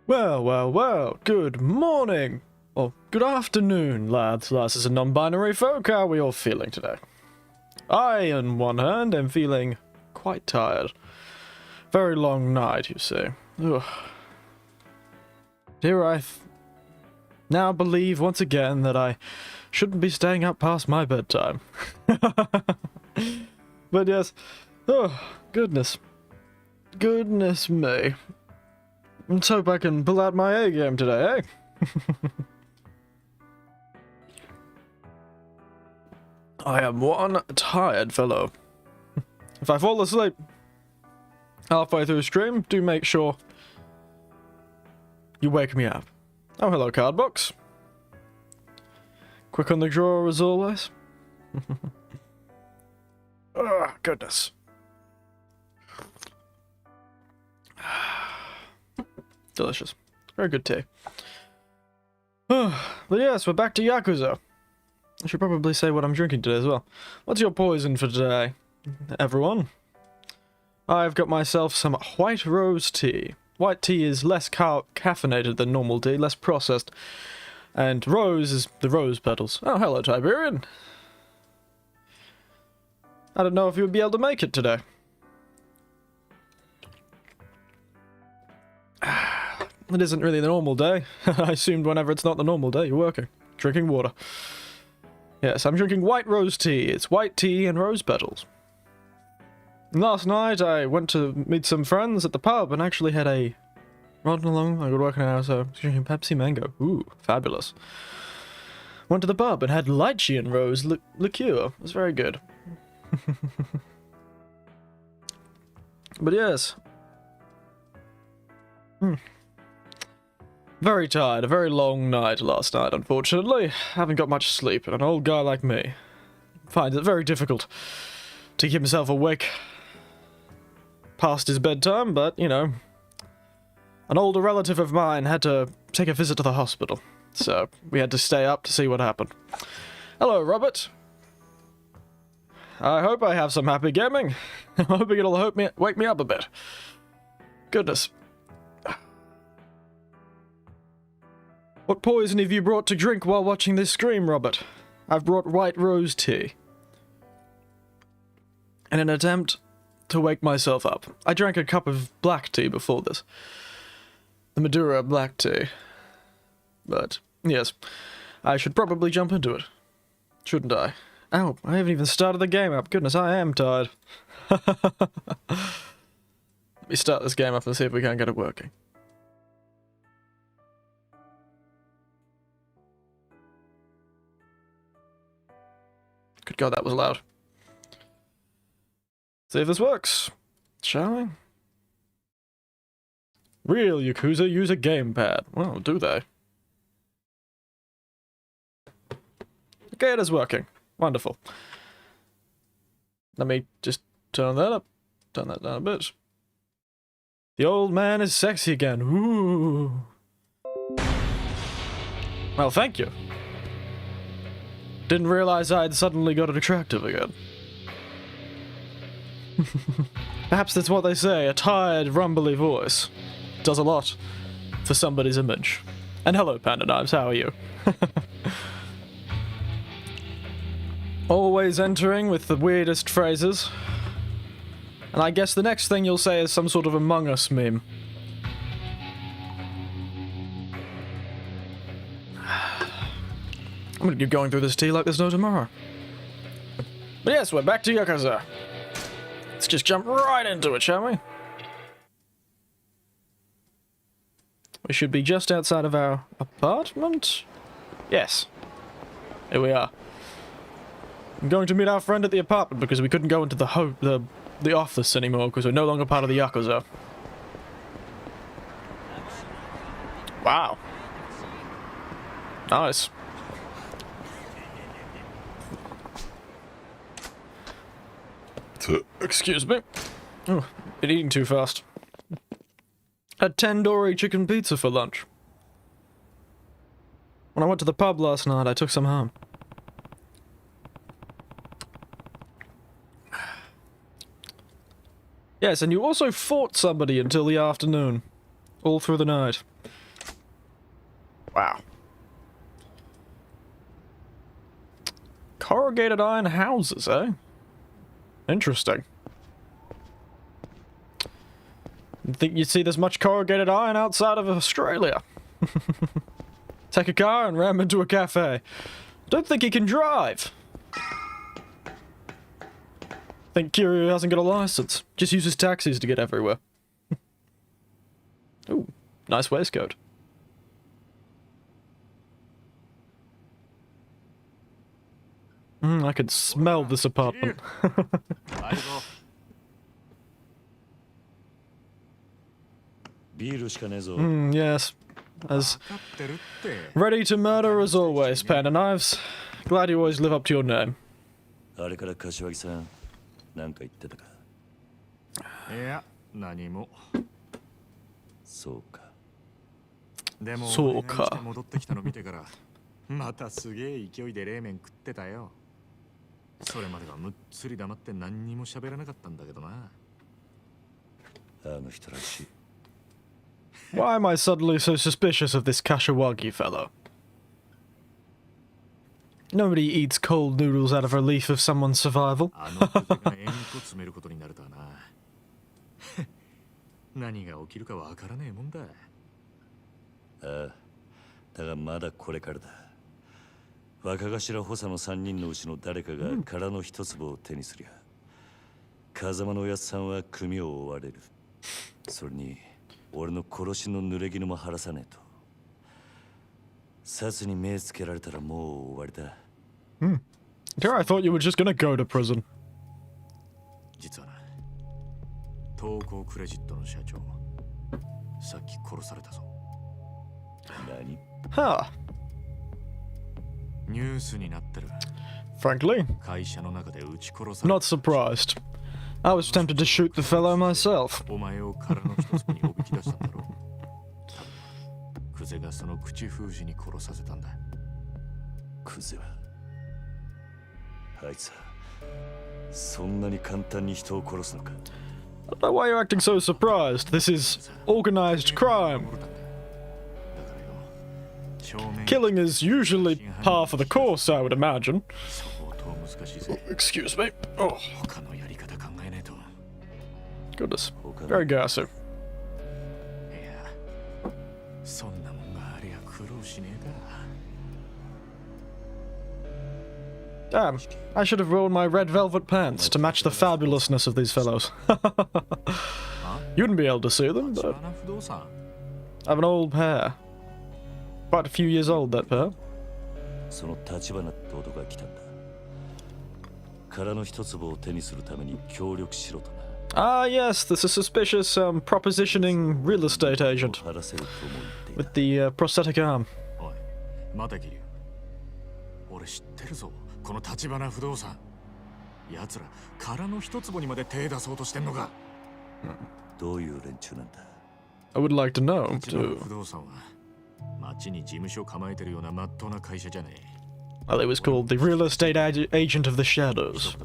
Well, well, well, good morning, or good afternoon, lads, lasses, and non-binary folk. How are we all feeling today? I, on one hand, am feeling quite tired. Very long night, you see. Ugh. Here I now believe once again that I shouldn't be staying up past my bedtime. But yes, oh, goodness. Goodness me. Let's hope I can pull out my A game today, eh? I am one tired fellow. If I fall asleep halfway through stream, do make sure you wake me up. Oh, hello, card box. Quick on the draw as always. Oh, goodness. Delicious. Very good tea. But yes, we're back to Yakuza. I should probably say what I'm drinking today as well. What's your poison for today, everyone? I've got myself some white rose tea. White tea is less caffeinated than normal tea, less processed. And rose is the rose petals. Oh, hello, Tiberian. I don't know if you would be able to make it today. It isn't really the normal day. I assumed whenever it's not the normal day, you're working. Drinking water. Yes, I'm drinking white rose tea. It's white tea and rose petals. Last night, I went to meet some friends at the pub and actually had a... Running along, I got working out, so I was drinking Pepsi Mango. Ooh, fabulous. Went to the pub and had lychee and rose liqueur. It was very good. But yes. Very tired, a very long night last night, unfortunately. Haven't got much sleep, and an old guy like me finds it very difficult to keep himself awake past his bedtime, but, you know, an older relative of mine had to take a visit to the hospital, so we had to stay up to see what happened. Hello, Robert. I hope I have some happy gaming. I'm hoping it'll wake me up a bit. Goodness. What poison have you brought to drink while watching this stream, Robert? I've brought white rose tea. In an attempt to wake myself up. I drank a cup of black tea before this. The Madura black tea. But, yes, I should probably jump into it. Shouldn't I? Ow, I haven't even started the game up. Goodness, I am tired. Let me start this game up and see if we can't get it working. Good God, that was loud. See if this works, shall we? Real Yakuza use a gamepad. Well, do they? Okay, it is working. Wonderful. Let me just turn that up. Turn that down a bit. The old man is sexy again. Ooh. Well, thank you. Didn't realize I'd suddenly got attractive again. Perhaps that's what they say, a tired, rumbly voice does a lot for somebody's image. And hello, Panda Knives, how are you? Always entering with the weirdest phrases. And I guess the next thing you'll say is some sort of Among Us meme. I'm gonna keep going through this tea like there's no tomorrow. But yes, we're back to Yakuza. Let's just jump right into it, shall we? We should be just outside of our apartment? Yes. Here we are. I'm going to meet our friend at the apartment because we couldn't go into the office anymore because we're no longer part of the Yakuza. Wow. Nice. Excuse me. Oh, been eating too fast. Had tandoori chicken pizza for lunch. When I went to the pub last night, I took some home. Yes, and you also fought somebody until the afternoon. All through the night. Wow. Corrugated iron houses, eh? Interesting. Didn't think you'd see this much corrugated iron outside of Australia. Take a car and ram into a cafe. Don't think he can drive. Think Kiryu hasn't got a license. Just uses taxis to get everywhere. Ooh, nice waistcoat. I can smell this apartment. Yes. As ready to murder as always, Panda Knives. Glad you always live up to your name. あれから柏木さん、なんか言ってたか。いや、何も。そうか。でも、そうか。戻ってきたの見てから、またすげえ勢いで冷麺食ってたよ。それまではむっつり黙って何にも喋らなかったんだけどな。あの人らしい。Why am I suddenly so suspicious of this Kashiwagi fellow? Nobody eats cold noodles out of relief of someone's survival. あのクズが塩湖詰めることになるとはな。何が起きるかわからねえもんだ。ああ、だがまだこれからだ。若頭補佐の3人のうちの誰かが殻の一粒を手にすりゃ、風間のおやつさんは組を追われる。それに俺の殺しの濡れ衣も晴らさねえと。殺に目つけられたらもう終わりだ。Here I thought you were just gonna go to prison. 実はな、東光クレジットの社長、さっき殺されたぞ。何？ Huh. ニュースになってる。Frankly, 会社の中で撃ち殺された。 not surprised. I was tempted to shoot the fellow myself. お前を殻の一つにおびき出したんだろう。クゼがその口封じに殺させたんだ。クゼはあいつはそんなに簡単に人を殺すのか。 I don't know why you're acting so surprised. This is organized crime. Killing is usually par for the course, I would imagine. Excuse me. Oh, goodness. Very gassy. Damn, I should have worn my red velvet pants to match the fabulousness of these fellows. You wouldn't be able to see them, but I have an old pair. Quite a few years old, that pair. その立花って男が来たんだ。殻の一粒を手にするために協力しろとな。Ah, yes, this is suspicious propositioning real estate agent with the prosthetic arm. おい、待てキリュウ。俺知ってるぞ。この立花不動産。奴ら殻の一粒にまで手出そうとしてんのか。どういう連中なんだ。I would like to know, 立花 too. 不動産は町に事務所構えてるような真っ当な会社じゃねえ。Well, it was called the real estate agent of the shadows.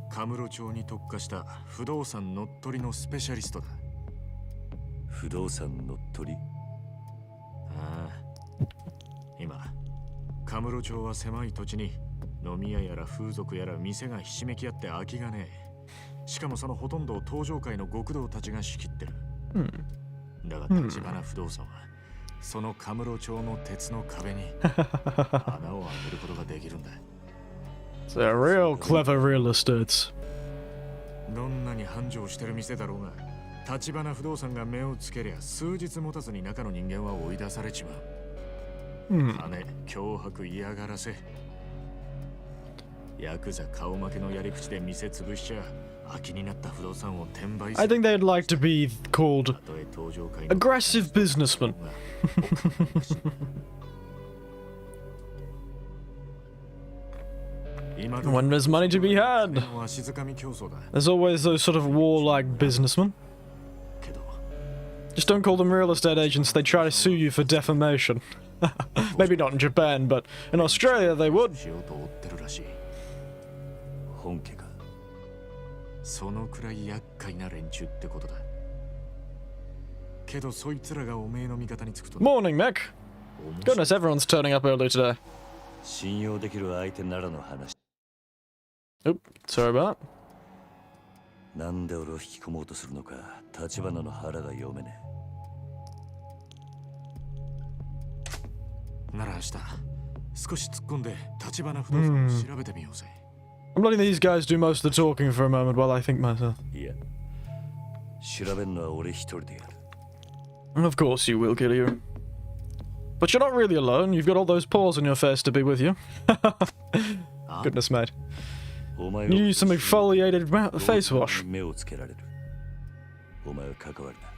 カムロ町に特化した不動産乗っ取りのスペシャリストだ。不動産乗っ取り？ああ。今、カムロ町は狭い土地に飲み屋やら風俗やら店がひしめき合って空きがねえ。しかもそのほとんどを東上界の極道たちが仕切ってる。だが立花不動産はそのカムロ町の鉄の壁に穴を開けることができるんだ。They're real clever real estates. どんなに繁盛してる店だろうが、立花不動産が目をつけりゃ数日持たずに中の人間は追い出されちまう。金、脅迫、嫌がらせ。ヤクザ顔負けのやり口で店潰しちゃ空きになった不動産を転売する。 I think they'd like to be called aggressive businessmen. When there's money to be had, there's always those sort of warlike businessmen. Just don't call them real estate agents, they try to sue you for defamation. Maybe not in Japan, but in Australia they would. 本家か。そのくらい厄介な連中ってことだ。けどそいつらがおめえの味方につくと。 Morning, Mech. Goodness, everyone's turning up early today. 信用できる相手ならの話。 Oop, sorry about that. なんで俺を引き込もうとするのか、立花の腹が読めねなら明日少し突っ込んで立花不動産を調べてみようぜ。I'm letting these guys do most of the talking for a moment while I think myself. え。いや、調べんのは俺一人でやる。Of course you will, Kiryu. But you're not really alone. You've got all those paws on your face to be with you. Goodness, mate. お前 You need some exfoliated face wash. 目をつけられる。お前は関わりだ。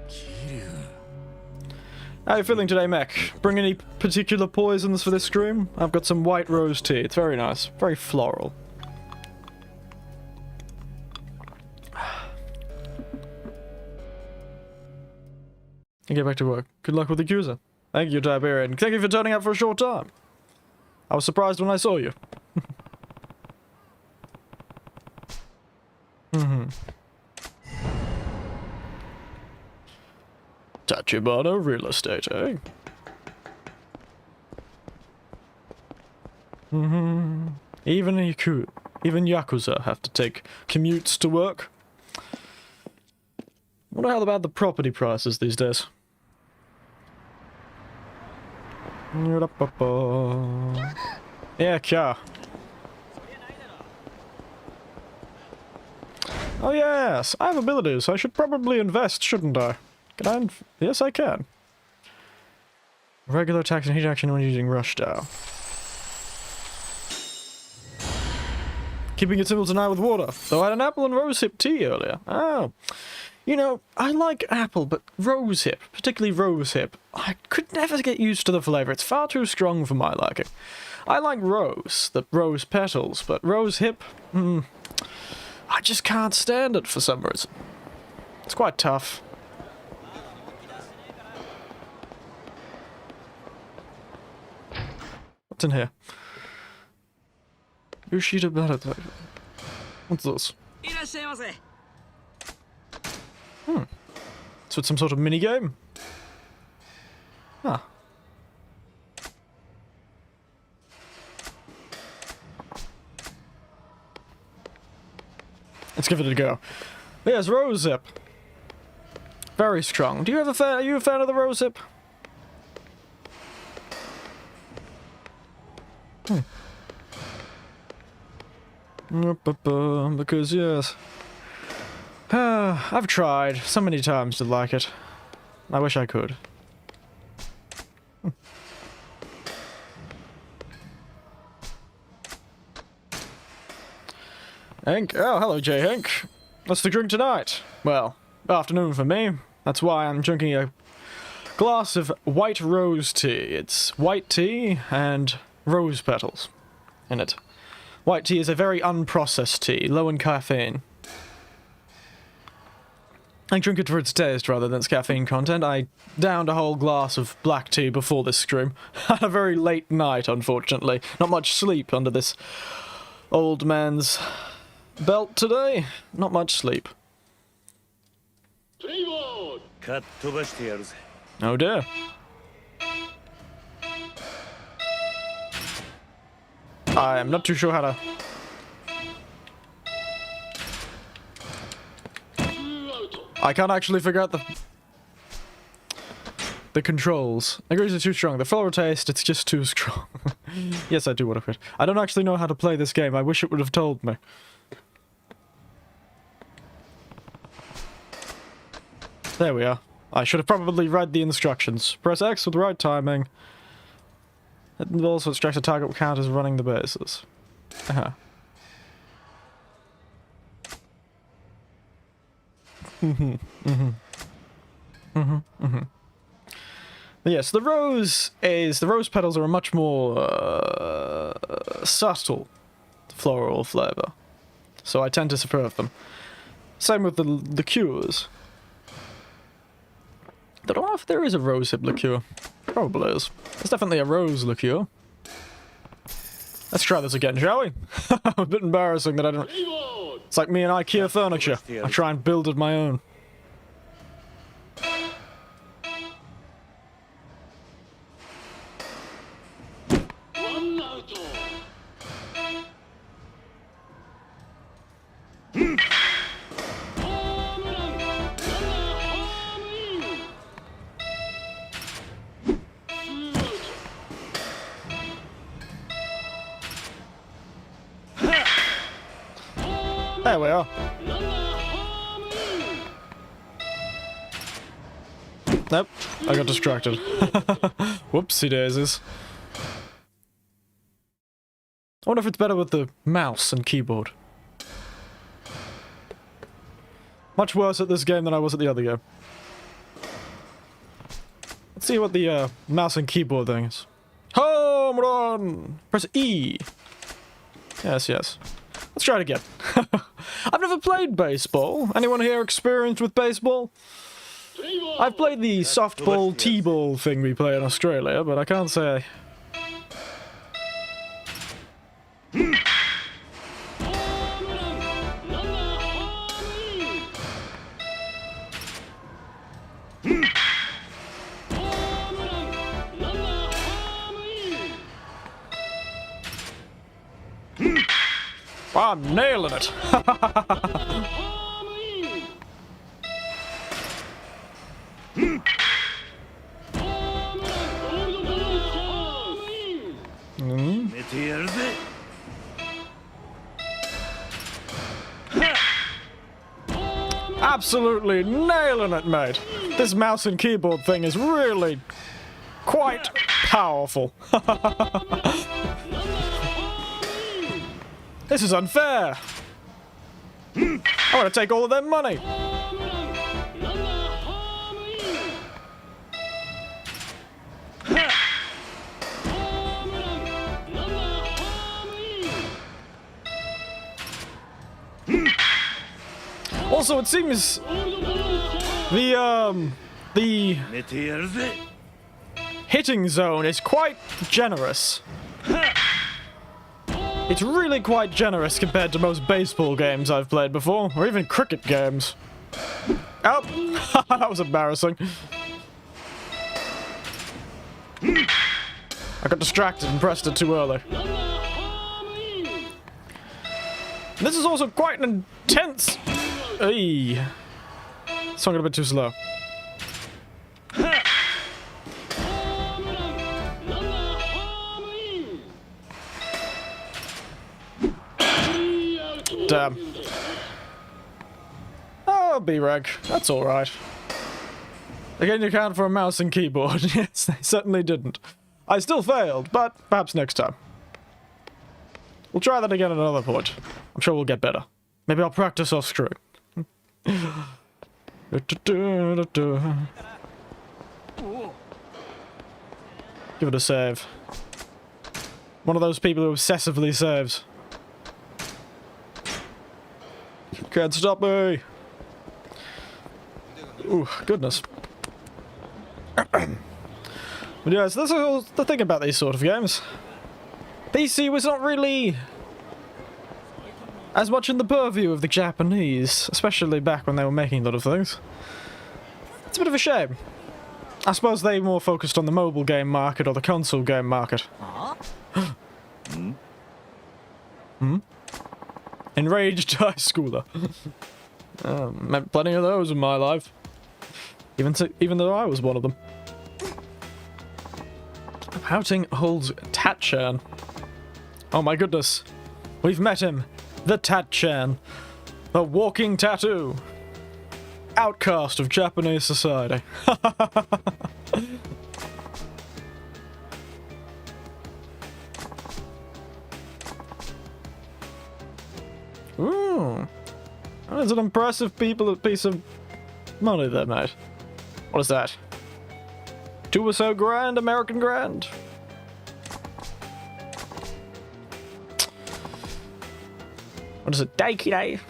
桐生。 How are you feeling today, Mech? Bring any particular poisons for this stream? I've got some white rose tea. It's very nice. Very floral. And get back to work. Good luck with the Yakuza. Thank you, Tiberian. Thank you for turning up for a short time. I was surprised when I saw you. Tachibana real estate, eh? Even Yakuza have to take commutes to work. Wonder how about the property prices these days. Yeah, kya. Oh yes, I have abilities. I should probably invest, shouldn't I? Can I? Yes, I can. Regular attacks and heat action when using Rush Dow. Keeping it simple tonight with water. Though I had an apple and rosehip tea earlier. Oh. You know, I like apple, but rosehip, particularly rosehip, I could never get used to the flavour. It's far too strong for my liking. I like rose, the rose petals, but rosehip, I just can't stand it for some reason. It's quite tough. What's in here? Yoshida Barata. What's this? So it's some sort of mini game? Huh. Let's give it a go. Yes, rosehip. Very strong. Do you have a fan? Are you a fan of the rosehip? Because yes. I've tried so many times to like it. I wish I could. Hank? Oh, hello, J. Hank. What's the drink tonight? Well, afternoon for me. That's why I'm drinking a glass of white rose tea. It's white tea and rose petals in it. White tea is a very unprocessed tea, low in caffeine. I drink it for its taste rather than its caffeine content. I downed a whole glass of black tea before this stream. Had a very late night, unfortunately. Not much sleep under this old man's belt today. Not much sleep. Oh dear. I am not too sure how to... I can't actually figure out the controls. I agree it's too strong. The floral taste, it's just too strong. Yes, I do want to quit. I don't actually know how to play this game. I wish it would have told me. There we are. I should have probably read the instructions. Press X with the right timing. It also extracts a target will count as running the bases. Uh-huh. Yes, the rose petals are a much more subtle floral flavor, so I tend to prefer them. Same with the liqueurs. I don't know if there is a rosehip liqueur. Probably is. There's definitely a rose liqueur. Let's try this again, shall we? A bit embarrassing that I don't... It's like me and IKEA furniture. I try and build it my own. There we are. Nope, I got distracted. Whoopsie daisies. I wonder if it's better with the mouse and keyboard. Much worse at this game than I was at the other game. Let's see what the mouse and keyboard thing is. Home run! Press E. Yes, yes. Let's try it again. I've never played baseball. Anyone here experienced with baseball? I've played the softball, t-ball thing we play in Australia, but I can't say... I'm nailing it! Absolutely nailing it, mate. This mouse and keyboard thing is really quite powerful. This is unfair. I want to take all of their money. Also, it seems the hitting zone is quite generous. It's really quite generous compared to most baseball games I've played before, or even cricket games. Oh, that was embarrassing. I got distracted and pressed it too early. This is also quite an intense... Hey. Song a bit too slow. Damn. Oh, B-Reg. That's alright. Again, you count for a mouse and keyboard. Yes, they certainly didn't. I still failed, but perhaps next time. We'll try that again at another point. I'm sure we'll get better. Maybe I'll practice off screen. Give it a save. One of those people who obsessively saves. Can't stop me! Ooh, goodness. But yes, that's the thing about these sort of games. PC was not really as much in the purview of the Japanese, especially back when they were making a lot of things. It's a bit of a shame. I suppose they more focused on the mobile game market or the console game market. Enraged high schooler. Met plenty of those in my life. Even though I was one of them. Pouting holds Tatchan. Oh my goodness. We've met him. The Tatchan. The walking tattoo. Outcast of Japanese society. Ooh. That is an impressive piece of money there, mate. What is that? $2 grand, American grand? What is it? Daikide?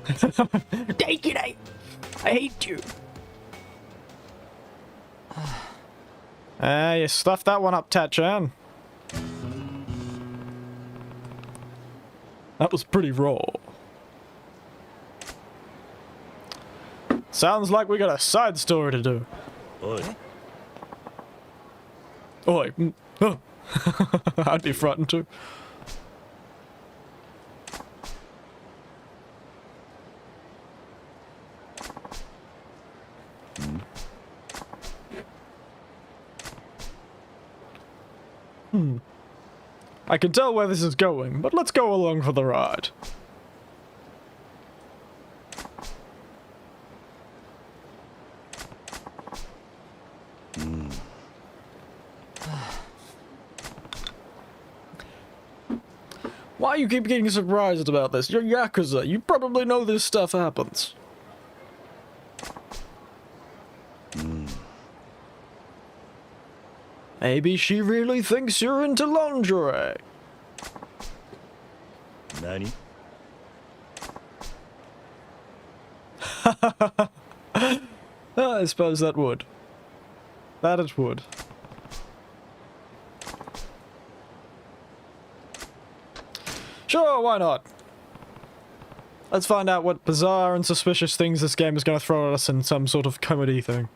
Daikide! I hate you! You stuffed that one up, Tatchan. That was pretty raw. Sounds like we got a side story to do. Oi. Oi. Oh. I'd be frightened too. I can tell where this is going, but let's go along for the ride. Why you keep getting surprised about this? You're Yakuza. You probably know this stuff happens. Maybe she really thinks you're into lingerie. Nani? I suppose that would. That it would. Sure, why not? Let's find out what bizarre and suspicious things this game is going to throw at us in some sort of comedy thing.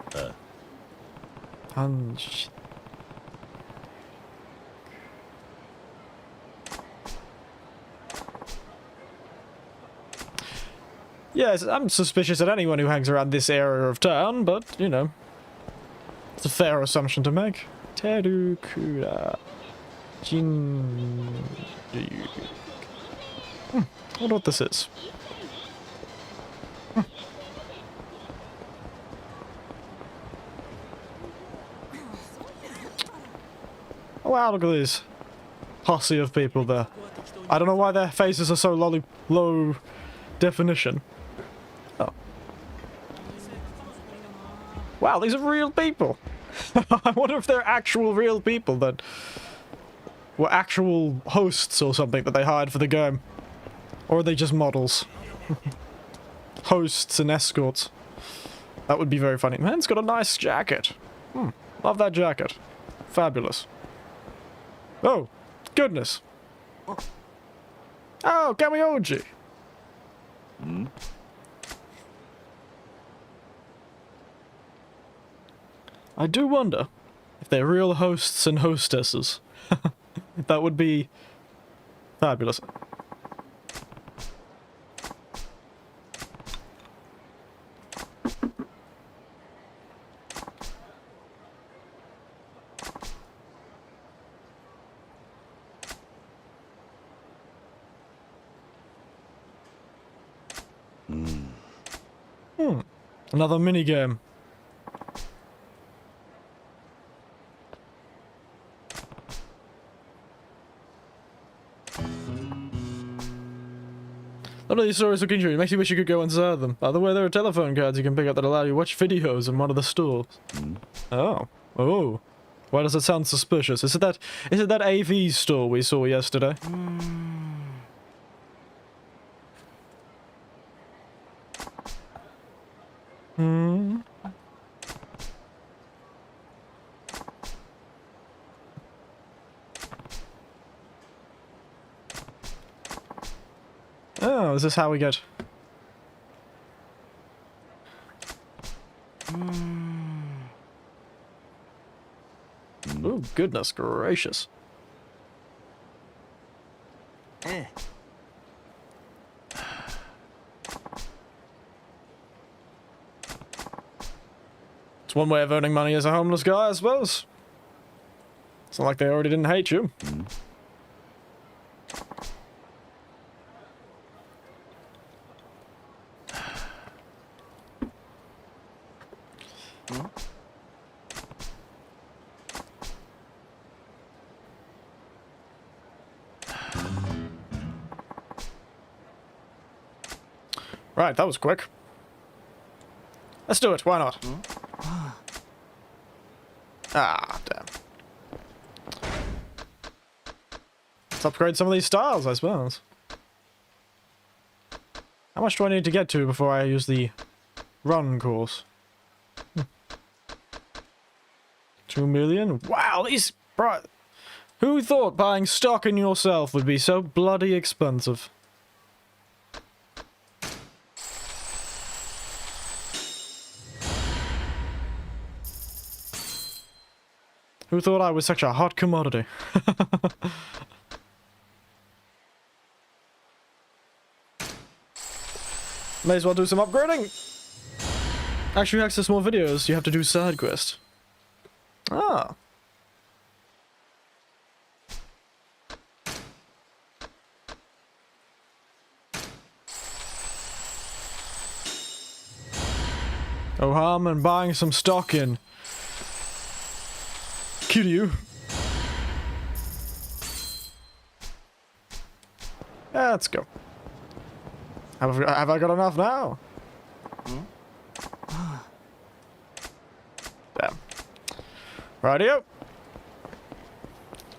Yes, I'm suspicious of anyone who hangs around this area of town, but, you know, it's a fair assumption to make. Terukura. Jin... I wonder what this is. Oh, wow, look at this posse of people there. I don't know why their faces are so low definition. Oh. Wow, these are real people. I wonder if they're actual real people that were actual hosts or something that they hired for the game. Or are they just models? Hosts and escorts. That would be very funny. Man, it's got a nice jacket. Love that jacket. Fabulous. Oh, goodness. Oh, Kamioji. I do wonder if they're real hosts and hostesses. That would be fabulous. Another minigame. None of these stories look interesting. It makes you wish you could go inside them. By the way, there are telephone cards you can pick up that allow you to watch videos in one of the stores. Oh. Oh. Why does it sound suspicious? Is it that AV store we saw yesterday? Oh, is this how we get... Oh, goodness gracious. It's one way of earning money as a homeless guy, I suppose. It's not like they already didn't hate you. Right, that was quick. Let's do it, why not? Ah, damn. Let's upgrade some of these styles, I suppose. How much do I need to get to before I use the run course? 2 million? Wow, these... Who thought buying stock in yourself would be so bloody expensive? Who thought I was such a hot commodity? May as well do some upgrading. Actually, to access more videos, you have to do side quest. Ah. No harm in buying some stock in Kiryu. Let's go. Have I got enough now? Damn. Rightio.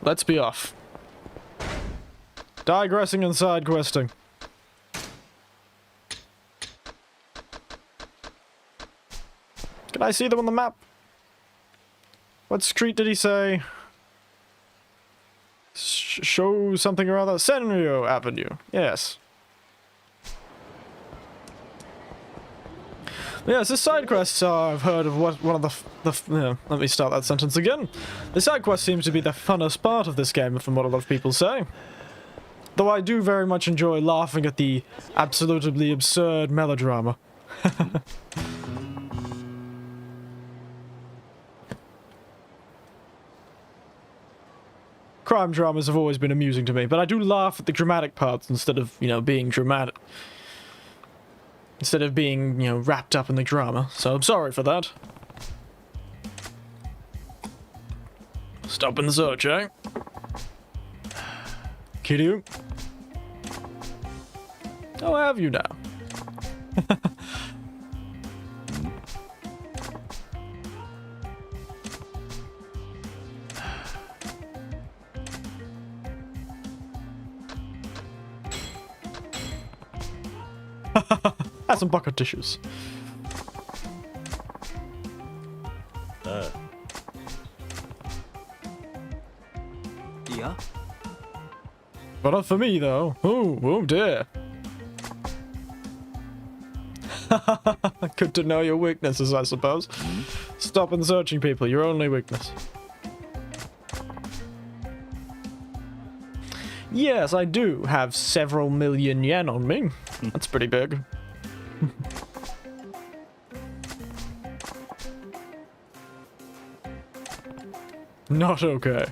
Let's be off. Digressing and side questing. Can I see them on the map? What street did he say? Show something or other. Senryo Avenue. Yes. Yes, the side quests are, I've heard of what one of let me start that sentence again. The side quest seems to be the funnest part of this game, from what a lot of people say. Though I do very much enjoy laughing at the absolutely absurd melodrama. Crime dramas have always been amusing to me, but I do laugh at the dramatic parts instead of, you know, being dramatic. Instead of being, you know, wrapped up in the drama. So I'm sorry for that. Stop and search, eh? Kiryu? Oh, have you now? Have some bucket tissues. Yeah? But not for me, though. Oh dear. Good to know your weaknesses, I suppose. Stop and searching people, your only weakness. Yes, I do have several million yen on me. That's pretty big. Not okay.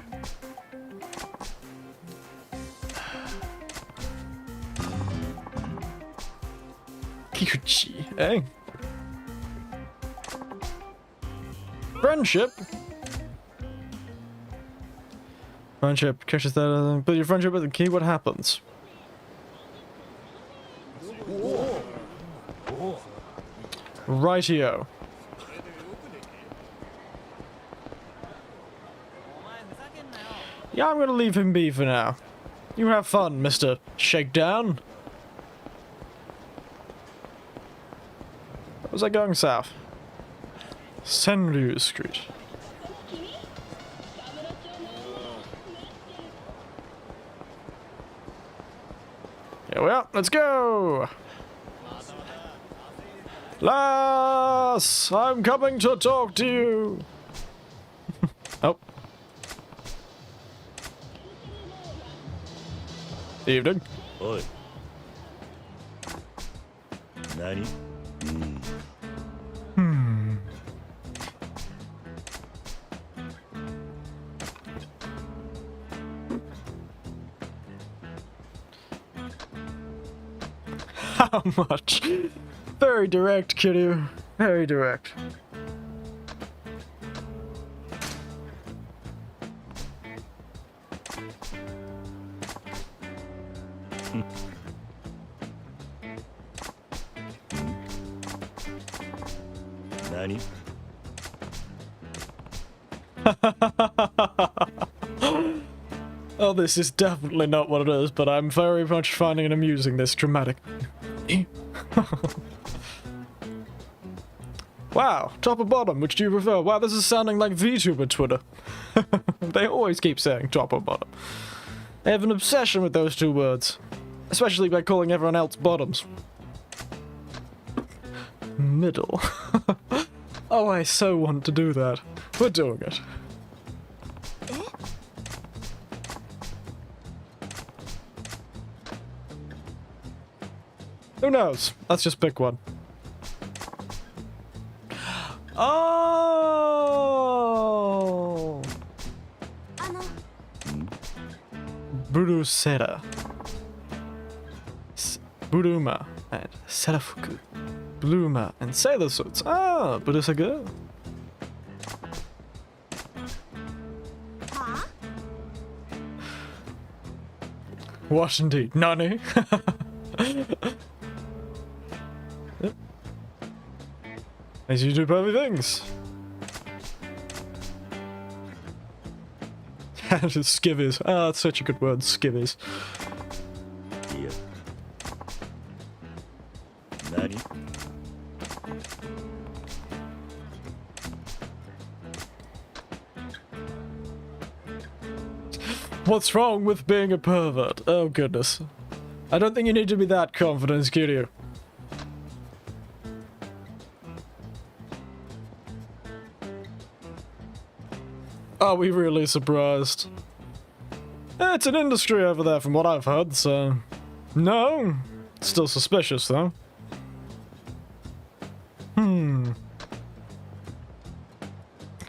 Kikuchi, eh? Friendship? Friendship catches that, but your friendship with the key, what happens? Rightio. Yeah, I'm gonna leave him be for now. You have fun, Mr. Shakedown. Was I going south? Senryu Street. Here we are, let's go! Lass! I'm coming to talk to you! Oh. Evening. Oi. Nani? How much? Very direct, Kiryu. Very direct. Nani? Oh, this is definitely not what it is, but I'm very much finding it amusing, this dramatic. Wow, top or bottom, which do you prefer? Wow, this is sounding like Vtuber Twitter. They always keep saying top or bottom. I have an obsession with those two words. Especially by calling everyone else bottoms. Middle. Oh, I so want to do that. We're doing it. Who knows? Let's just pick one. Oh! Burusera. Buruma and Serafuku. Bluma and sailor suits. Ah, Burusaga. What indeed? Nani? Yep. As you do pervy things. Skivvies. Ah, that's such a good word, skivvies. いや何 What's wrong with being a pervert? Oh goodness. I don't think you need to be that confident, Kiryu. Are we really surprised? It's an industry over there from what I've heard, so... No. Still suspicious, though.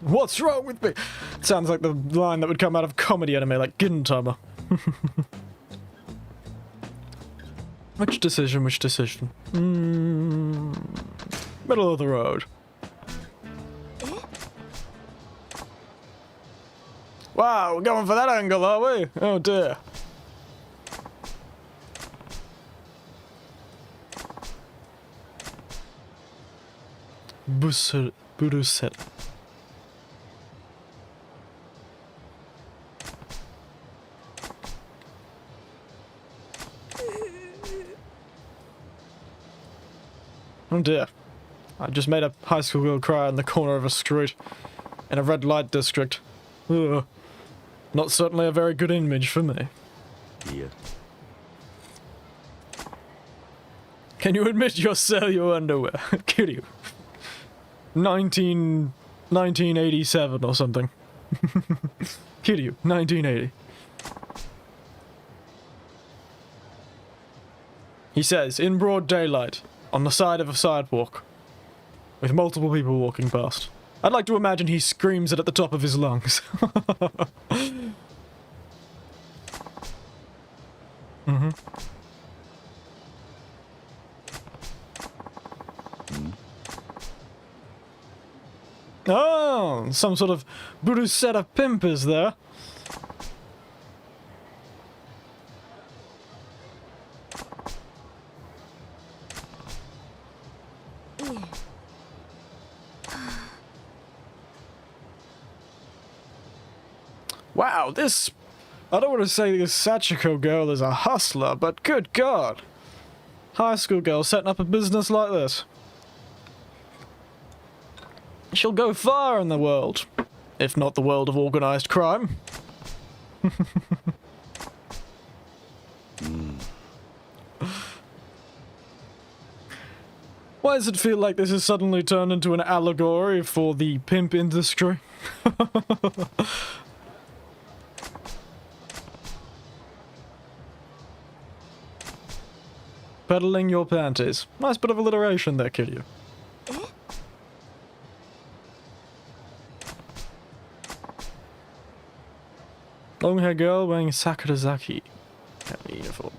What's wrong with me? Sounds like the line that would come out of comedy anime like Gintama. Which decision, which decision? Middle of the road. Wow, we're going for that angle, are we? Oh dear. Burusel. Oh dear. I just made a high school girl cry in the corner of a street in a red light district. Ugh. Not certainly a very good image for me. いや Can you admit you sell your underwear? Kiryu. 1987 or something. Kiryu, 1980. He says, in broad daylight, on the side of a sidewalk, with multiple people walking past. I'd like to imagine he screams it at the top of his lungs. Oh, some sort of Burusetta pimp is there. Wow, this... I don't want to say this Sachiko girl is a hustler, but good God. High school girl setting up a business like this. She'll go far in the world, if not the world of organized crime. Why does it feel like this has suddenly turned into an allegory for the pimp industry? Peddling your panties. Nice bit of alliteration there, Kiryu. Long hair girl wearing Sakurazaki uniform.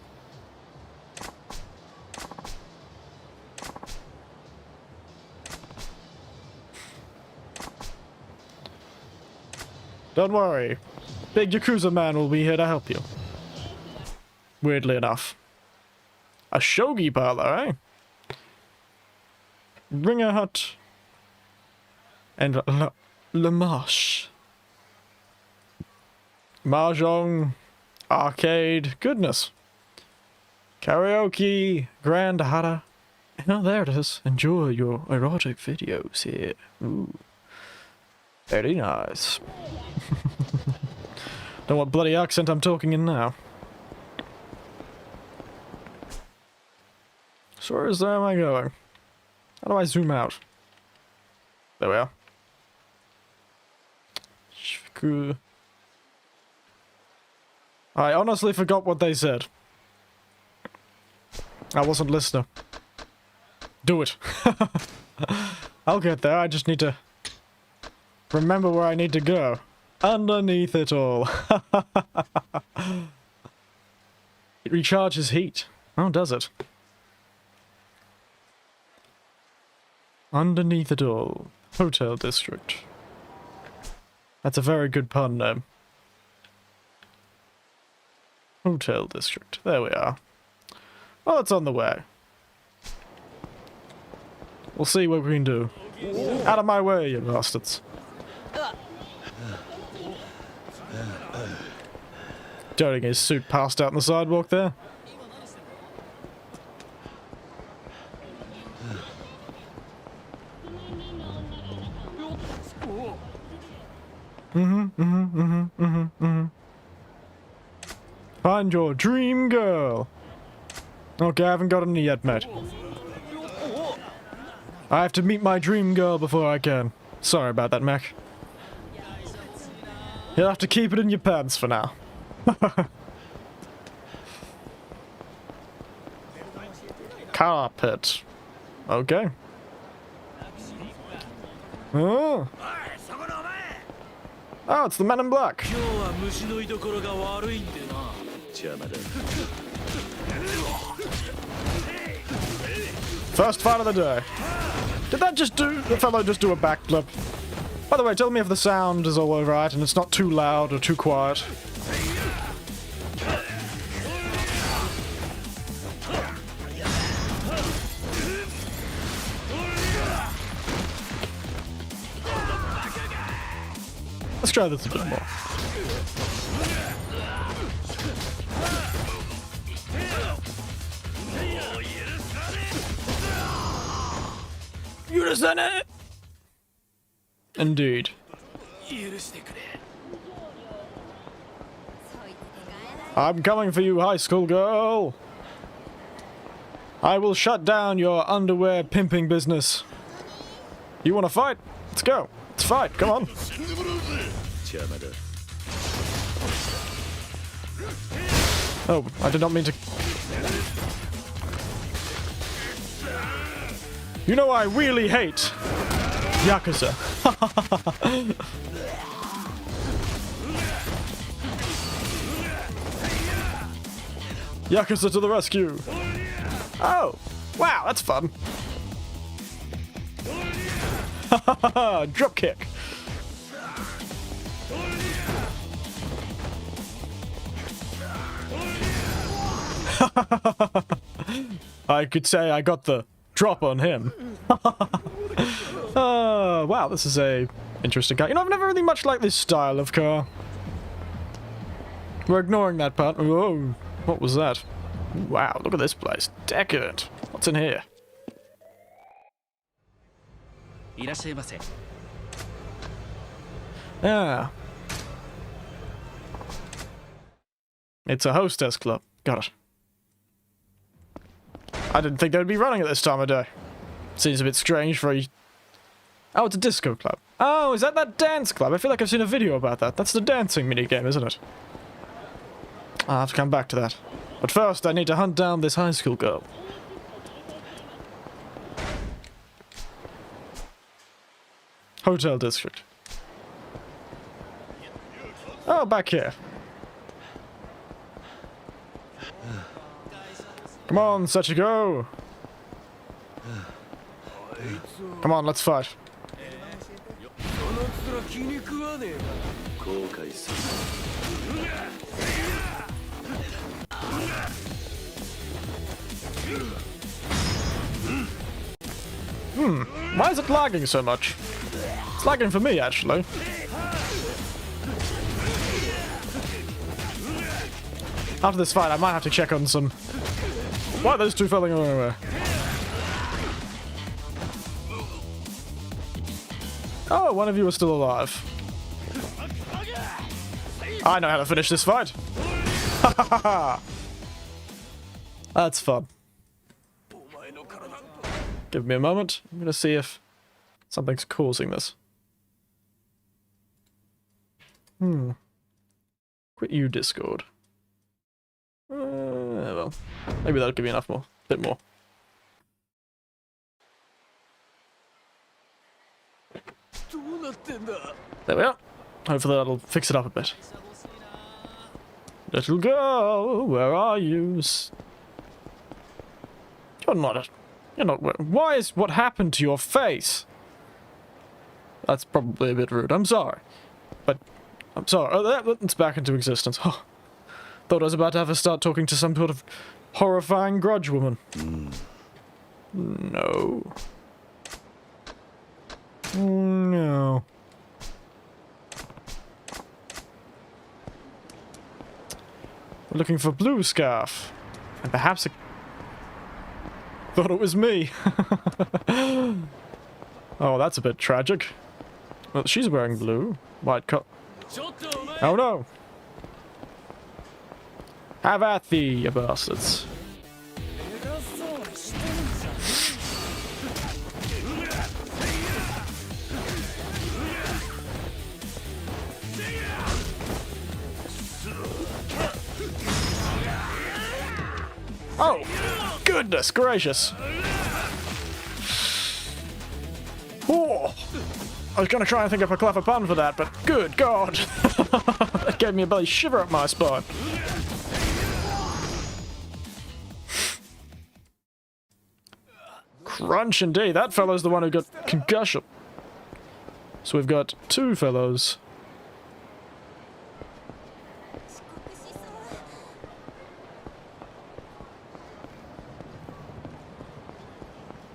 Don't worry. Big Yakuza man will be here to help you. Weirdly enough. A shogi parlor, eh? Ringer Hut. And Le Marche. Mahjong. Arcade. Goodness. Karaoke. Grand Hara. Oh, there it is. Enjoy your erotic videos here. Ooh. Very nice. Don't know what bloody accent I'm talking in now. So where am I going? How do I zoom out? There we are. I honestly forgot what they said. I wasn't listening. Do it. I'll get there, I just need to remember where I need to go. Underneath it all. It recharges heat. Oh, does it? Underneath it all. Hotel District. That's a very good pun name. Hotel district. There we are. Well, it's on the way. We'll see what we can do. Out of my way, you bastards. Doting his suit passed out on the sidewalk there. Find your dream girl. Okay, I haven't got any yet, mate. I have to meet my dream girl before I can. Sorry about that, Mac. You'll have to keep it in your pants for now. Carpet. Okay. Oh. Oh, it's the Men in Black. First fight of the day. Did that just do... the fellow just do a backflip? By the way, tell me if the sound is all alright and it's not too loud or too quiet. Let's try this a bit more. Indeed. I'm coming for you, high school girl. I will shut down your underwear pimping business. You want to fight? Let's go. Let's fight. Come on. Oh, I did not mean to... You know, I really hate Yakuza. Yakuza to the rescue. Oh, wow, that's fun. Drop kick. I could say I got the drop on him. Wow, this is a interesting car. You know, I've never really much liked this style of car. We're ignoring that part. Whoa, what was that? Wow, look at this place. Decadent. What's in here? Ah. It's a hostess club. Got it. I didn't think they'd be running at this time of day. Seems a bit strange for a... Oh, it's a disco club. Oh, is that dance club? I feel like I've seen a video about that. That's the dancing minigame, isn't it? I'll have to come back to that. But first, I need to hunt down this high school girl. Hotel district. Oh, back here. Come on, Sachiko! Come on, let's fight. Why is it lagging so much? It's lagging for me, actually. After this fight, I might have to check on some... Why are those two falling away? Oh, one of you is still alive. I know how to finish this fight. That's fun. Give me a moment. I'm gonna see if something's causing this. Quit you, Discord. Well, maybe that'll give me enough more. Bit more. There we are. Hopefully that'll fix it up a bit. Little girl, where are you? You're not. Why is what happened to your face? That's probably a bit rude. I'm sorry, but I'm sorry. Oh, that's back into existence. Oh, Thought I was about to have her start talking to some sort of horrifying grudge woman. No. No. We're looking for blue scarf. And perhaps a... Thought it was me. Oh, that's a bit tragic. Well, she's wearing blue. White cut. Oh no! Have at thee, you bastards. Oh! Goodness gracious! Oh! I was gonna try and think of a clever pun for that, but good God! That gave me a bloody shiver up my spine. Crunch indeed. That fellow's the one who got concussion. So we've got two fellows.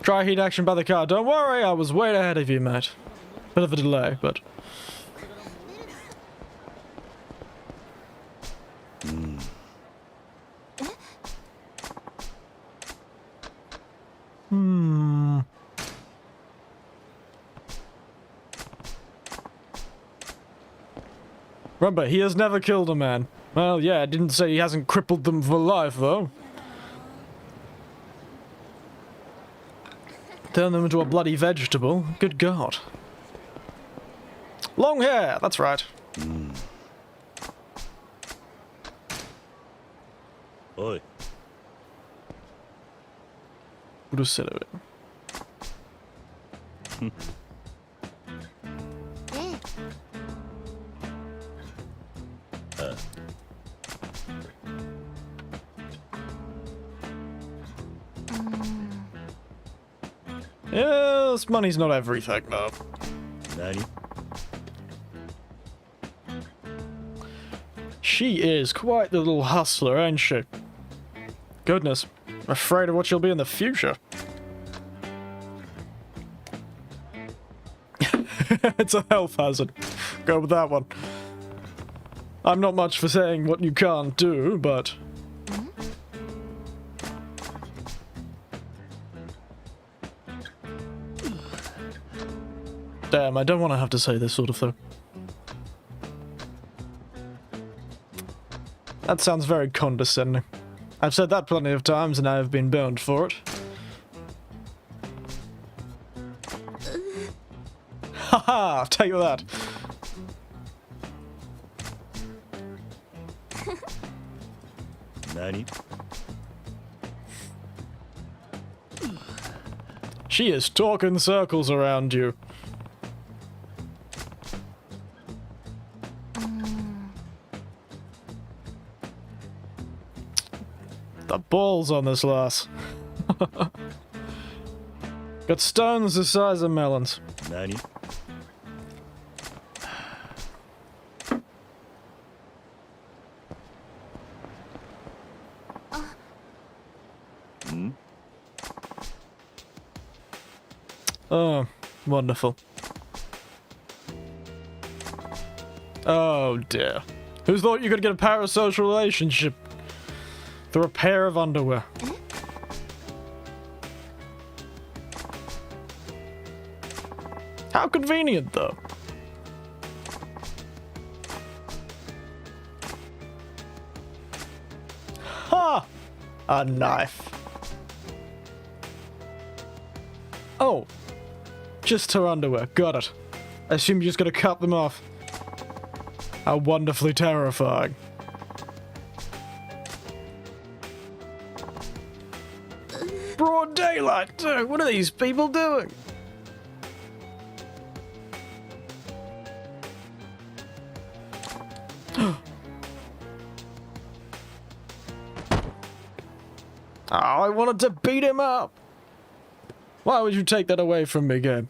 Try heat action by the car. Don't worry, I was way ahead of you, mate. Bit of a delay, but... Remember, he has never killed a man. Well, yeah, I didn't say he hasn't crippled them for life, though. Turn them into a bloody vegetable. Good God. Long hair, that's right. Oi. Budu se it. Yes, money's not everything, though. Nani? She is quite the little hustler, ain't she? Goodness, I'm afraid of what she'll be in the future. It's a health hazard. Go with that one. I'm not much for saying what you can't do, but... Damn, I don't want to have to say this sort of thing. That sounds very condescending. I've said that plenty of times and I have been burned for it. Haha, take that. Nani? She is talking circles around you. The balls on this lass. Got stones the size of melons. Nani? Oh, wonderful. Oh dear. Who thought you could get a parasocial relationship through a pair of underwear? How convenient, though. Ha! A knife. Oh. Just her underwear. Got it. I assume you're just gonna cut them off. How wonderfully terrifying. Broad daylight, too. What are these people doing? Oh, I wanted to beat him up. Why would you take that away from me, game?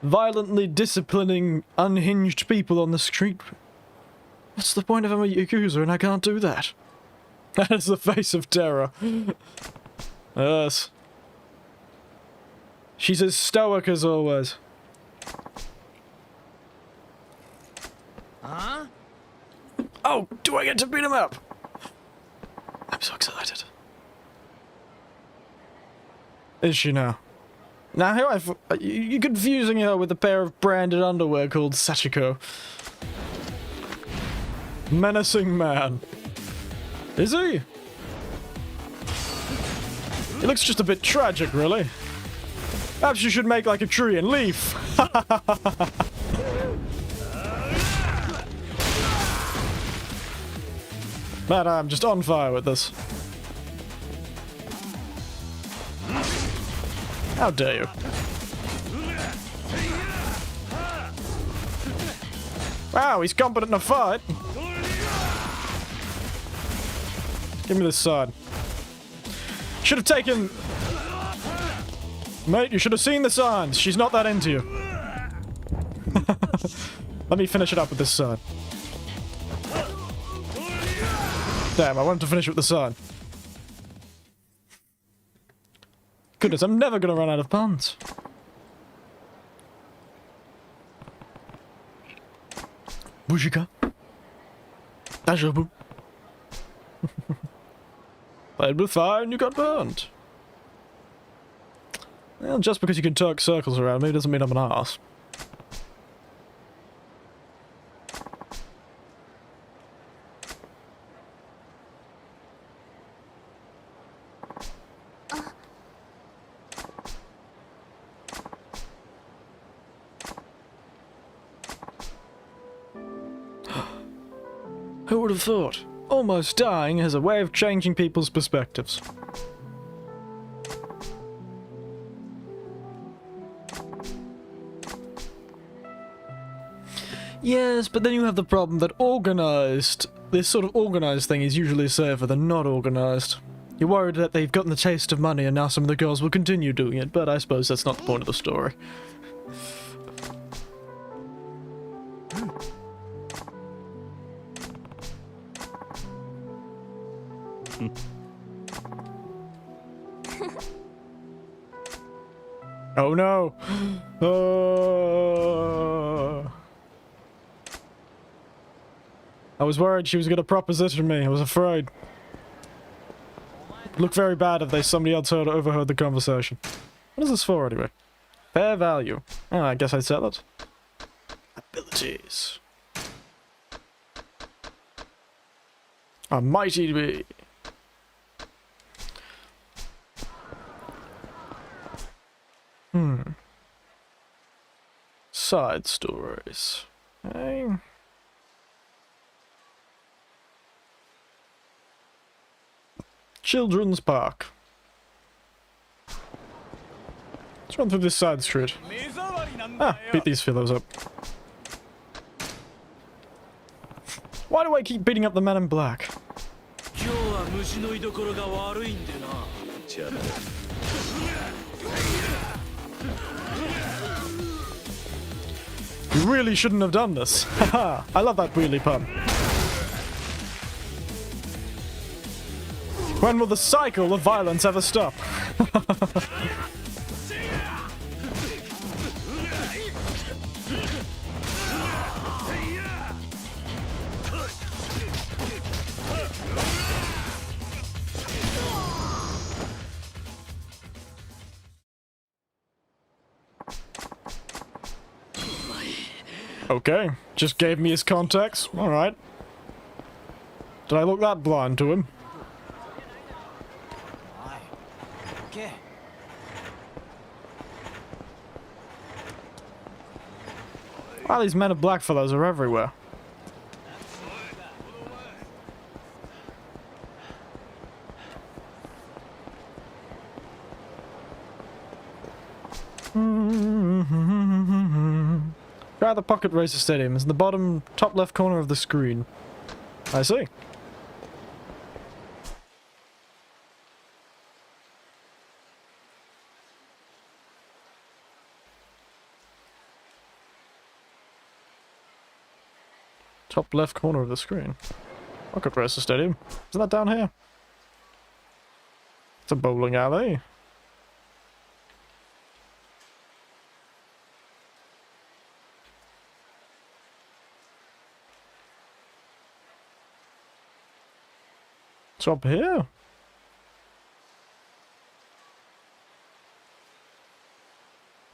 Violently disciplining unhinged people on the street. What's the point of I'm a Yakuza and I can't do that? That is the face of terror. Yes. She's as stoic as always. Huh? Oh, do I get to beat him up? I'm so excited. Is she now? Now, here you're confusing her with a pair of branded underwear called Sachiko. Menacing man. Is he? He looks just a bit tragic, really. Perhaps you should make like a tree and leaf. Man, I'm just on fire with this. How dare you? Wow, he's competent in a fight. Give me this sword. Should have taken... Mate, you should have seen the signs. She's not that into you. Let me finish it up with this sword. Damn, I wanted to finish with the sword. Goodness, I'm never gonna run out of puns. Bujika. Dajabu. Played with fire and you got burned. Well, just because you can talk circles around me doesn't mean I'm an arse. Who would have thought? Almost dying has a way of changing people's perspectives. Yes, but then you have the problem that this sort of organized thing is usually safer than not organized. You're worried that they've gotten the taste of money and now some of the girls will continue doing it, but I suppose that's not the point of the story. Oh no! I was worried she was gonna proposition me. I was afraid. Look very bad if somebody else overheard the conversation. What is this for anyway? Fair value. Oh, I guess I'd sell it. Abilities. A mighty bee. Side stories. Hey. Children's Park. Let's run through this side street. Ah, beat these fellows up. Why do I keep beating up the man in black? You really shouldn't have done this. Haha, I love that wheelie pun. When will the cycle of violence ever stop? Okay, just gave me his contacts. Alright. Did I look that blind to him? Okay. Wow, these men of black fellows are everywhere. Try the Pocket Racer Stadium. It's in the bottom top left corner of the screen. I see. Top left corner of the screen. Pocket Racer Stadium. Isn't that down here? It's a bowling alley. It's up here.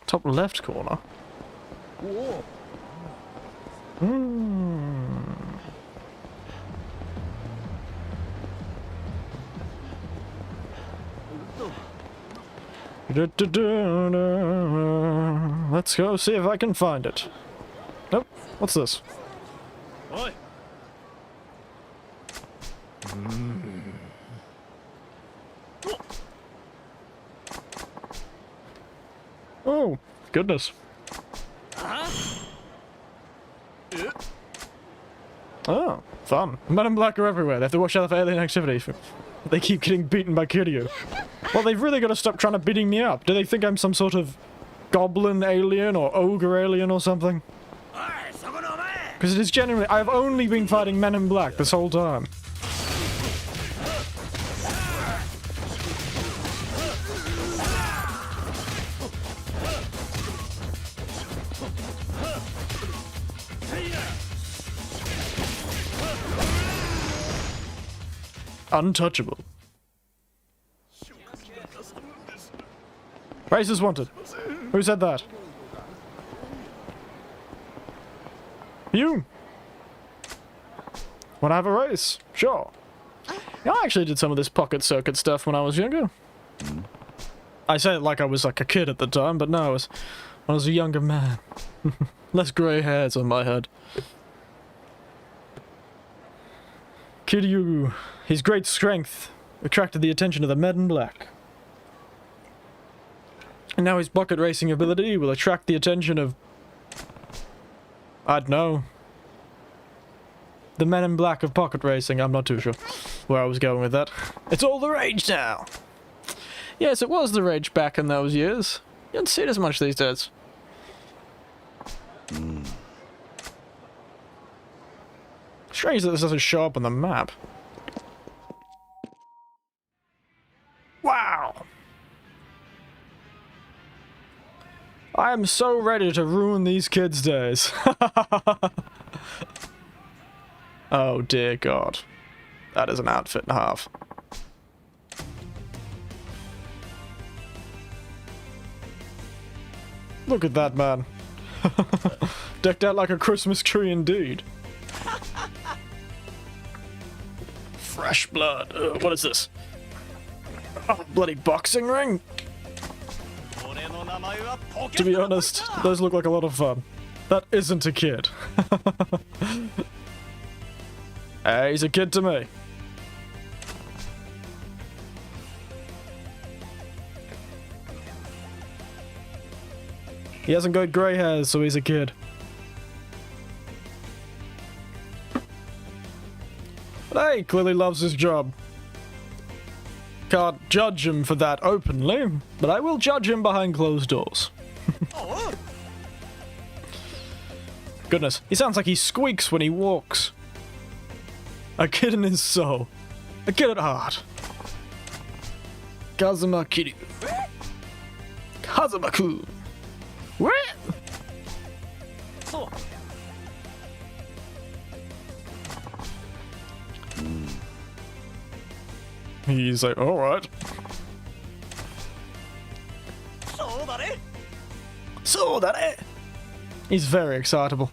Top left corner. Let's go see if I can find it. Nope. What's this? Oh, goodness. Oh, fun. Men in Black are everywhere. They have to watch out for alien activity. They keep getting beaten by Kiryu. Well, they've really got to stop trying to beating me up. Do they think I'm some sort of goblin alien or ogre alien or something? Because it is genuinely... I've only been fighting Men in Black this whole time. Untouchable. Racers wanted. Who said that? You. Wanna have a race? Sure. Yeah, I actually did some of this pocket circuit stuff when I was younger. I say it like I was like a kid at the time, but no, I was a younger man. Less grey hairs on my head. Kiryu, his great strength attracted the attention of the Men in Black. And now his bucket racing ability will attract the attention of... I don't know. The Men in Black of pocket racing, I'm not too sure where I was going with that. It's all the rage now! Yes, it was the rage back in those years. You don't see it as much these days. Strange that this doesn't show up on the map. Wow! I am so ready to ruin these kids' days. Oh dear God. That is an outfit and a half. Look at that man. Decked out like a Christmas tree indeed. Fresh blood. What is this? Oh, bloody boxing ring? To be honest, those look like a lot of fun. That isn't a kid. Hey, he's a kid to me. He hasn't got grey hairs, so he's a kid. But hey, clearly loves his job. Can't judge him for that openly, but I will judge him behind closed doors. Goodness, he sounds like he squeaks when he walks. A kid in his soul. A kid at heart. Kazuma Kiryu. Kazuma-kun. What? He's like, alright. So that he's very excitable.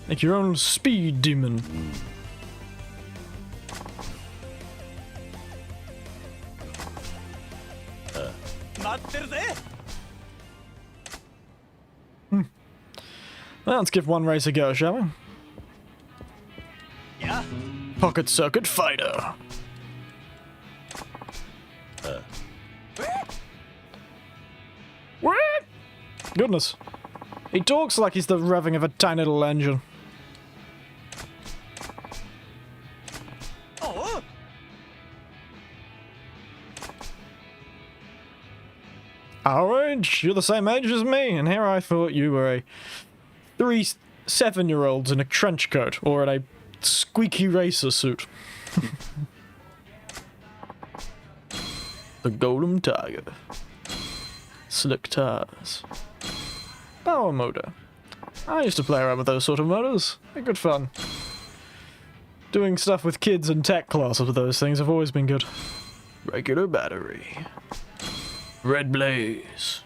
Make your own speed demon. Well, let's give one race a go, shall we? Yeah. Pocket Circuit Fighter. What? Goodness. He talks like he's the revving of a tiny little engine. you're the same age as me, and here I thought you were a 3 7-year-olds in a trench coat or in a squeaky racer suit. The Golden Tiger. Slick tires. Power motor. I used to play around with those sort of motors. They're good fun. Doing stuff with kids and tech classes with those things have always been good. Regular battery. Red blaze.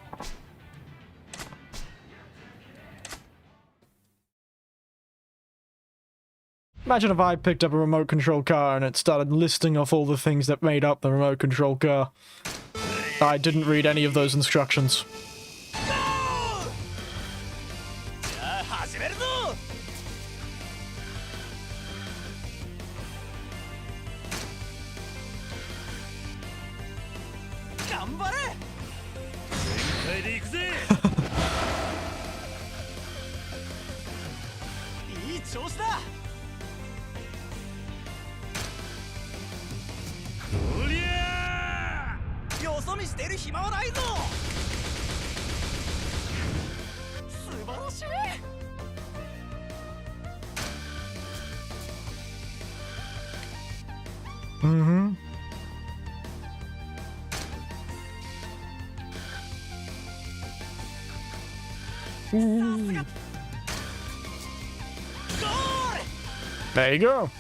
Imagine if I picked up a remote control car and it started listing off all the things that made up the remote control car. I didn't read any of those instructions. Mm-hmm. There you go.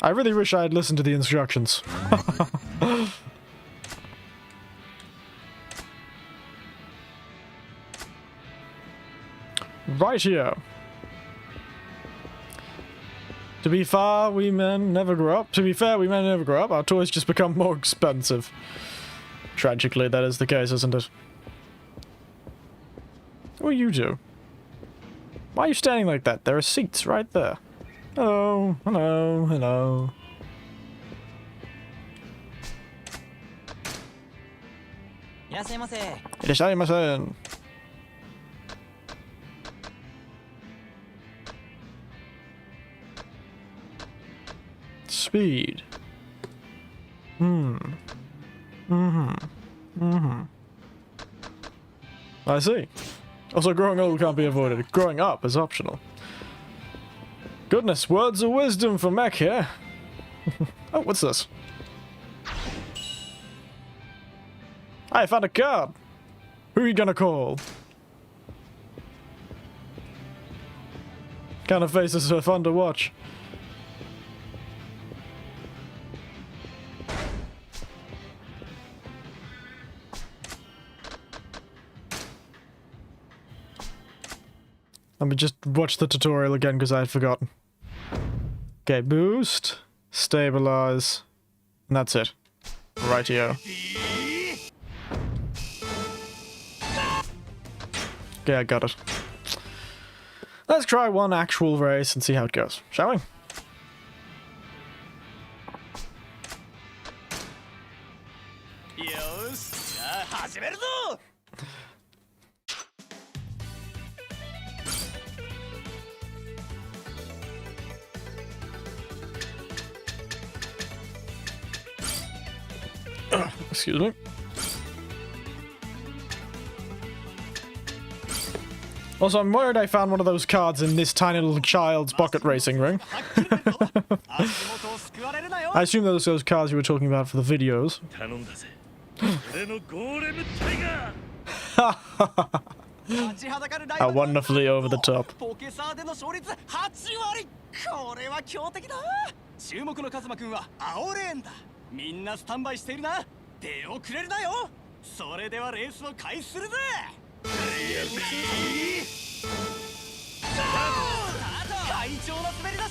I really wish I had listened to the instructions. Right here. To be fair, we men never grow up. Our toys just become more expensive. Tragically, that is the case, isn't it? What do you do? Why are you standing like that? There are seats right there. Hello, hello, hello. Irashaimase. Speed. I see. Also, growing old can't be avoided. Growing up is optional. Goodness, words of wisdom for Mech here. Oh, what's this? I found a card. Who are you gonna call? Kind of faces are fun to watch. Let me just watch the tutorial again because I had forgotten. Okay, boost, stabilize, and that's it. Rightio. Okay, I got it. Let's try one actual race and see how it goes, shall we? Excuse me. Also, I'm worried I found one of those cards in this tiny little child's pocket racing ring. I assume those are those cards you were talking about for the videos. How wonderfully over the top.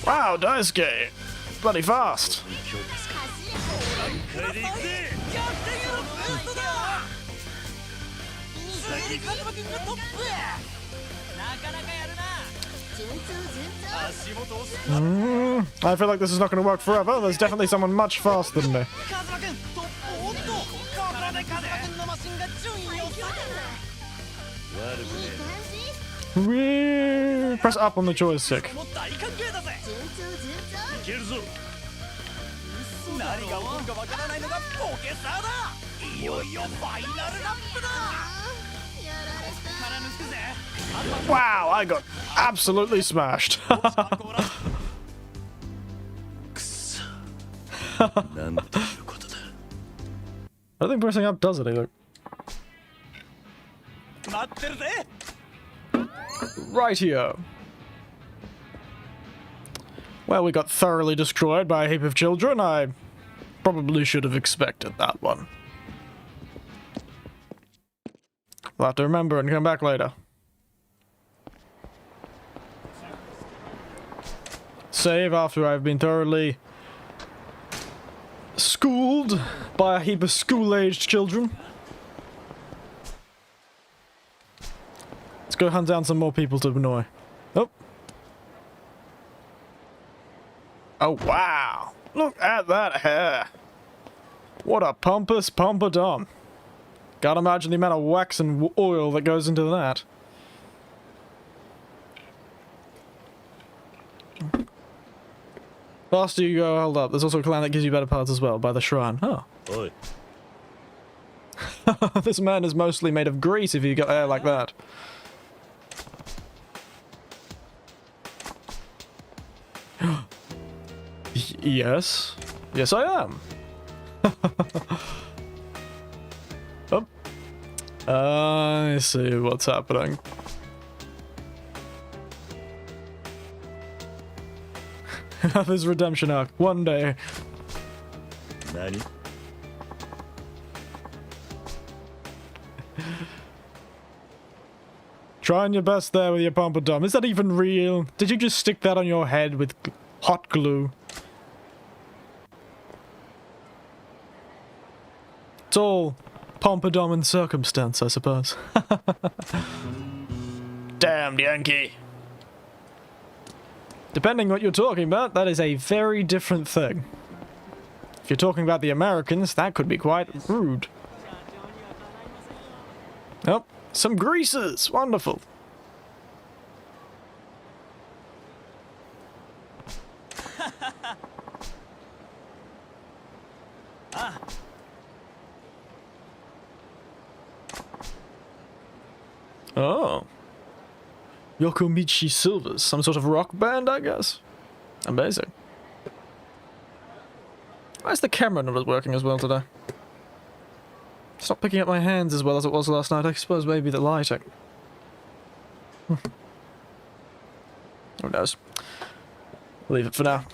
Wow, Daisuke! Bloody fast! I feel like this is not going to work forever. There's definitely someone much faster than me. Whee! Press up on the joystick. 何が起こるかわからないのがポケサーだ。いよいよファイナルラップだ。から抜くぜ。 Wow, I got absolutely smashed. くそなんていうことだ。 I don't think pressing up does anything. 待ってるぜ。 Rightio. Well, we got thoroughly destroyed by a heap of children. I probably should have expected that one. We'll have to remember and come back later. Save after I've been thoroughly schooled by a heap of school-aged children. Let's go hunt down some more people to annoy. Oh. Oh, wow. Look at that hair. What a pompous pompadom. Can't imagine the amount of wax and oil that goes into that. Faster you go, hold up. There's also a clan that gives you better parts as well, by the shrine. Oh. Oi. This man is mostly made of grease if you got hair like that. Yes. Yes, I am. Oh. I see what's happening. Have his redemption arc one day. 何 Trying your best there with your pompadom. Is that even real? Did you just stick that on your head with hot glue? It's all pompadom and circumstance, I suppose. Damned Yankee. Depending what you're talking about, that is a very different thing. If you're talking about the Americans, that could be quite rude. Oh, some greasers! Wonderful. Oh. Yokomichi Silvers, some sort of rock band, I guess. Amazing. Why is the camera not working as well today? It's not picking up my hands as well as it was last night. I suppose maybe the lighting. Who knows? Leave it for now.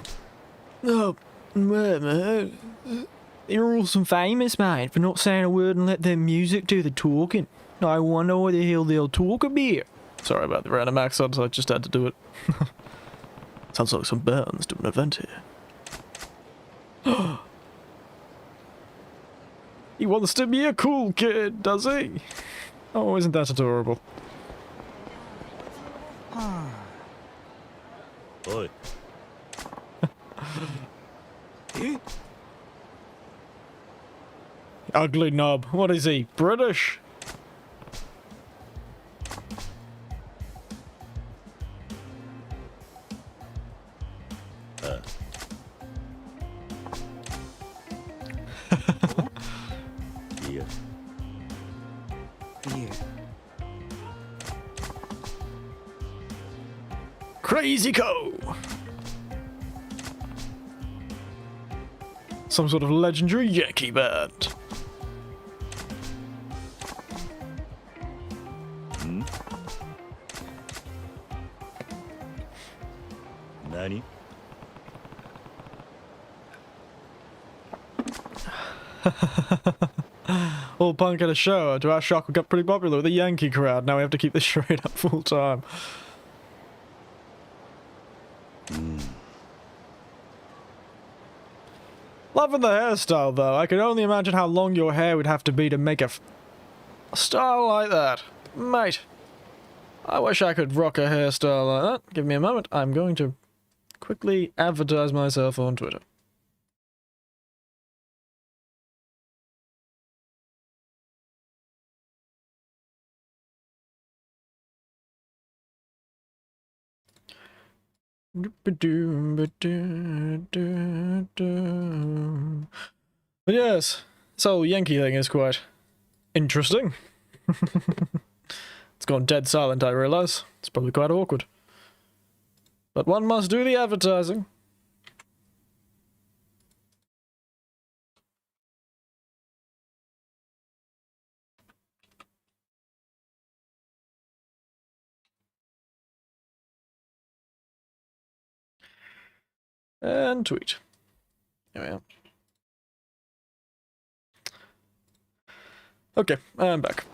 Oh, mate. You're awesome famous, mate, for not saying a word and let their music do the talking. I wonder what the hell they'll talk about. Sorry about the random accent, I just had to do it. Sounds like some bands doing an event here. He wants to be a cool kid, does he? Oh, isn't that adorable? Oi. Ugly knob. What is he? British? Yeah. Here. Crazy Co! Some sort of legendary Yankee band. Hmm? Nani? All punk at a show. To our shock, we got pretty popular with the Yankee crowd. Now we have to keep this straight up full time. Loving the hairstyle, though. I can only imagine how long your hair would have to be to make a style like that. Mate, I wish I could rock a hairstyle like that. Give me a moment. I'm going to quickly advertise myself on Twitter. But yes, this whole Yankee thing is quite interesting. It's gone dead silent, I realise. It's probably quite awkward. But one must do the advertising. And tweet. There we are. Okay, I'm back.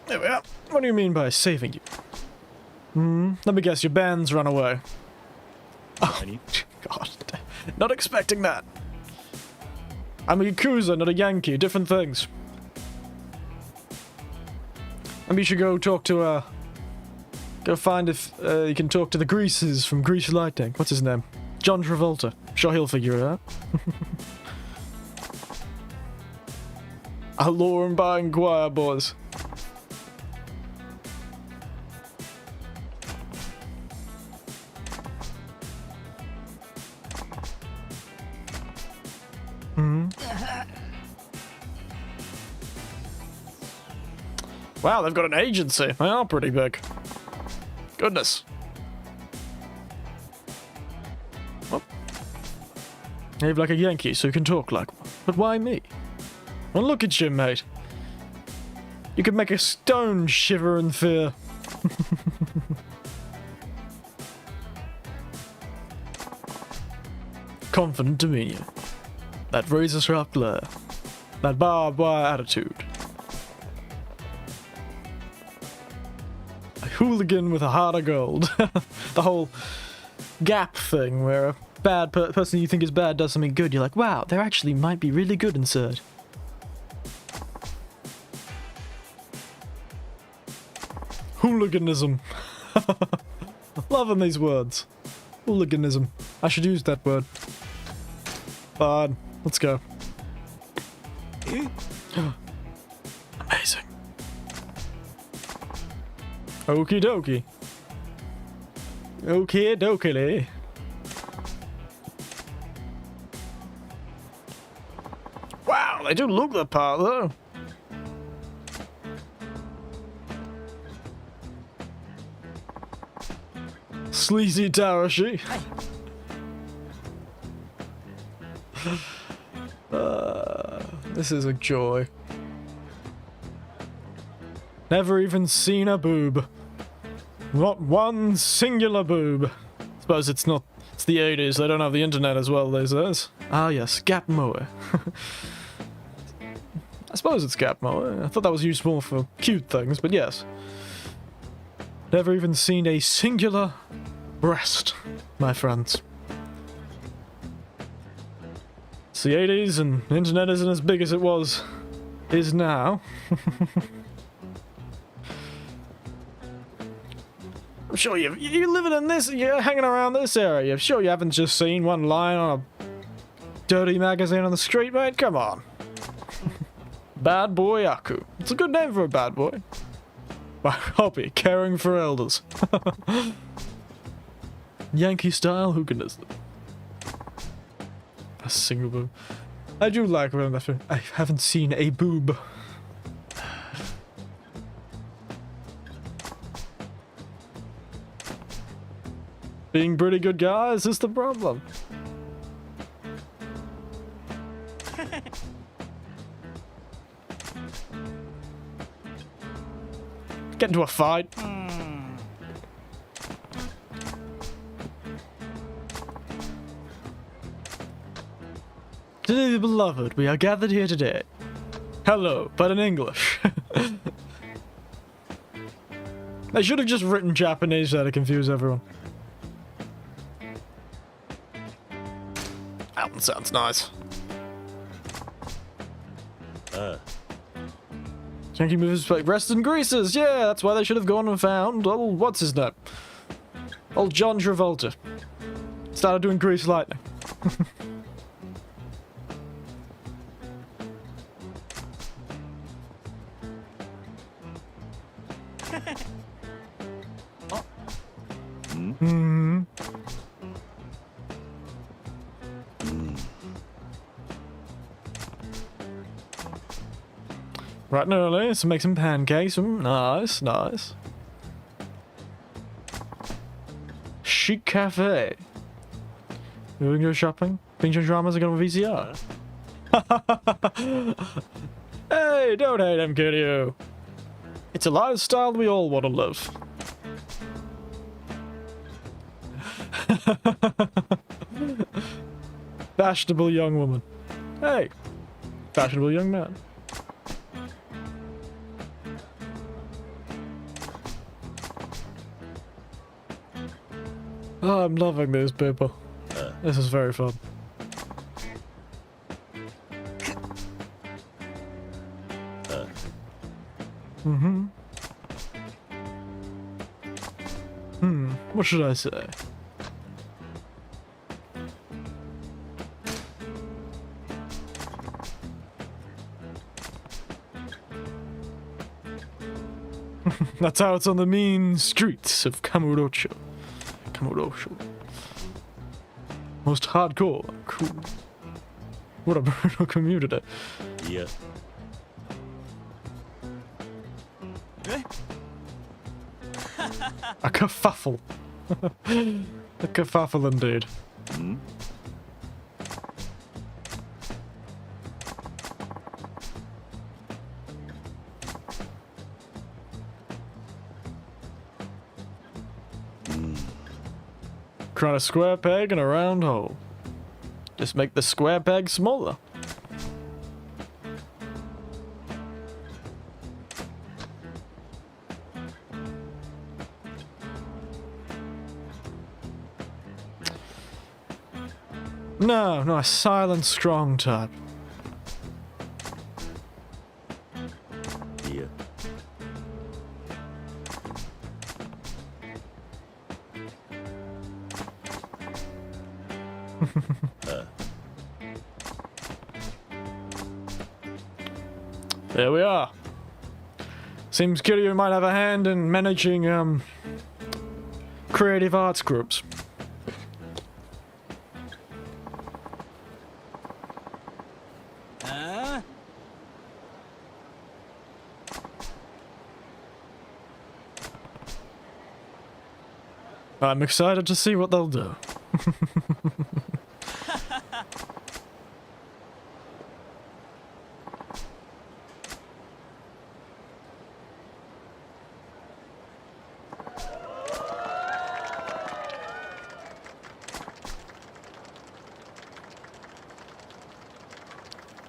There we are. What do you mean by saving you? Let me guess, your band's run away. Oh, God. Not expecting that. I'm a Yakuza, not a Yankee. Different things. Maybe you should go talk to, go find if you can talk to the Greases from Grease Lightning. What's his name? John Travolta. Sure he'll figure it out. I'll lure him by inquire, boys. Wow, they've got an agency. They are pretty big. Goodness. Well, behave like a Yankee so you can talk like one. But why me? Well, look at you, mate. You could make a stone shiver in fear. Confident demeanor. That razor-sharp glare. That barbed wire attitude. A hooligan with a heart of gold. The whole gap thing where a bad person you think is bad does something good. You're like, wow, they actually might be really good inside. Hooliganism. Loving these words. Hooliganism. I should use that word. Fine. Let's go. Amazing. Okie dokie. Okie dokie. Wow, they do look the part though. Sleazy Tarashi. This is a joy. Never even seen a boob. Not one singular boob. Suppose it's not. It's the 80s. They don't have the internet as well these days. Ah yes, Gap Moe. I suppose it's Gap Moe. I thought that was used more for cute things, but yes. Never even seen a singular breast, my friends. It's the 80s and the internet isn't as big as it is now. I'm sure you're living in this, you're hanging around this area. I'm sure you haven't just seen one line on a dirty magazine on the street, mate. Come on. Bad Boy Aku. It's a good name for a bad boy. My hobby, caring for elders. Yankee style hooliganism. A single boob. I do like when I haven't seen a boob. Being pretty good guys is the problem. Get into a fight. Dearly beloved, we are gathered here today. Hello, but in English. They should have just written Japanese there to confuse everyone. That one sounds nice. Yankee movies like Rest and Greases. Yeah, that's why they should have gone and found old, what's his name? Old John Travolta. Started doing Grease Lightning. Right and early, let's make some pancakes. Nice, nice. Chic Cafe. You wanna go shopping? Binge dramas are going to VCR. Hey, don't hate him, kiddo. It's a lifestyle we all want to live. Fashionable young woman. Hey, fashionable young man. Oh, I'm loving these people. This is very fun. What should I say? That's how it's on the mean streets of Kamurocho. Kamurocho. Most hardcore. Cool. What a brutal community. Yeah. A kerfuffle. A kerfuffle indeed. Trying a square peg in a round hole. Just make the square peg smaller. No, no, a silent, strong type. Yeah. There we are. Seems Kiryu might have a hand in managing creative arts groups. I'm excited to see what they'll do.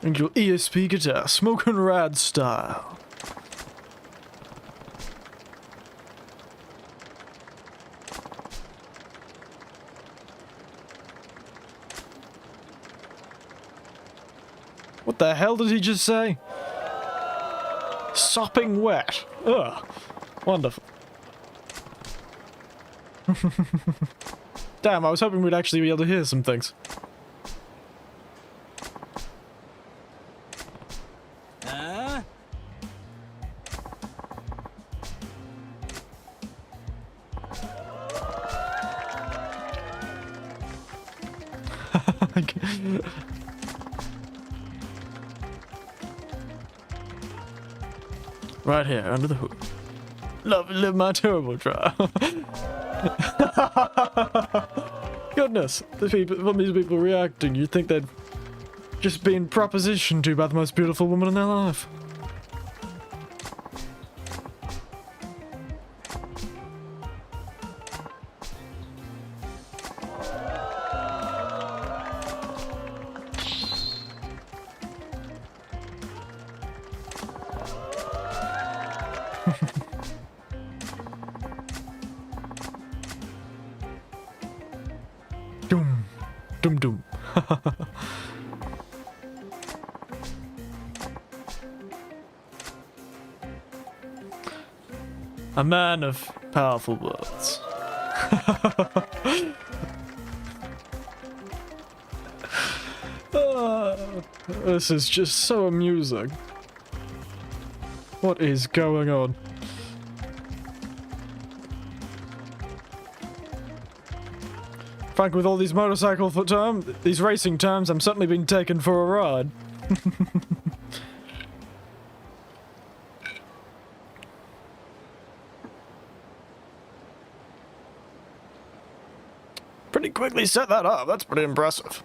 And your ESP guitar, smoking rad style. What the hell did he just say? Sopping wet. Ugh. Wonderful. Damn, I was hoping we'd actually be able to hear some things. Right here, under the hood. Live my turbo trial. Goodness, from these people reacting, you'd think they'd just been propositioned to by the most beautiful woman in their life. Doom. Doom doom. A man of powerful words. This is just so amusing. What is going on? Frank, with all these these racing terms, I'm certainly being taken for a ride. pretty quickly set that up. That's pretty impressive.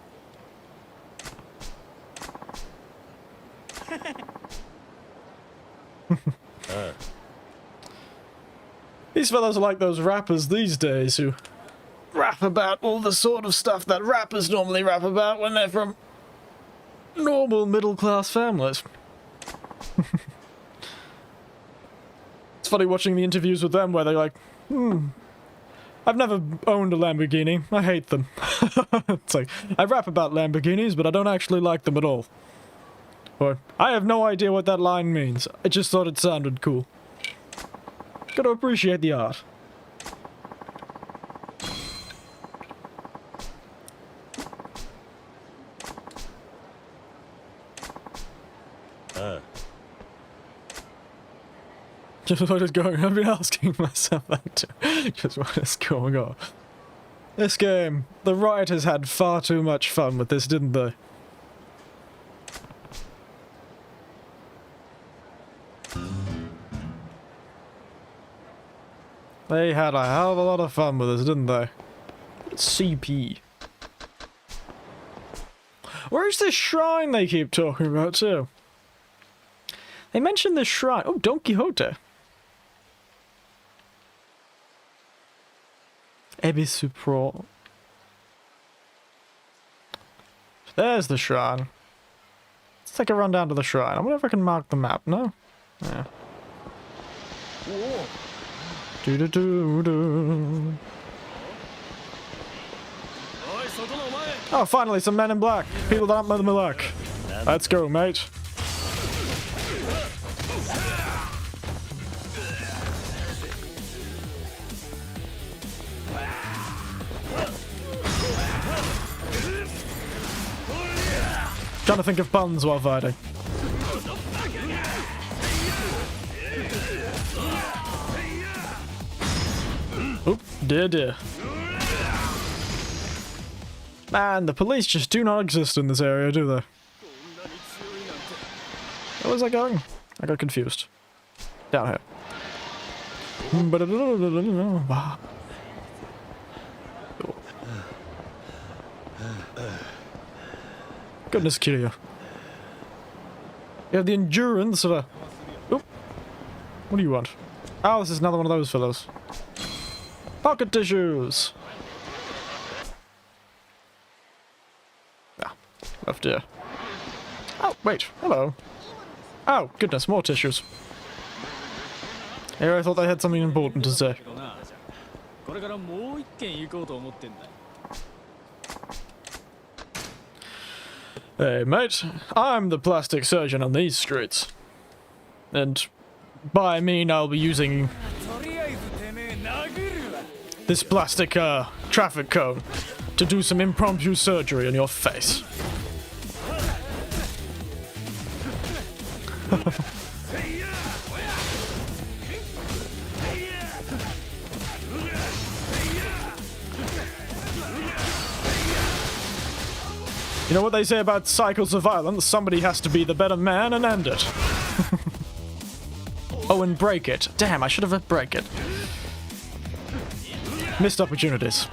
These fellows are like those rappers these days who rap about all the sort of stuff that rappers normally rap about when they're from normal middle-class families. It's funny watching the interviews with them where they're like, I've never owned a Lamborghini. I hate them. It's like, I rap about Lamborghinis, but I don't actually like them at all. Or, I have no idea what that line means. I just thought it sounded cool. Gotta appreciate the art. Just what is going on? I've been asking myself that too. Just what is going on? This game, the writers had far too much fun with this, didn't they? They had a hell of a lot of fun with this, didn't they? CP. Where's this shrine they keep talking about too? They mentioned this shrine. Oh, Don Quixote. Ebisu Pro. There's the shrine. Let's take a run down to the shrine. I wonder if I can mark the map. No? Yeah. Do do do do. Oh, finally, some men in black. People that aren't men in black. Let's go, mate. Trying to think of puns while fighting. Oop, dear. Man, the police just do not exist in this area, do they? Where was I going? I got confused. Down here. Goodness, Kiryu. You have the endurance of a... Oop. What do you want? Oh, this is another one of those fellows. Pocket tissues! Ah, left ear. Oh, wait. Hello. Oh, goodness, more tissues. Here I thought they had something important to say. Hey, mate. I'm the plastic surgeon on these streets. And by I mean I'll be using this plastic, traffic cone to do some impromptu surgery on your face. You know what they say about cycles of violence? Somebody has to be the better man and end it. Oh, and break it. Damn, I should have break it. Missed opportunities.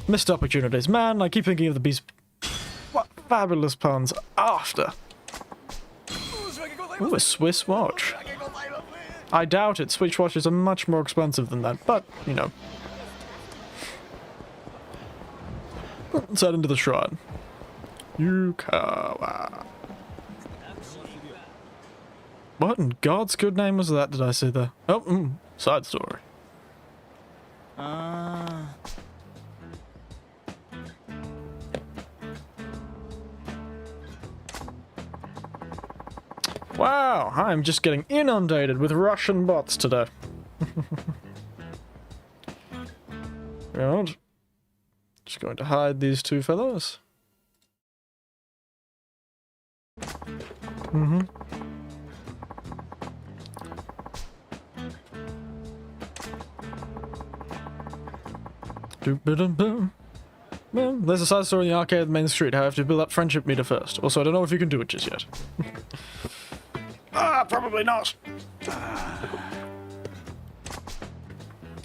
Missed opportunities. Man, I keep thinking of the beast. What fabulous puns after. Ooh, a Swiss watch. I doubt it. Swiss watches are much more expensive than that, but, you know. Let's head into the shrine. Yukawa. What in God's good name was that, did I say there? Oh, side story. Wow, I'm just getting inundated with Russian bots today. Right. Just going to hide these two fellows. There's a side story in the arcade main street. I have to build up friendship meter first. Also, I don't know if you can do it just yet. Probably not.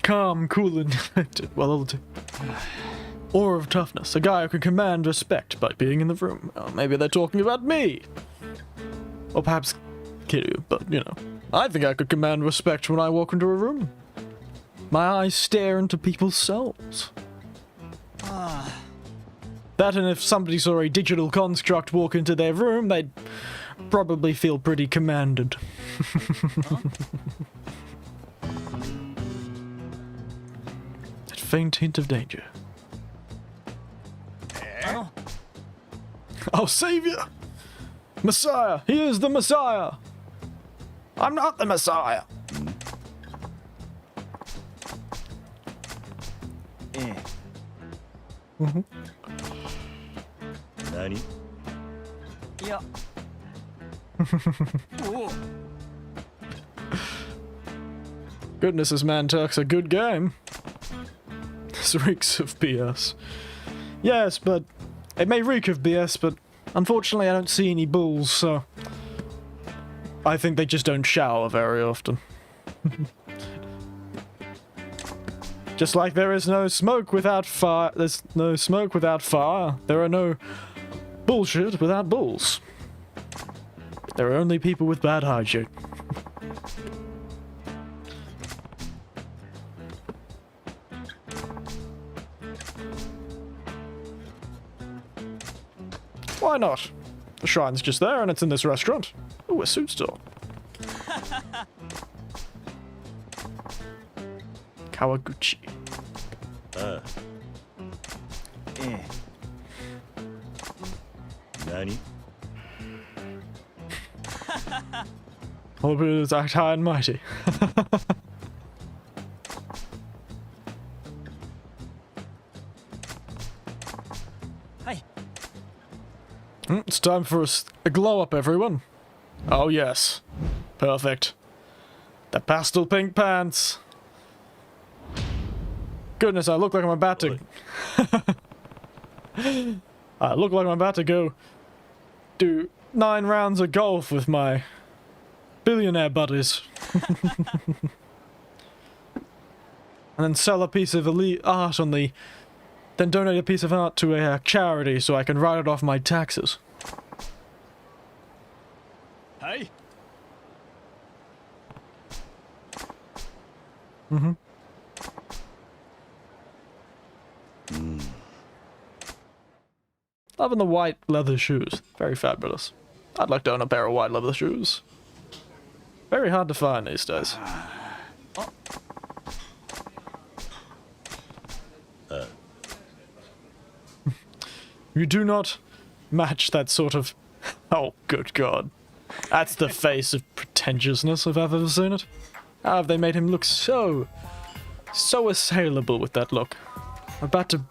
calm, cool, and collected. Well, aura of toughness. A guy who can command respect by being in the room. Well, maybe they're talking about me. Or perhaps Kiryu, but, you know. I think I could command respect when I walk into a room. My eyes stare into people's souls. That, and if somebody saw a digital construct walk into their room, they'd probably feel pretty commanded. That faint hint of danger. Oh, Savior! Messiah! He is the Messiah! I'm not the Messiah! Nani? いや Goodness, this Man Turk's a good game. This reeks of BS. Yes, but it may reek of BS, but unfortunately I don't see any bulls, so I think they just don't shower very often. Just like there is no smoke without fire, there's no smoke without fire, there are no bullshit without bulls. There are only people with bad hygiene. Why not? The shrine's just there and it's in this restaurant. Ooh, a suit store. Kawaguchi. Nani? Hope it is act high and mighty. Hi. It's time for a glow up, everyone. Oh yes. Perfect. The pastel pink pants. Goodness, I look like I'm about to... I look like I'm about to go do 9 rounds of golf with my billionaire buddies. And then sell a piece of elite art on the... Then donate a piece of art to a charity so I can write it off my taxes. Hi. Loving the white leather shoes. Very fabulous. I'd like to own a pair of white leather shoes. Very hard to find these days. You do not match that sort of... Oh, good God. That's the face of pretentiousness if I've ever seen it. How have they made him look so assailable with that look? I'm about to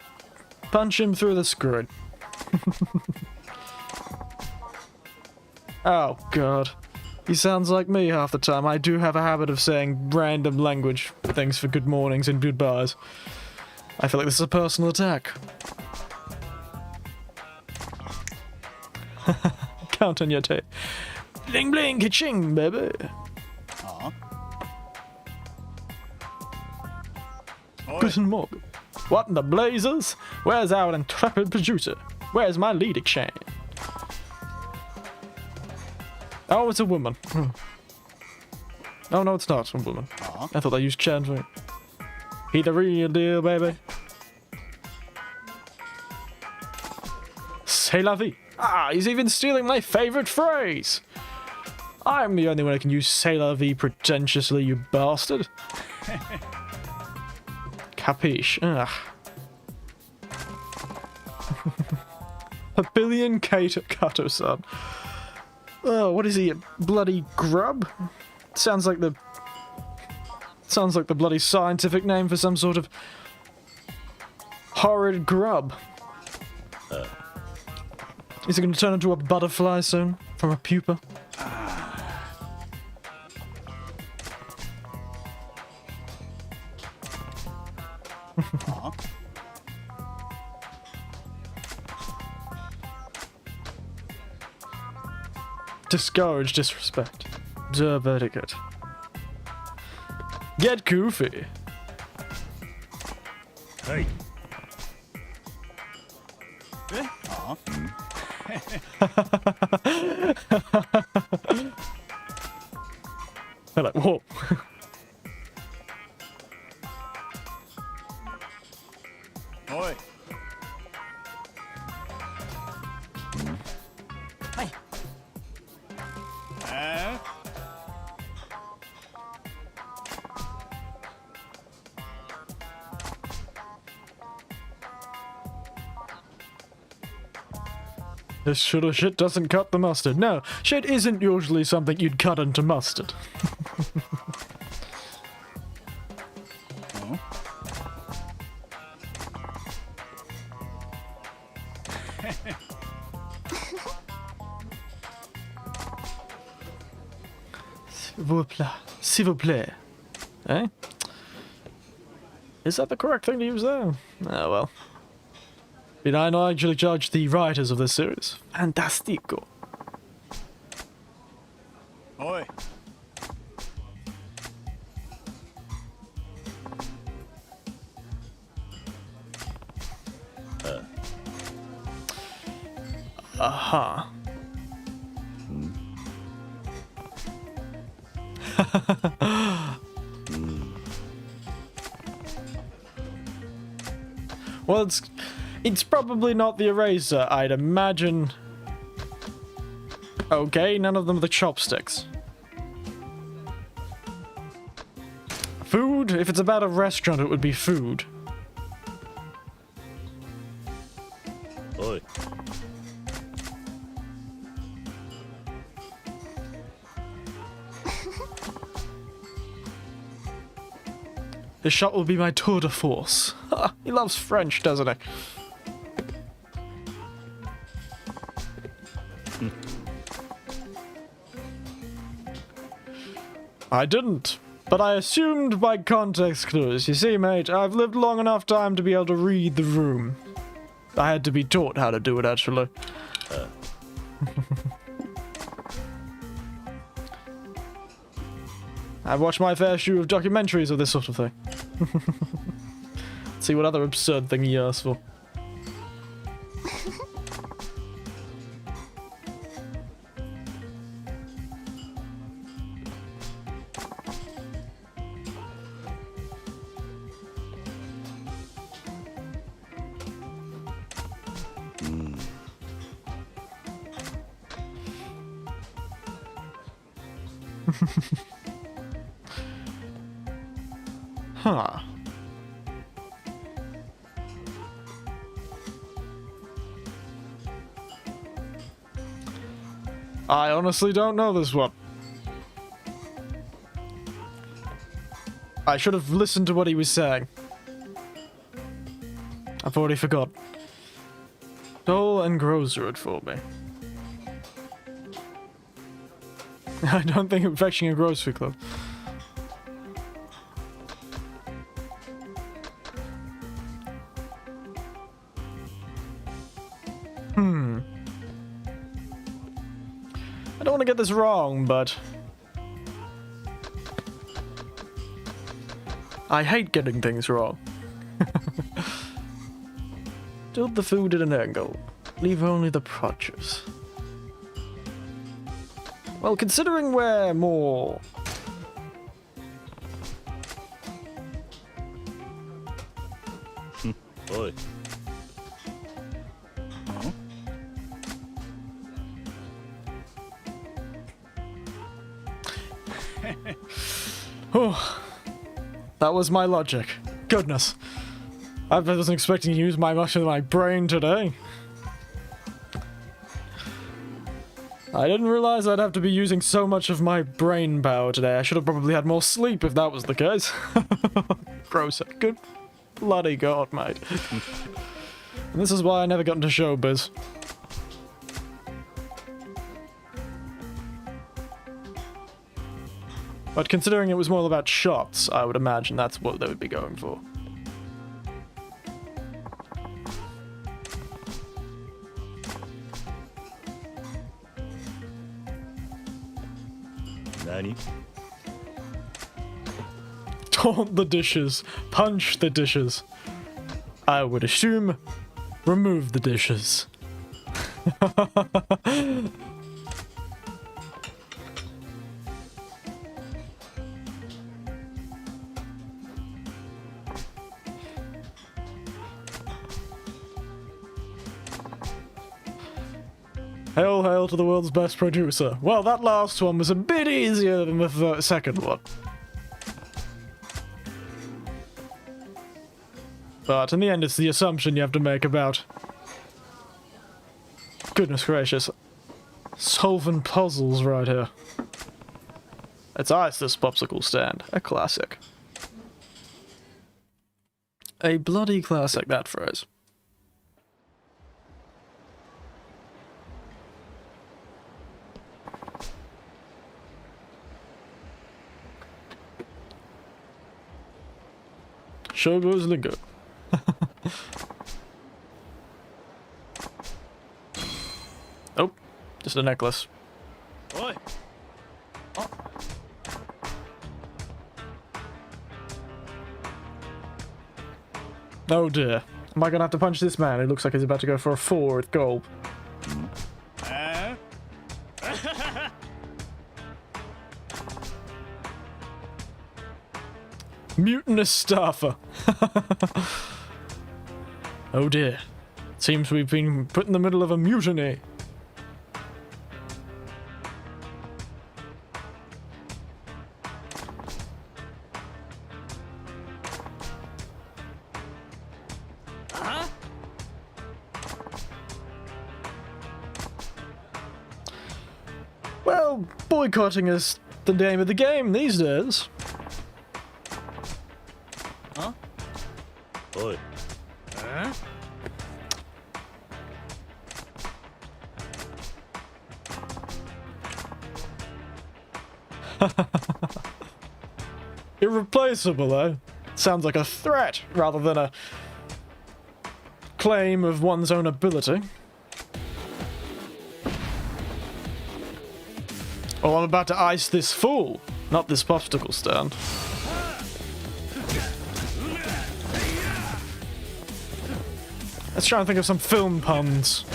punch him through the screen. Oh, God. He sounds like me half the time. I do have a habit of saying random language things for good mornings and goodbyes. I feel like this is a personal attack. Count on your tape. Bling bling ka-ching, baby. Guten Morgen. What in the blazes? Where's our intrepid producer? Where's my lead exchange? Oh, it's a woman. Oh, no, it's not a woman. I thought I used Chan for it. He the real deal, baby. C'est la vie. Ah, he's even stealing my favorite phrase. I'm the only one who can use c'est la vie pretentiously, you bastard. Capiche. Ugh. A billion Kato-san. Oh, what is he, a bloody grub? Sounds like the bloody scientific name for some sort of horrid grub. Is it going to turn into a butterfly soon? From a pupa? Discourage disrespect. Observe etiquette. Get goofy. はい They're like, whoa. Oi. Hey. This sort of shit doesn't cut the mustard. No, shit isn't usually something you'd cut into mustard. S'il vous plaît. Eh? Is that the correct thing to use there? Oh well. Did I not actually judge the writers of this series? Fantastico. Oi. Aha. Well, it's probably not the eraser, I'd imagine. Okay, none of them are the chopsticks. Food? If it's about a restaurant, it would be food. おい This shot will be my tour de force. He loves French, doesn't he? I didn't, but I assumed by context clues. You see, mate, I've lived long enough time to be able to read the room. I had to be taught how to do it, actually. I've watched my fair share of documentaries of this sort of thing. Let's see what other absurd thing he asked for. Huh. I honestly don't know this one. I should have listened to what he was saying. I've already forgot. Dole and grocer it for me. I don't think I'm fetching a grocery club. I don't want to get this wrong, but I hate getting things wrong. Tilt the food at an angle. Leave only the produce. Well, considering we're more... Oi. Oh, that was my logic. Goodness. I wasn't expecting to use much of my brain today. I didn't realize I'd have to be using so much of my brain power today. I should have probably had more sleep if that was the case. Gross. Good bloody god, mate. And this is why I never got into showbiz. But considering it was more about shots, I would imagine that's what they would be going for. Nani? Taunt the dishes. Punch the dishes. I would assume remove the dishes. Hail, hail to the world's best producer. Well, that last one was a bit easier than the second one. But in the end, it's the assumption you have to make about... Goodness gracious. Solving puzzles right here. It's ice, this popsicle stand. A classic. A bloody classic, that phrase. Show goes lingo. Oh, just a necklace. Oi. Oh dear. Am I gonna have to punch this man? It looks like he's about to go for a 4 with gold. Mutinous staffer. Oh dear. Seems we've been put in the middle of a mutiny. Well, boycotting is the name of the game these days. Oi. Irreplaceable, eh? Sounds like a threat rather than a claim of one's own ability. Oh, I'm about to ice this fool, not this popsicle stand. Let's try and think of some film puns.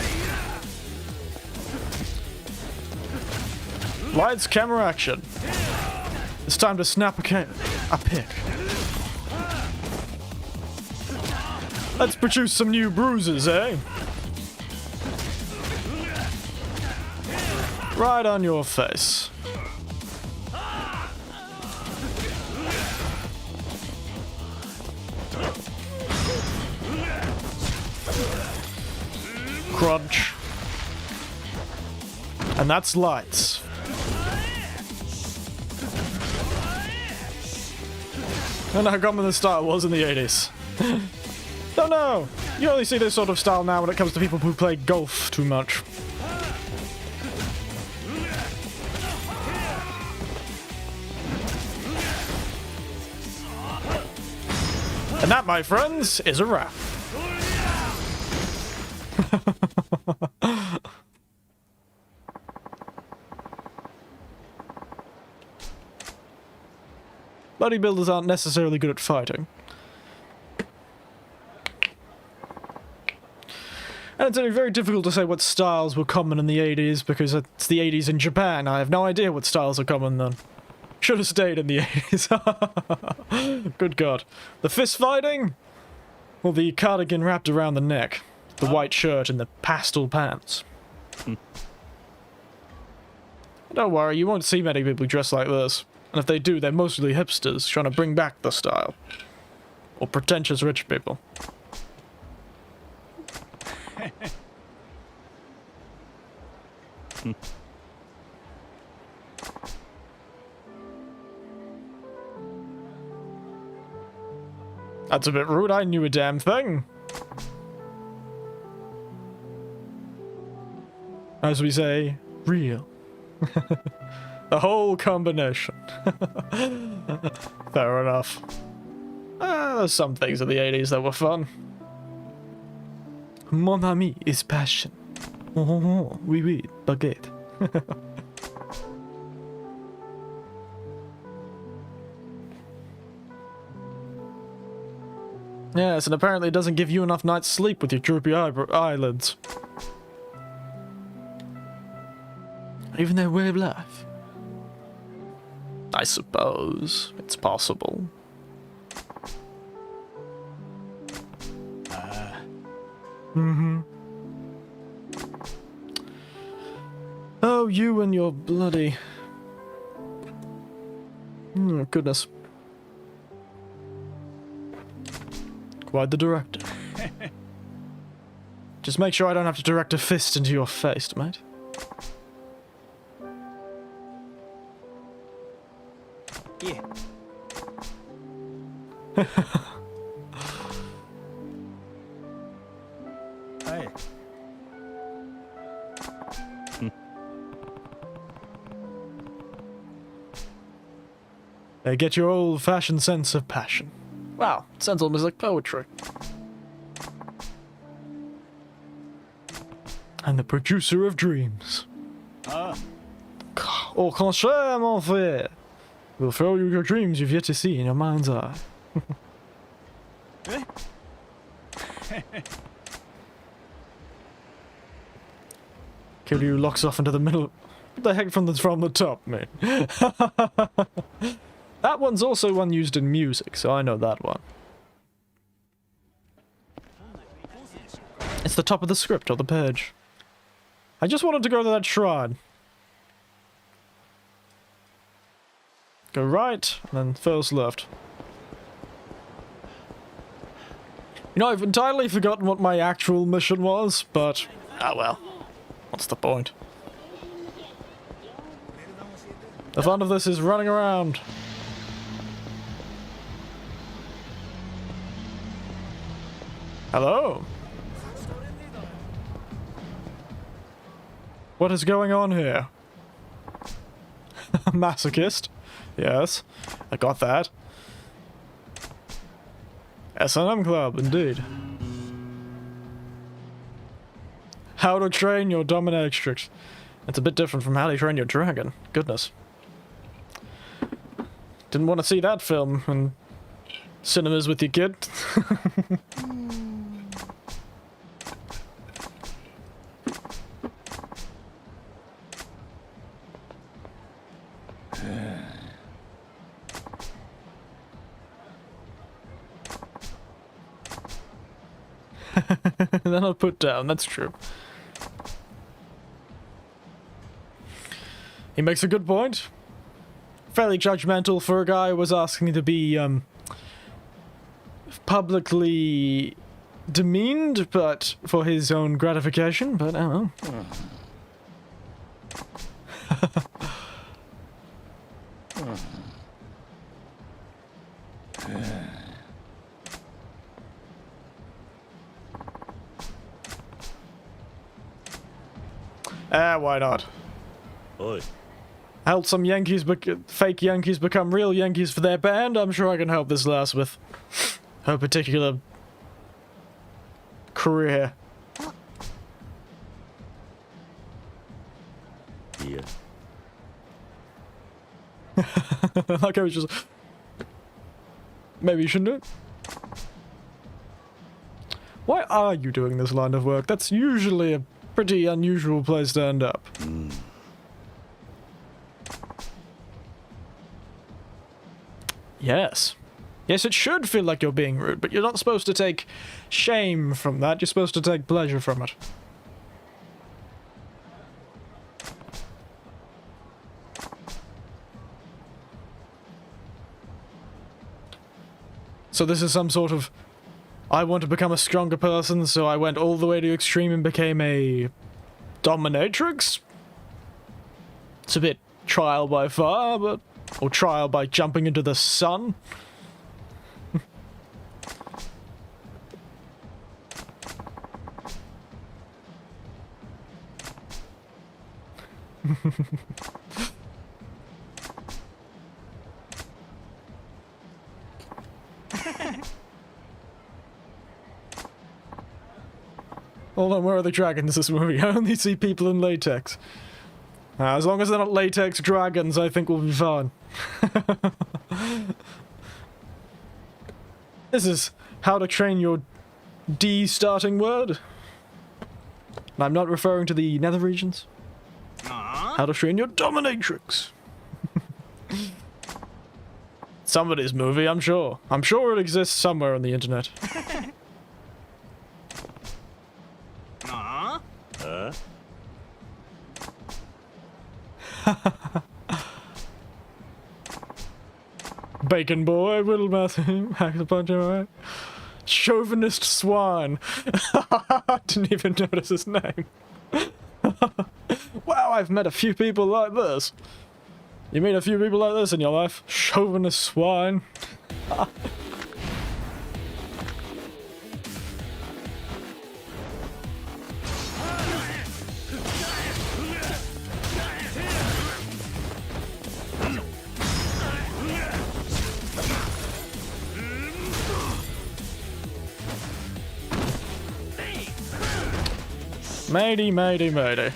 Lights, camera, action. It's time to snap a pic. Let's produce some new bruises, eh? Right on your face. Crunch. And that's lights. And how common the style was in the 80s. Don't know. You only see this sort of style now when it comes to people who play golf too much. And that, my friends, is a wrap. Bodybuilders aren't necessarily good at fighting. And it's very difficult to say what styles were common in the 80s because it's the 80s in Japan. I have no idea what styles are common then. Should have stayed in the 80s. Good God. The fist fighting? Or the cardigan wrapped around the neck? The white shirt and the pastel pants? Don't worry, you won't see many people dressed like this. And if they do, they're mostly hipsters trying to bring back the style. Or pretentious rich people. That's a bit rude, I knew a damn thing. As we say, real. The whole combination. Fair enough. There's some things in the 80s that were fun. Mon ami is passion. Oh, oui, oui, baguette. Yes, and apparently it doesn't give you enough night's sleep with your droopy eyelids. Even their way of life. I suppose it's possible. Oh, you and your bloody... Oh, goodness. Quite the director. Just make sure I don't have to direct a fist into your face, mate. Yeah. Hey. They get your old-fashioned sense of passion. Wow, it sounds almost like poetry. And the producer of dreams. Au contraire, mon frère. We'll throw you your dreams you've yet to see in your mind's eye. Kiryu locks off into the middle. What the heck from the top, man? That one's also one used in music, so I know that one. It's the top of the script or the page. I just wanted to go to that shrine. Go right, and then first left. You know, I've entirely forgotten what my actual mission was, but... ah well. What's the point? The fun of this is running around. Hello? What is going on here? Masochist? Yes, I got that. S&M Club, indeed. How to train your dominatrix. It's a bit different from how to train your dragon. Goodness. Didn't want to see that film in cinemas with your kid. Then I'll put down, that's true. He makes a good point. Fairly judgmental for a guy who was asking to be, publicly demeaned, but for his own gratification, but I don't know. Why not? Oi. Help some Yankees, fake Yankees become real Yankees for their band. I'm sure I can help this lass with her particular career. Yeah. Like I was just... maybe you shouldn't do it. Why are you doing this line of work? That's usually a pretty unusual place to end up. Yes. Yes, it should feel like you're being rude, but you're not supposed to take shame from that. You're supposed to take pleasure from it. So this is some sort of... I want to become a stronger person, so I went all the way to extreme and became a... dominatrix? It's a bit trial by fire, but... or trial by jumping into the sun? Hold on, where are the dragons in this movie? I only see people in latex. As long as they're not latex dragons, I think we'll be fine. This is how to train your D starting word. And I'm not referring to the nether regions. How to train your dominatrix. Somebody's movie, I'm sure. I'm sure it exists somewhere on the internet. Bacon boy, will Matthew hack the punch away. Chauvinist swine. Didn't even notice his name. Wow, I've met a few people like this. You meet a few people like this in your life? Chauvinist swine. Matey, matey, matey.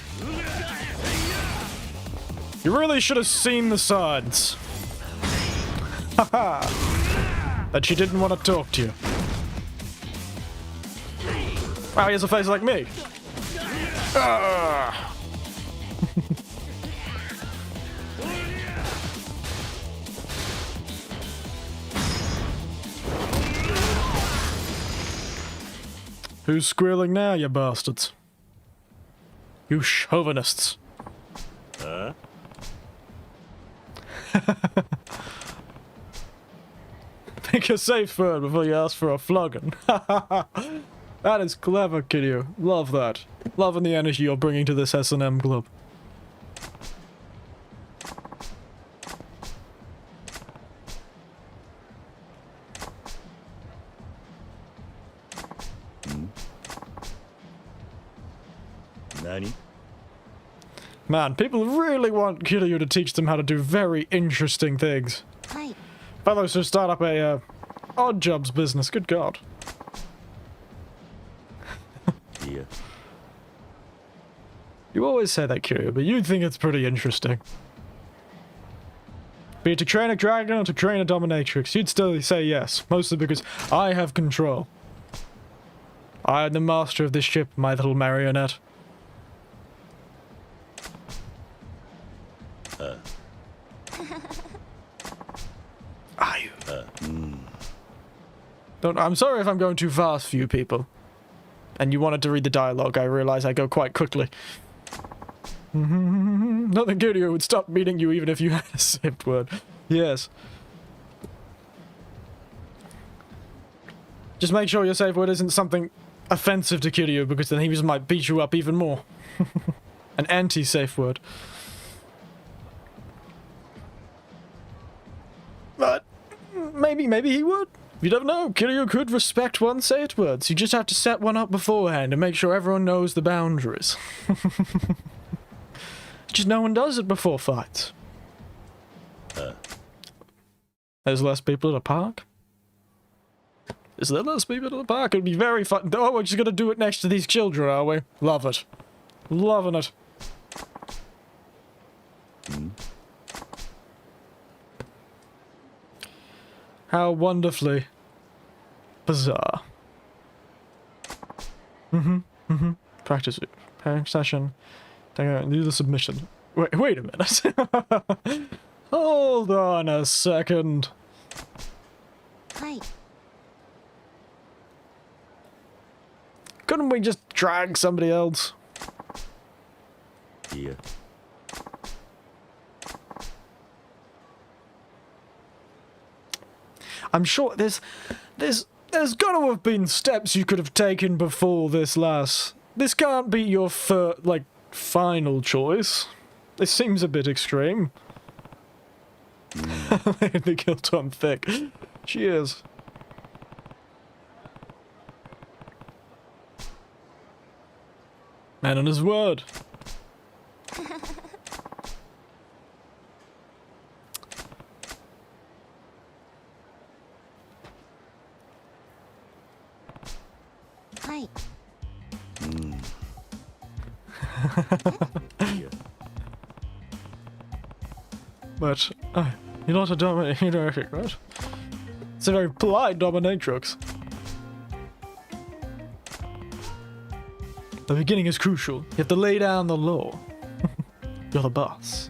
You really should have seen the signs. Haha. That she didn't want to talk to you. Wow, he has a face like me. Ah. Who's squealing now, you bastards? You chauvinists. Pick a safe word before you ask for a flogging. That is clever, Kiryu. Love that. Loving the energy you're bringing to this S&M club. Nani? Man, people really want Kiryu to teach them how to do very interesting things. Hi. Fellows should start up a, odd jobs business, good god. Yeah. You always say that, Kiryu, but you'd think it's pretty interesting. Be it to train a dragon or to train a dominatrix, you'd still say yes, mostly because I have control. I am the master of this ship, my little marionette. Are you? I'm sorry if I'm going too fast for you people. And you wanted to read the dialogue, I realize I go quite quickly. Nothing Kiryu would stop beating you even if you had a saved word. Yes. Just make sure your safe word isn't something offensive to Kiryu, because then he just might beat you up even more. An anti-safe word. But maybe he would. You don't know. Kiryu could respect one's safe words. You just have to set one up beforehand and make sure everyone knows the boundaries. Just no one does it before fights. There's less people at a park? Is there less people at the park? It'd be very fun. Oh, we're just gonna do it next to these children, are we? Love it. Loving it. How wonderfully bizarre. Practice it. Pairing session. Do the submission. Wait a minute. Hold on a second. Hi. Couldn't we just drag somebody else? Yeah. I'm sure there's got to have been steps you could have taken before this last. This can't be your final choice. This seems a bit extreme. The guilt on thick. She is. Man on his word. Hi. Yeah. But you're not a dominatrix, right? It's a very polite dominatrix. The beginning is crucial. You have to lay down the law. You're the boss.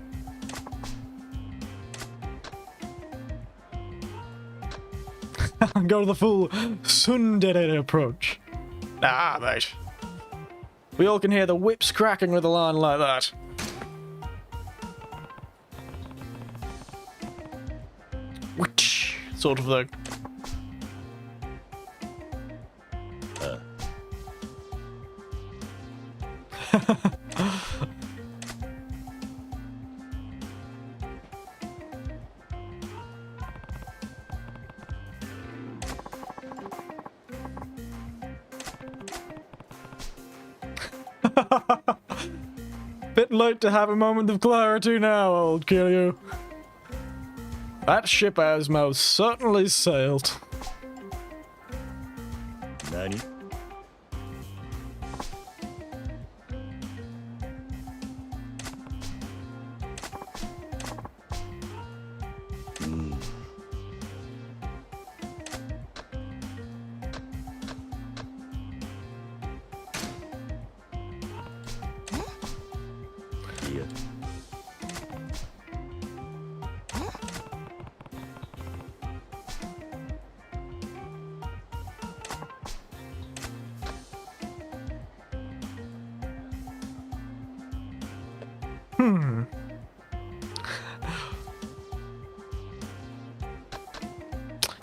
Go to the full tsundere approach. Ah, mate. We all can hear the whips cracking with a line like that. Whoosh, sort of thing. Bit late to have a moment of clarity now, old Kiryu. That ship has most certainly sailed. Nani? Yeah.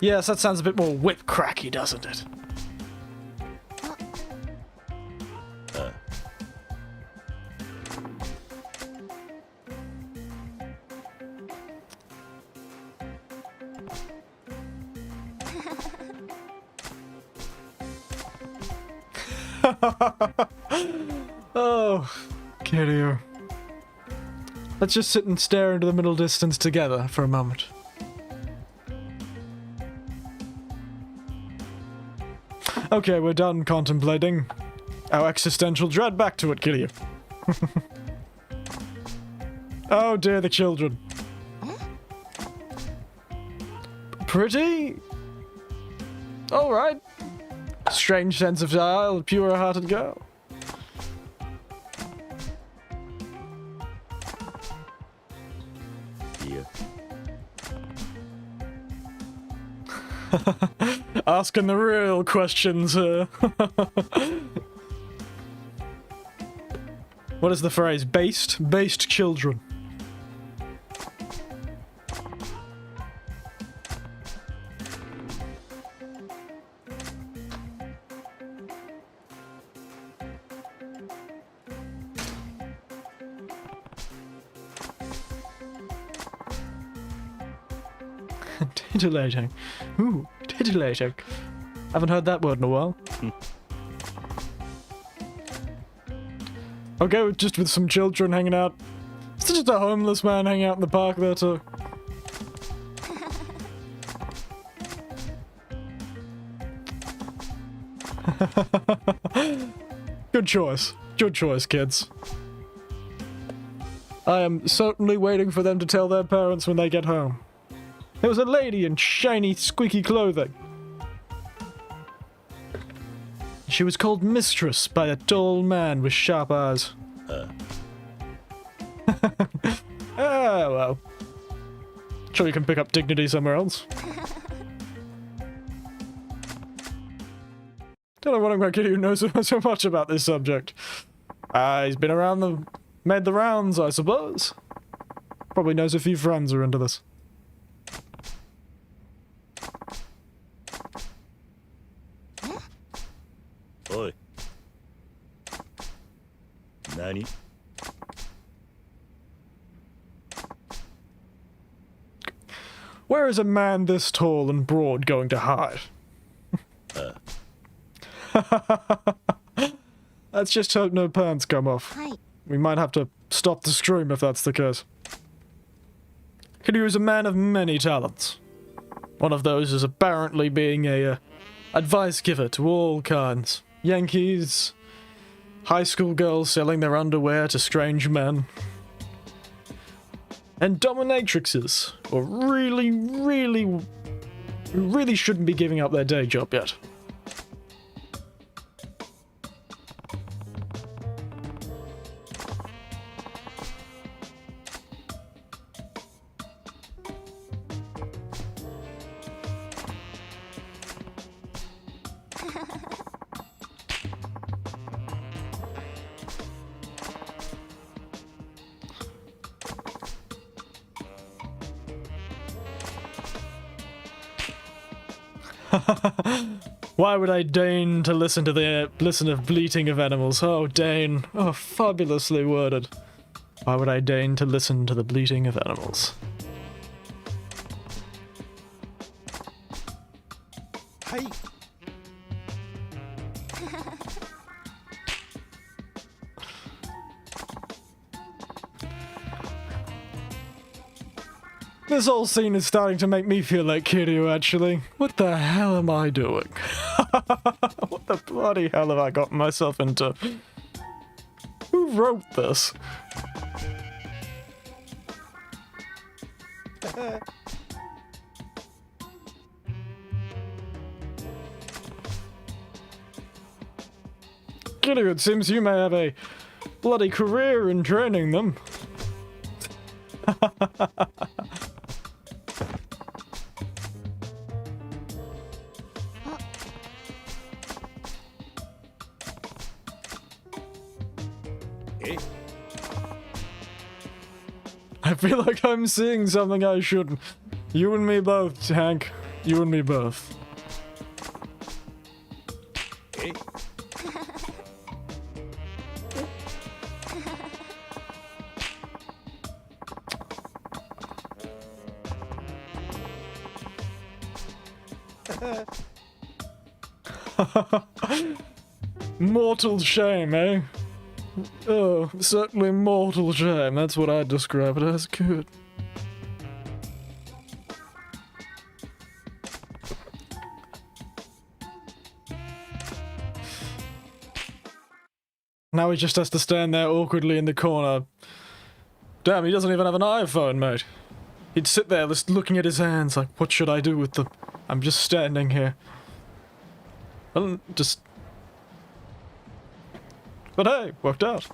Yes, that sounds a bit more whip cracky, doesn't it? Oh, Kiryu. Let's just sit and stare into the middle distance together for a moment. Okay, we're done contemplating our existential dread. Back to it, Kiryu. Oh dear, the children. Pretty? Alright. Strange sense of style, pure-hearted girl. Yeah. Asking the real questions here. What is the phrase? Based? Based children. Titillating. Ooh, titillating. Haven't heard that word in a while. Okay, just with some children hanging out. Is there just a homeless man hanging out in the park there too? Good choice. Good choice, kids. I am certainly waiting for them to tell their parents when they get home. There was a lady in shiny, squeaky clothing. She was called Mistress by a tall man with sharp eyes. Ah, well. Sure you can pick up dignity somewhere else. Don't know what I'm going to kid who knows so much about this subject. He's been around made the rounds, I suppose. Probably knows a few friends are into this. Oi. Nani? Where is a man this tall and broad going to hide? Let's just hope no pants come off. Hi. We might have to stop the stream if that's the case. Kiryu is a man of many talents. One of those is apparently being a advice giver to all kinds. Yankees, high school girls selling their underwear to strange men, and dominatrixes, or really shouldn't be giving up their day job yet. Why would I deign to listen to the bleating of animals? Oh, deign. Oh, fabulously worded. Why would I deign to listen to the bleating of animals? Hey. This whole scene is starting to make me feel like Kiryu, actually. What the hell am I doing? What the bloody hell have I gotten myself into? Who wrote this? Kiryu, it seems you may have a bloody career in training them. I feel like I'm seeing something I shouldn't. You and me both, Hank. You and me both. Mortal shame, eh? Oh, certainly mortal shame. That's what I'd describe it as. Good. Now he just has to stand there awkwardly in the corner. Damn, he doesn't even have an iPhone, mate. He'd sit there just looking at his hands like, what should I do with them? I'm just standing here. Well, just... But hey, worked out.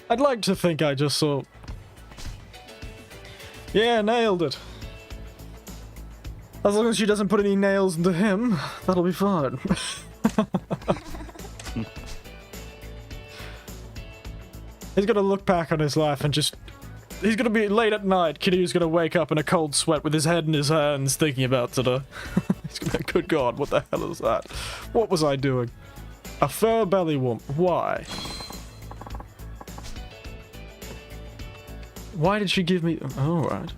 I'd like to think I just saw... Yeah, nailed it. As long as she doesn't put any nails into him, that'll be fine. He's gonna look back on his life and just... He's gonna be late at night. Kiryu's gonna wake up in a cold sweat with his head in his hands thinking about today. He's gonna be, good god, what the hell is that? What was I doing? A fur belly wump. Why? Why did she give me... Oh, right.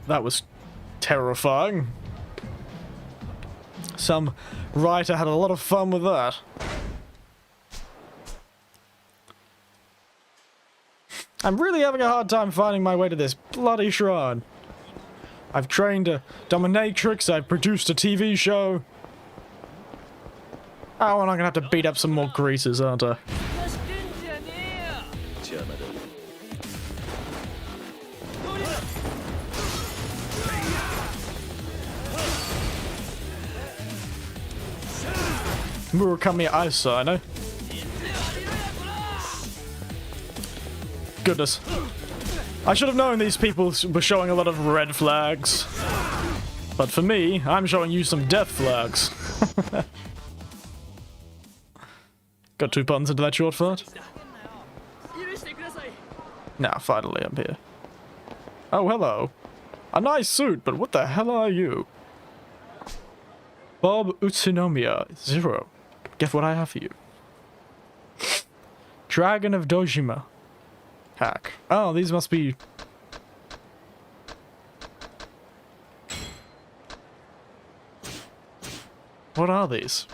That was terrifying. Some writer had a lot of fun with that. I'm really having a hard time finding my way to this bloody shrine. I've trained a dominatrix, I've produced a TV show. Oh, and I'm gonna have to beat up some more greasers, aren't I? Murakami Isa, I know. Goodness. I should have known these people were showing a lot of red flags. But for me, I'm showing you some death flags. Got 2 puns into that short fart? Now, finally, I'm here. Oh, hello. A nice suit, but what the hell are you? Bob Utsunomiya, 0. Guess what I have for you? Dragon of Dojima. Hack. Oh, these must be... What are these?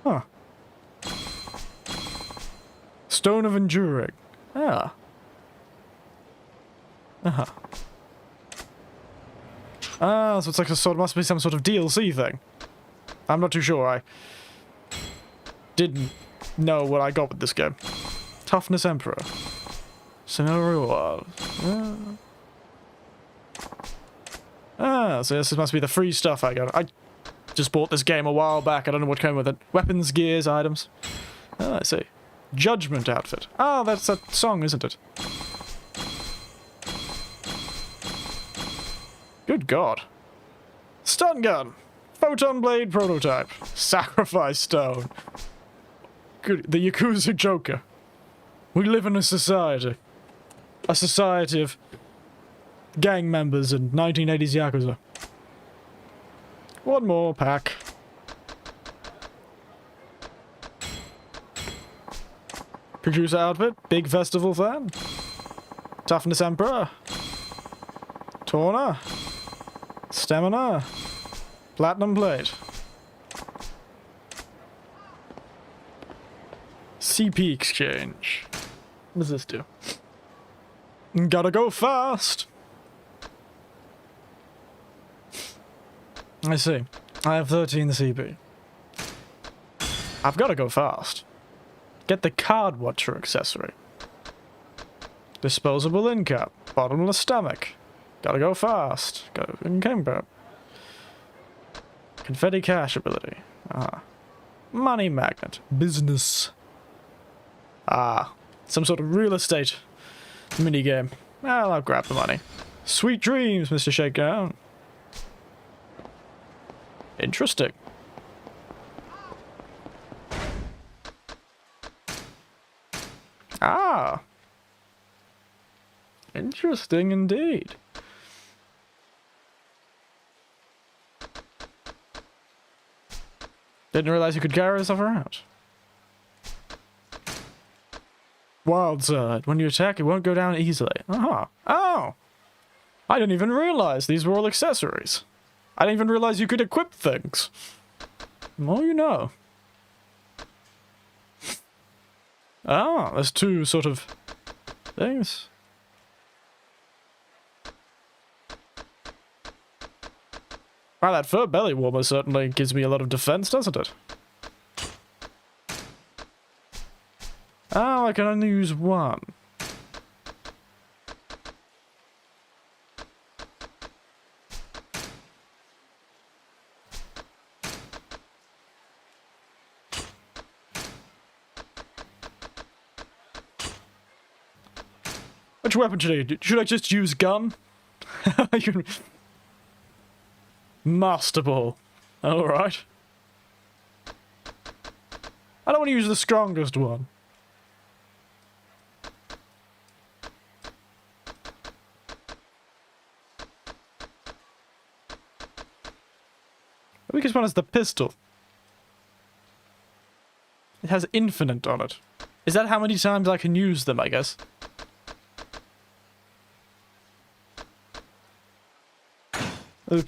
Huh. Stone of Enduring. Ah. Uh-huh. Ah, so it's like a sort must be some sort of DLC thing. I'm not too sure. I didn't know what I got with this game. Toughness Emperor. Similar reward. So this must be the free stuff I got. I just bought this game a while back. I don't know what came with it. Weapons, gears, items. Ah, I see. Judgment outfit. Ah, that's that song, isn't it? Good God. Stun gun. Photon blade prototype. Sacrifice stone. Good. The Yakuza Joker. We live in a society. A society of gang members in 1980s Yakuza. One more pack. Producer outfit. Big festival fan. Toughness Emperor. Torna. Stamina. Platinum plate. CP exchange. What does this do? Gotta go fast. I see. I have 13 CP. I've gotta go fast. Get the card watcher accessory. Disposable incap. Bottomless stomach. Gotta go fast. Gotta encumber. Confetti cash ability. Money magnet. Business. Some sort of real estate minigame. Well, I'll grab the money. Sweet dreams, Mr. Shakedown. Interesting. Interesting indeed. Didn't realize you could carry stuff around. Wild side. When you attack, it won't go down easily. Oh. I didn't even realize these were all accessories. I didn't even realize you could equip things. The more you know. There's two sort of things. Wow, that fur belly warmer certainly gives me a lot of defense, doesn't it? I can only use one. Which weapon should I do? Should I just use gun? Master Ball. Alright. I don't want to use the strongest one. The weakest one is the pistol. It has infinite on it. Is that how many times I can use them, I guess?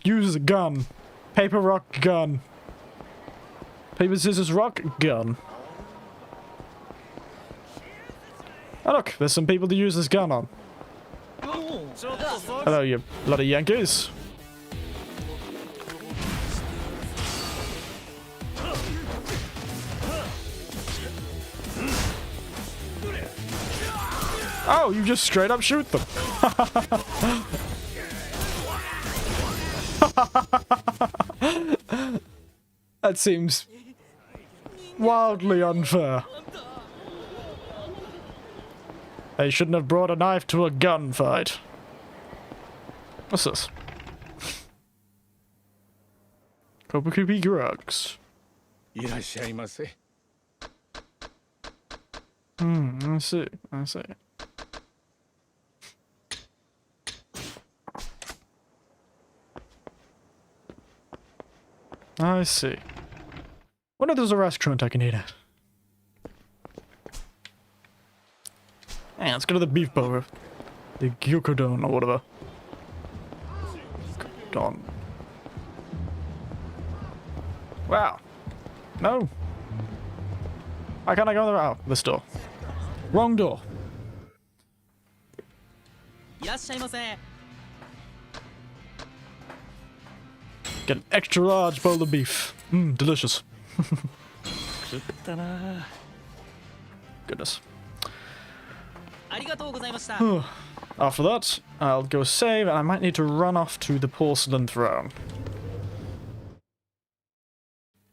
Use a gun. Paper, rock, gun. Paper, scissors, rock, gun. Oh look, there's some people to use this gun on. Hello, you lot of Yankees. Oh, you just straight up shoot them. That seems wildly unfair. They shouldn't have brought a knife to a gunfight. What's this? Kobukubi drugs. I see. I see. I see. Wonder if there's a restaurant I can eat at. Hey, let's go to the beef burger. The Gyukodon or whatever. Don. Wow. No. Why can't I go there? Oh, this door. Wrong door. Get an extra large bowl of beef. Mmm, delicious. 食ったな。 Goodness. ありがとうございました。 After that, I'll go save, and I might need to run off to the porcelain throne.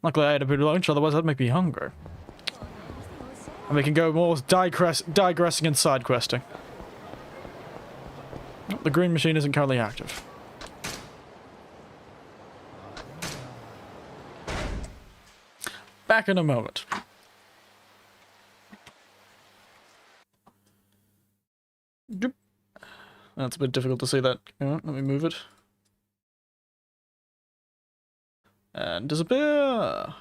Luckily, I had a bit of lunch, otherwise I'd make me hungry. And we can go more digressing and side questing. The green machine isn't currently active. Back in a moment. Doop. That's a bit difficult to see that. Hang on, let me move it. And disappear.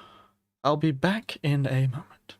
I'll be back in a moment.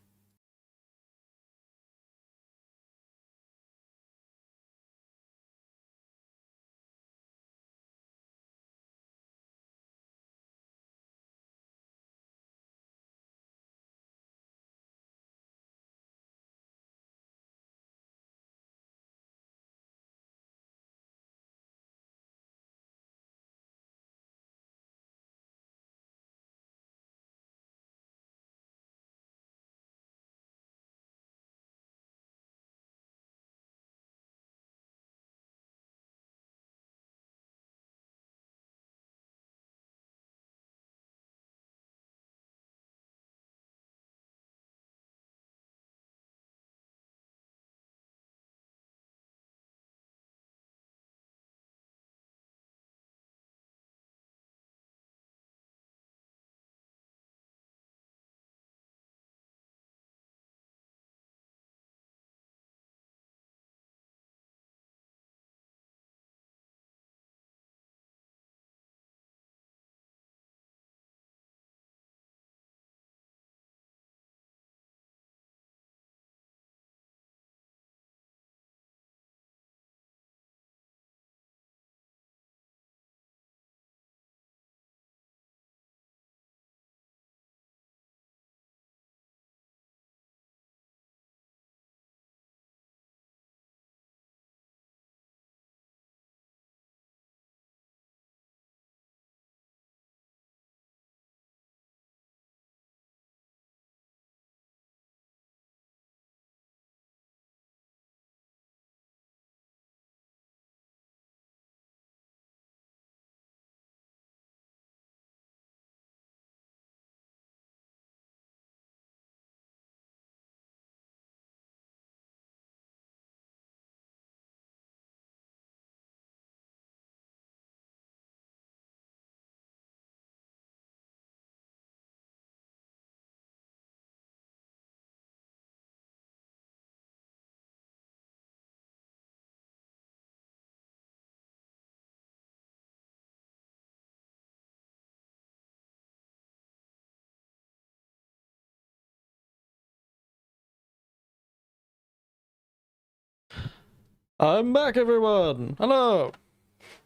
I'm back, everyone! Hello!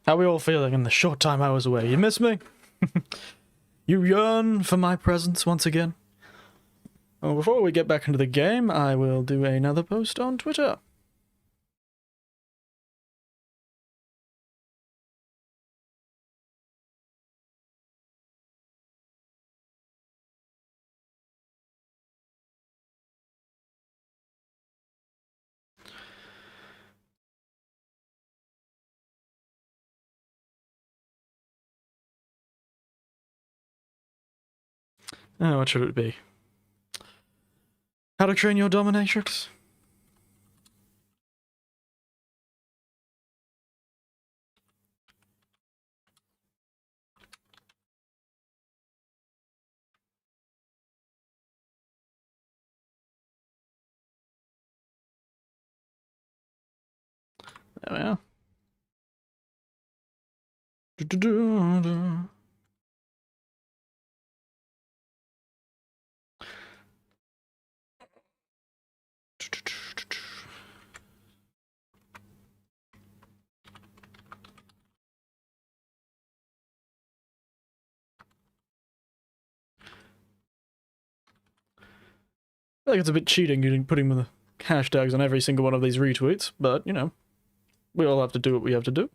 How are we all feeling in the short time I was away? You miss me? You yearn for my presence once again? Well, before we get back into the game, I will do another post on Twitter. Oh, what should it be? How to train your dominatrix? There we are. Do-do-do-do. I feel like it's a bit cheating putting the hashtags on every single one of these retweets, but, you know, we all have to do what we have to do.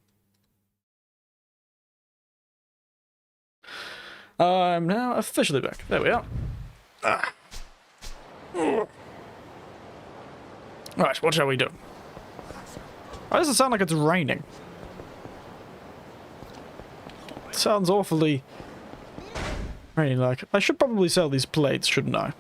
I'm now officially back. There we are. Right, what shall we do? Why does it sound like it's raining? It sounds awfully rainy-like. I should probably sell these plates, shouldn't I?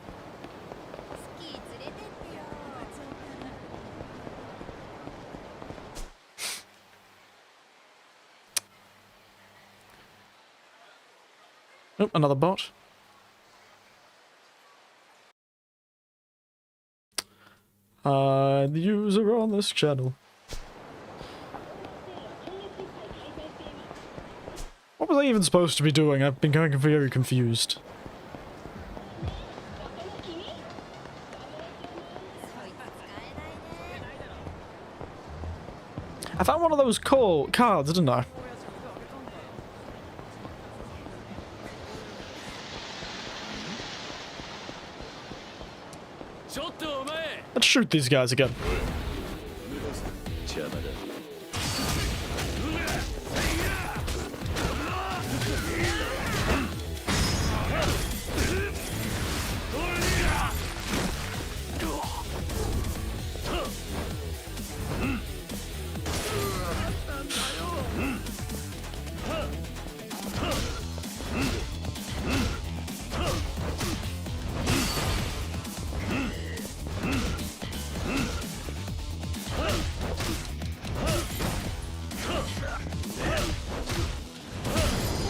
Oh, another bot. The user on this channel. What was I even supposed to be doing? I've been going very confused. I found one of those cards, didn't I? Let's shoot these guys again.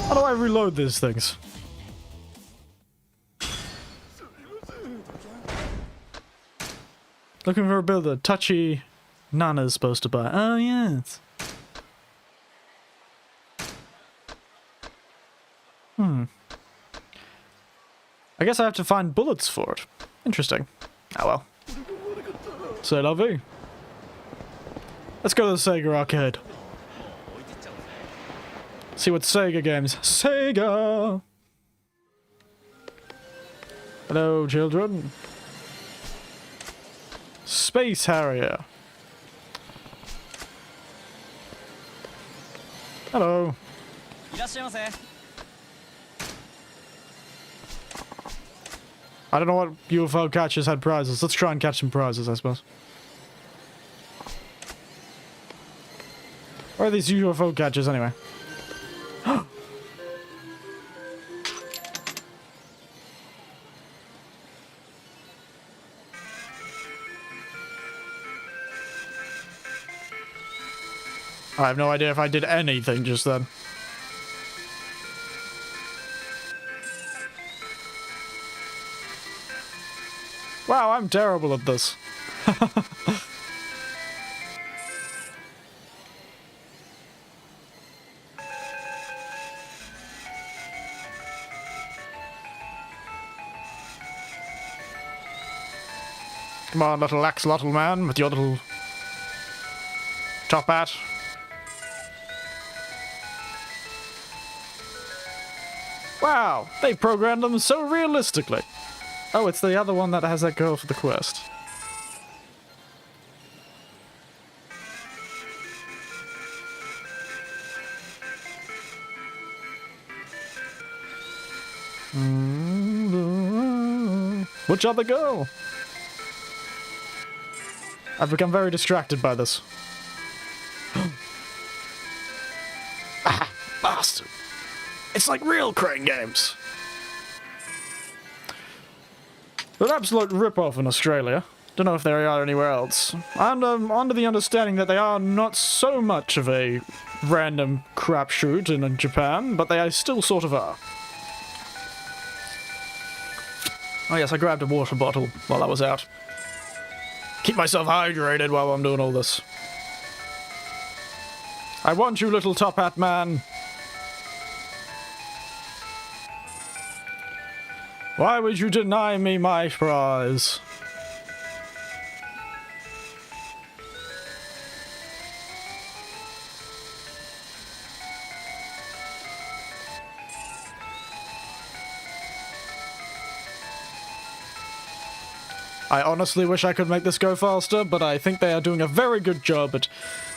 How do I reload these things? Looking for a builder. Touchy Nana's supposed to buy. Oh, yes. I guess I have to find bullets for it. Interesting. Oh well. C'est la vie. Let's go to the Sega arcade. See what Sega games. Sega! Hello, children. Space Harrier. Hello. I don't know what UFO catchers had prizes. Let's try and catch some prizes, I suppose. Where are these UFO catchers anyway? I have no idea if I did anything just then. Wow, I'm terrible at this. Come on, little axolotl man, with your little top hat. Wow, they programmed them so realistically. Oh, it's the other one that has that girl for the quest. Which other girl? I've become very distracted by this. Ah, bastard. It's like real crane games. An absolute rip-off in Australia. Don't know if they are anywhere else. And I'm under the understanding that they are not so much of a random crapshoot in Japan, but they still sort of are. Oh yes, I grabbed a water bottle while I was out. Keep myself hydrated while I'm doing all this. I want you, little top hat man. Why would you deny me my prize? I honestly wish I could make this go faster, but I think they are doing a very good job at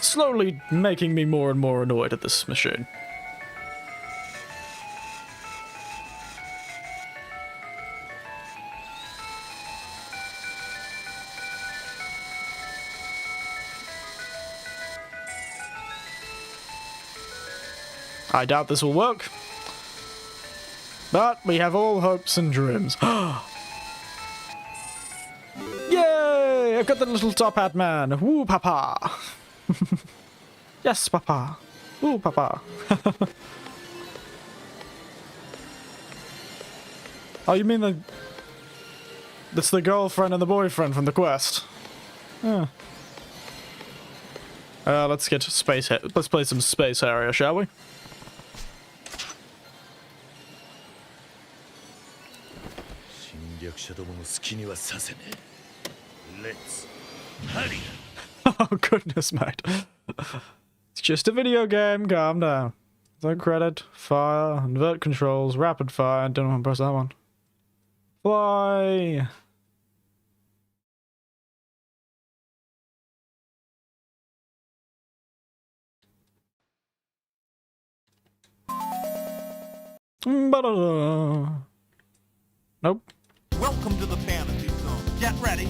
slowly making me more and more annoyed at this machine. I doubt this will work. But we have all hopes and dreams. Yay! I've got the little top hat man. Woo, papa. Yes, papa. Woo, papa. Oh, you mean that's the girlfriend and the boyfriend from the quest? Yeah. Let's get to space. Let's play some Space Harrier, shall we? Oh goodness, mate. It's just a video game, calm down. No credit, fire, invert controls, rapid fire. Don't want to press that one. Fly! Nope. Welcome to the fantasy zone. Get ready.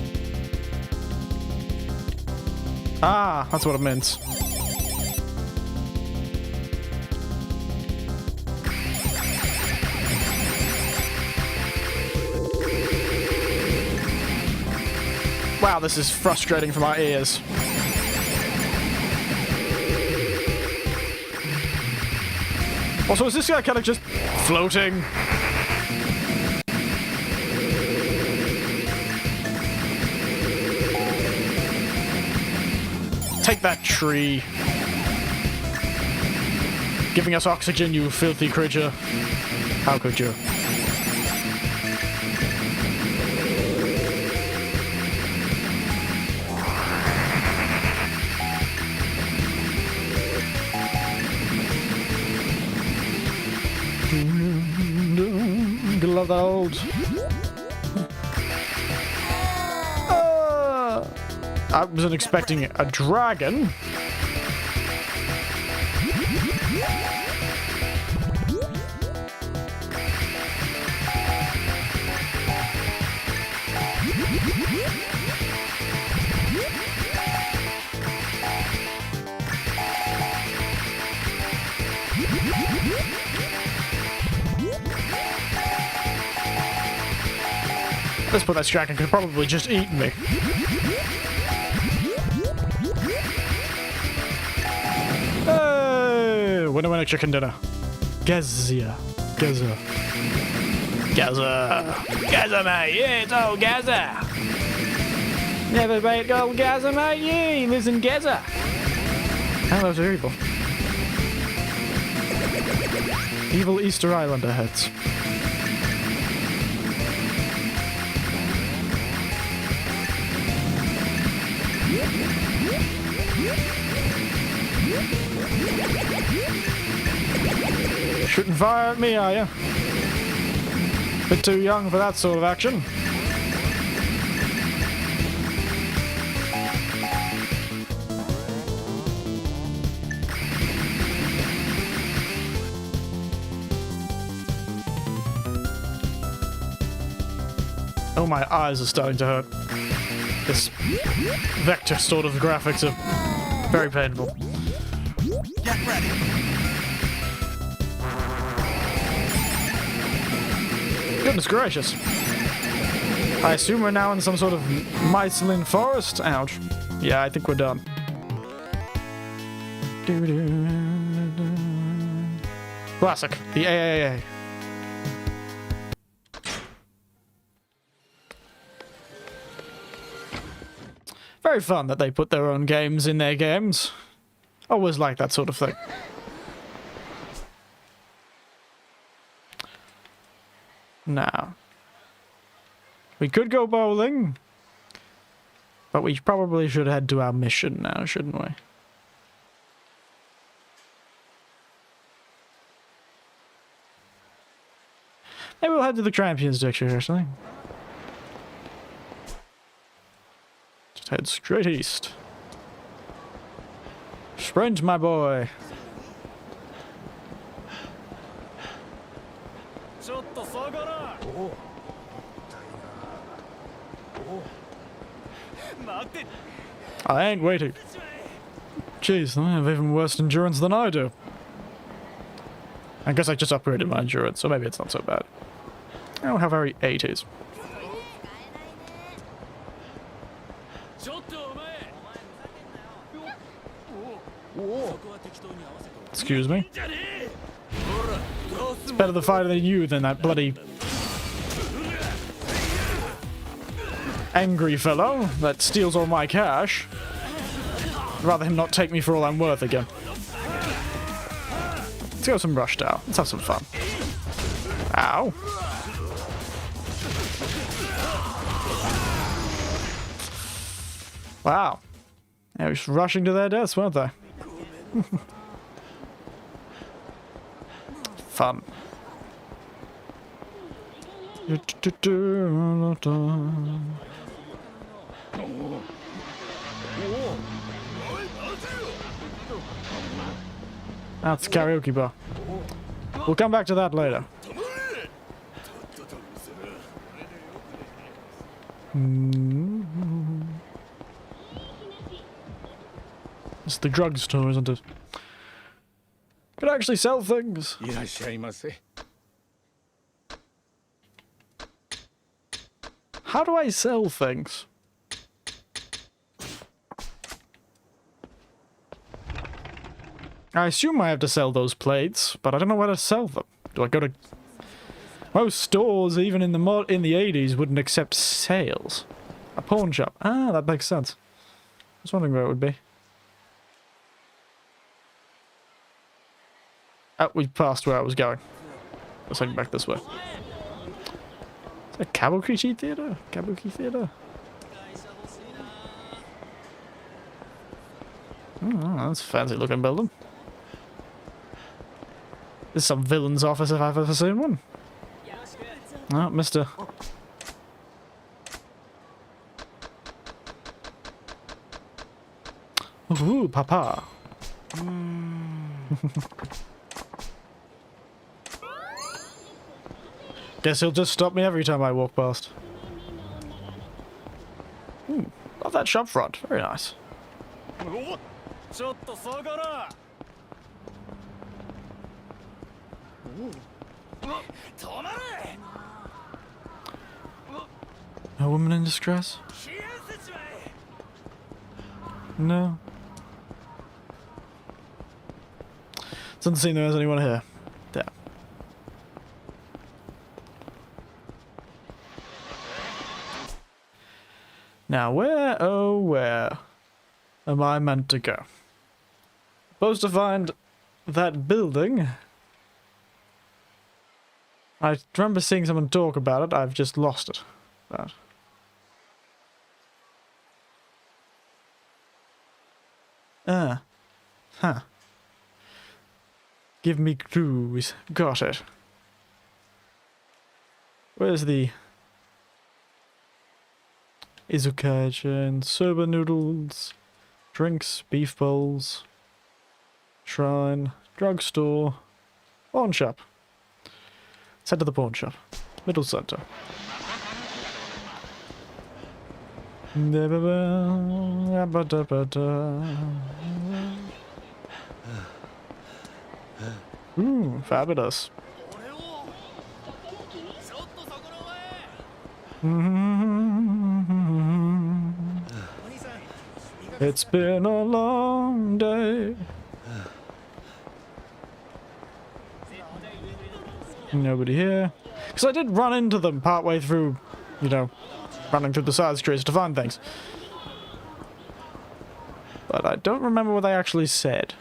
Ah, that's what it means. Wow, this is frustrating for my ears. Also, is this guy kind of just floating? Take that tree. Giving us oxygen, you filthy creature. How could you? Love that old. I wasn't expecting a dragon. This poor dragon could probably just eat me. Hey! Winner, chicken dinner. Gazia. Gaza. Gaza. Gaza, mate. Yeah, it's old Gaza. Never beat old Gaza, mate. Yeah, he lives in Gaza. How those are evil. Evil Easter Islander heads. Shooting fire at me, are you? Bit too young for that sort of action. Oh, my eyes are starting to hurt. This vector sort of graphics are very painful. Get ready. Goodness gracious. I assume we're now in some sort of mycelium forest. Ouch. Yeah, I think we're done. Classic. The AAA. Very fun that they put their own games in their games. Always like that sort of thing. Now, we could go bowling, but we probably should head to our mission now, shouldn't we? Maybe we'll head to the Champions District or something. Just head straight east. Sprint, my boy. I ain't waiting. Jeez, they have even worse endurance than I do. I guess I just upgraded my endurance, so maybe it's not so bad. Oh, how very 80s. ちょっとお前そこは適当に合わせて Excuse me. It's better to fight than you than that bloody angry fellow that steals all my cash. I'd rather him not take me for all I'm worth again. Let's go some rush down. Let's have some fun. Ow. Wow. They were just rushing to their deaths, weren't they? Fun. That's the karaoke bar. We'll come back to that later. It's the drugstore, isn't it? Could actually sell things. いらっしゃいませ。 How do I sell things? I assume I have to sell those plates, but I don't know where to sell them. Do I go to... Most stores, even in the 80s, wouldn't accept sales. A pawn shop. Ah, that makes sense. I was wondering where it would be. Oh, we passed where I was going. Let's head back this way. Is that Kabuki Theater? Kabuki Theater? Oh, that's a fancy looking building. This is some villain's office if I've ever seen one. Oh, Mr. Ooh, Papa. Guess he'll just stop me every time I walk past. Love that shop front. Very nice. ちょっと下がら止まれ A woman in distress? No. Doesn't seem there's anyone here. Damn. Now where, oh where, am I meant to go? Supposed to find that building. I remember seeing someone talk about it, I've just lost it. But... Huh. Give me clues. Got it. Where's the... Izukaya chain, soba noodles, drinks, beef bowls, shrine, drugstore, pawn shop. Let's head to the pawn shop. Middle center. Ooh, fabulous. It's been a long day. Nobody here. Because I did run into them partway through, you know, running through the side streets to find things. But I don't remember what they actually said.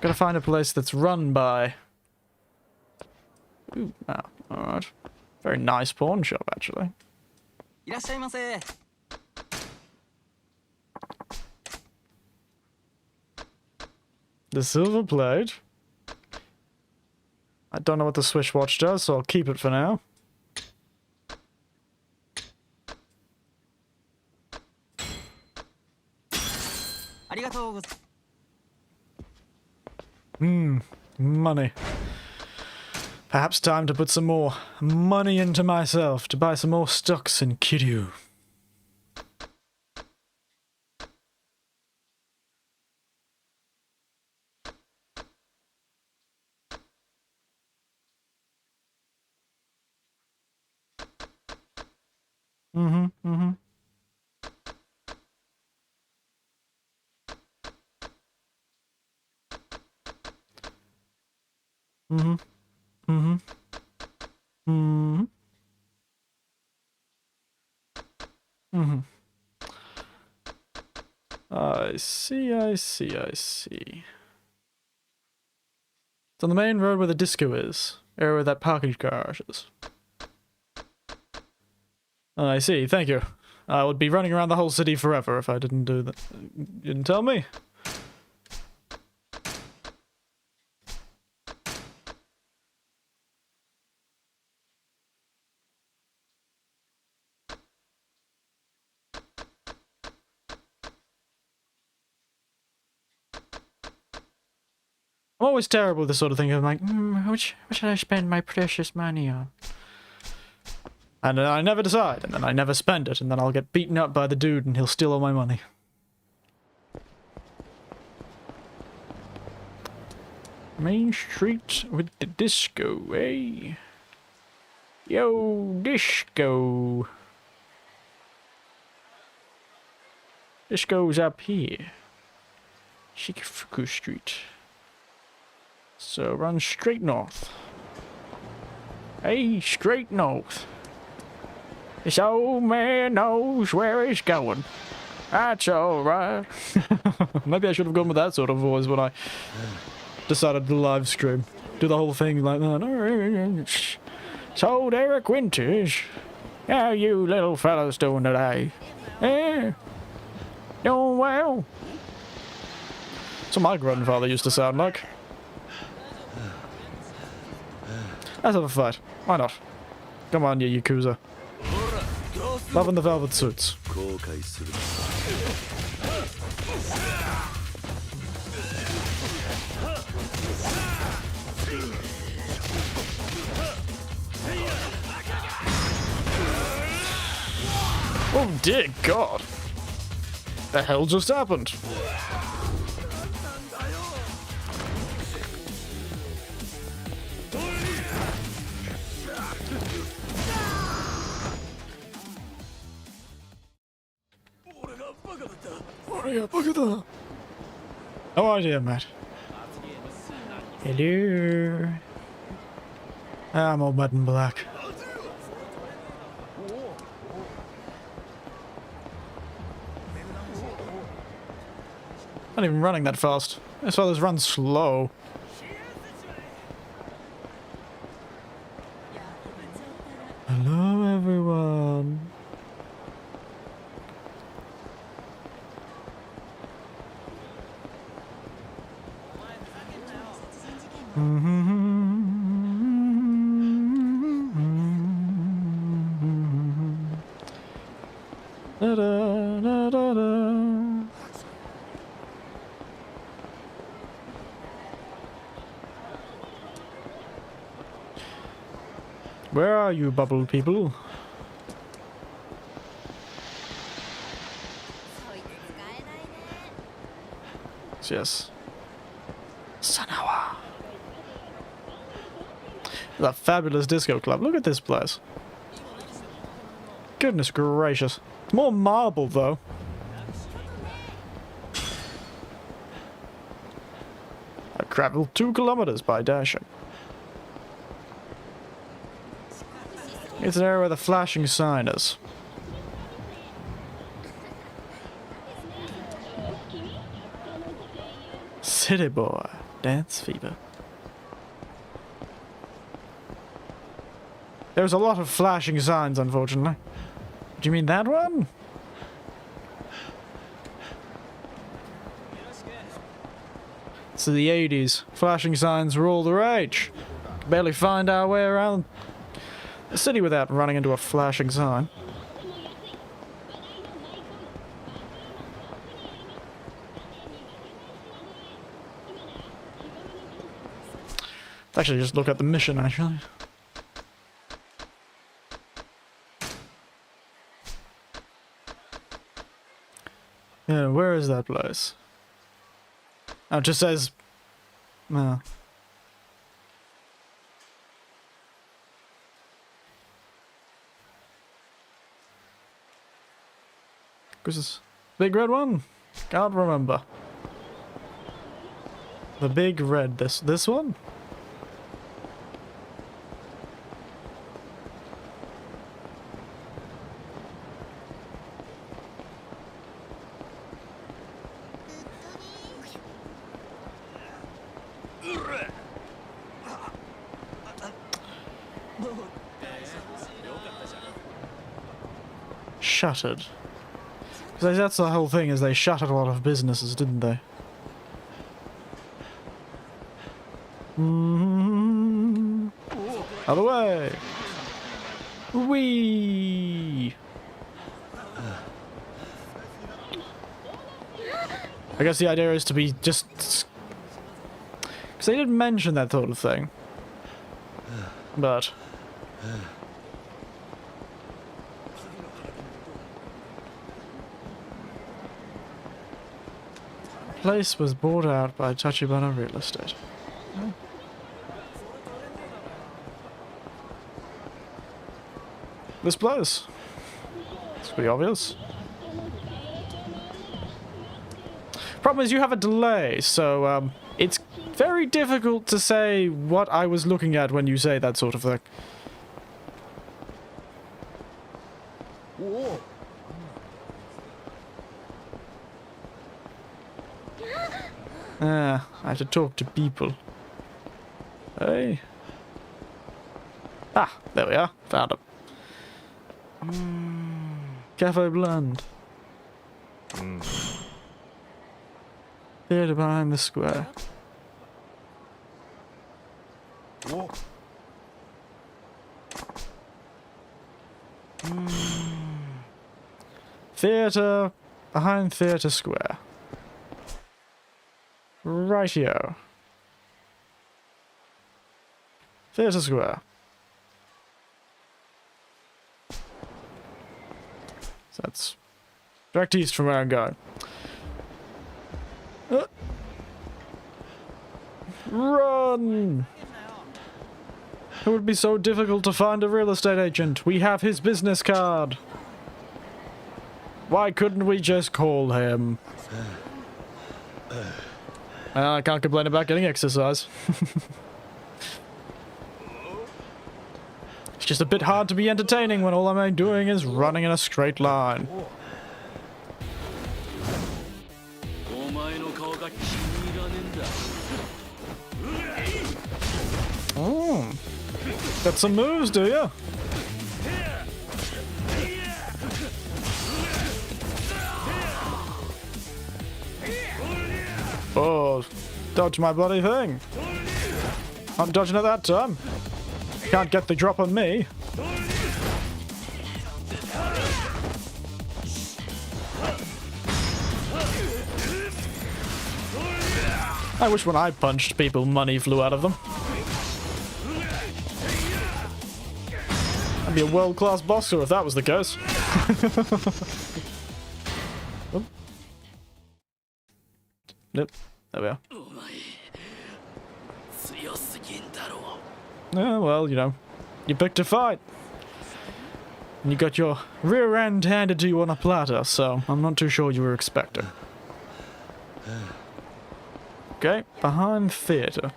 Gotta find a place that's run by... Ooh, ah, alright. Very nice pawn shop, actually. いらっしゃいませ The silver plate. I don't know what the Swiss watch does, so I'll keep it for now. Money. Perhaps time to put some more money into myself to buy some more stocks in Kiryu. Mm-hmm. Mm-hmm. Mm-hmm. Mm-hmm. Mm-hmm. I see. It's on the main road where the disco is. Or where that parking garage is. I see, thank you. I would be running around the whole city forever if I didn't do that. You didn't tell me? I'm always terrible with this sort of thing. I'm like, what should I spend my precious money on? And then I never decide, and then I never spend it, and then I'll get beaten up by the dude and he'll steal all my money. Main Street with the disco, eh? Yo, disco. Disco's up here. Shikifuku Street. So run straight north. Hey, straight north. This old man knows where he's going. That's alright. Maybe I should have gone with that sort of voice when I decided to live stream. Do the whole thing like that. So Derek Winters. How you little fellas doing today? Eh? Doing well? That's what my grandfather used to sound like. Let's have a fight. Why not? Come on, you Yakuza. Loving the velvet suits. Oh dear God! The hell just happened? No idea, Matt. Hello. I'm all mud and black. Not even running that fast. This fella's run slow. Hello, everyone. Da, da, da, da, da. Where are you, bubble people? Yes. Sanawa. That fabulous disco club. Look at this place. Goodness gracious. It's more marble, though. I've traveled 2 kilometers by dashing. It's there where the flashing sign is. City boy. Dance fever. There's a lot of flashing signs, unfortunately. Do you mean that one? It's the 80s. Flashing signs were all the rage. Could barely find our way around the city without running into a flashing sign. Actually, just look at the mission, actually. Yeah, where is that place? Oh, it just says... was this? Big red one? Can't remember. The big red. This one? Shuttered. Because that's the whole thing, is they shuttered a lot of businesses, didn't they? Out of the way! Whee! I guess the idea is to be just... Because they didn't mention that sort of thing. But... place was bought out by Tachibana Real Estate. Oh. This place. It's pretty obvious. Problem is you have a delay, so it's very difficult to say what I was looking at when you say that sort of thing. I have to talk to people. Hey. Ah, there we are. Found him. Cafe Blend. Theatre behind the square. Theatre behind Theatre Square. Rightio. Theatre Square. So that's direct east from where I'm going. Run! It would be so difficult to find a real estate agent. We have his business card. Why couldn't we just call him? I can't complain about getting exercise. It's just a bit hard to be entertaining when all I'm doing is running in a straight line. Oh, got some moves, do you? Oh, dodge my bloody thing. I'm dodging it that time. Can't get the drop on me. I wish when I punched people, money flew out of them. I'd be a world-class boxer if that was the case. Oh. Nope. There we are. Yeah, well, you know, you picked a fight. And you got your rear end handed to you on a platter, so I'm not too sure you were expecting. Okay, behind theatre.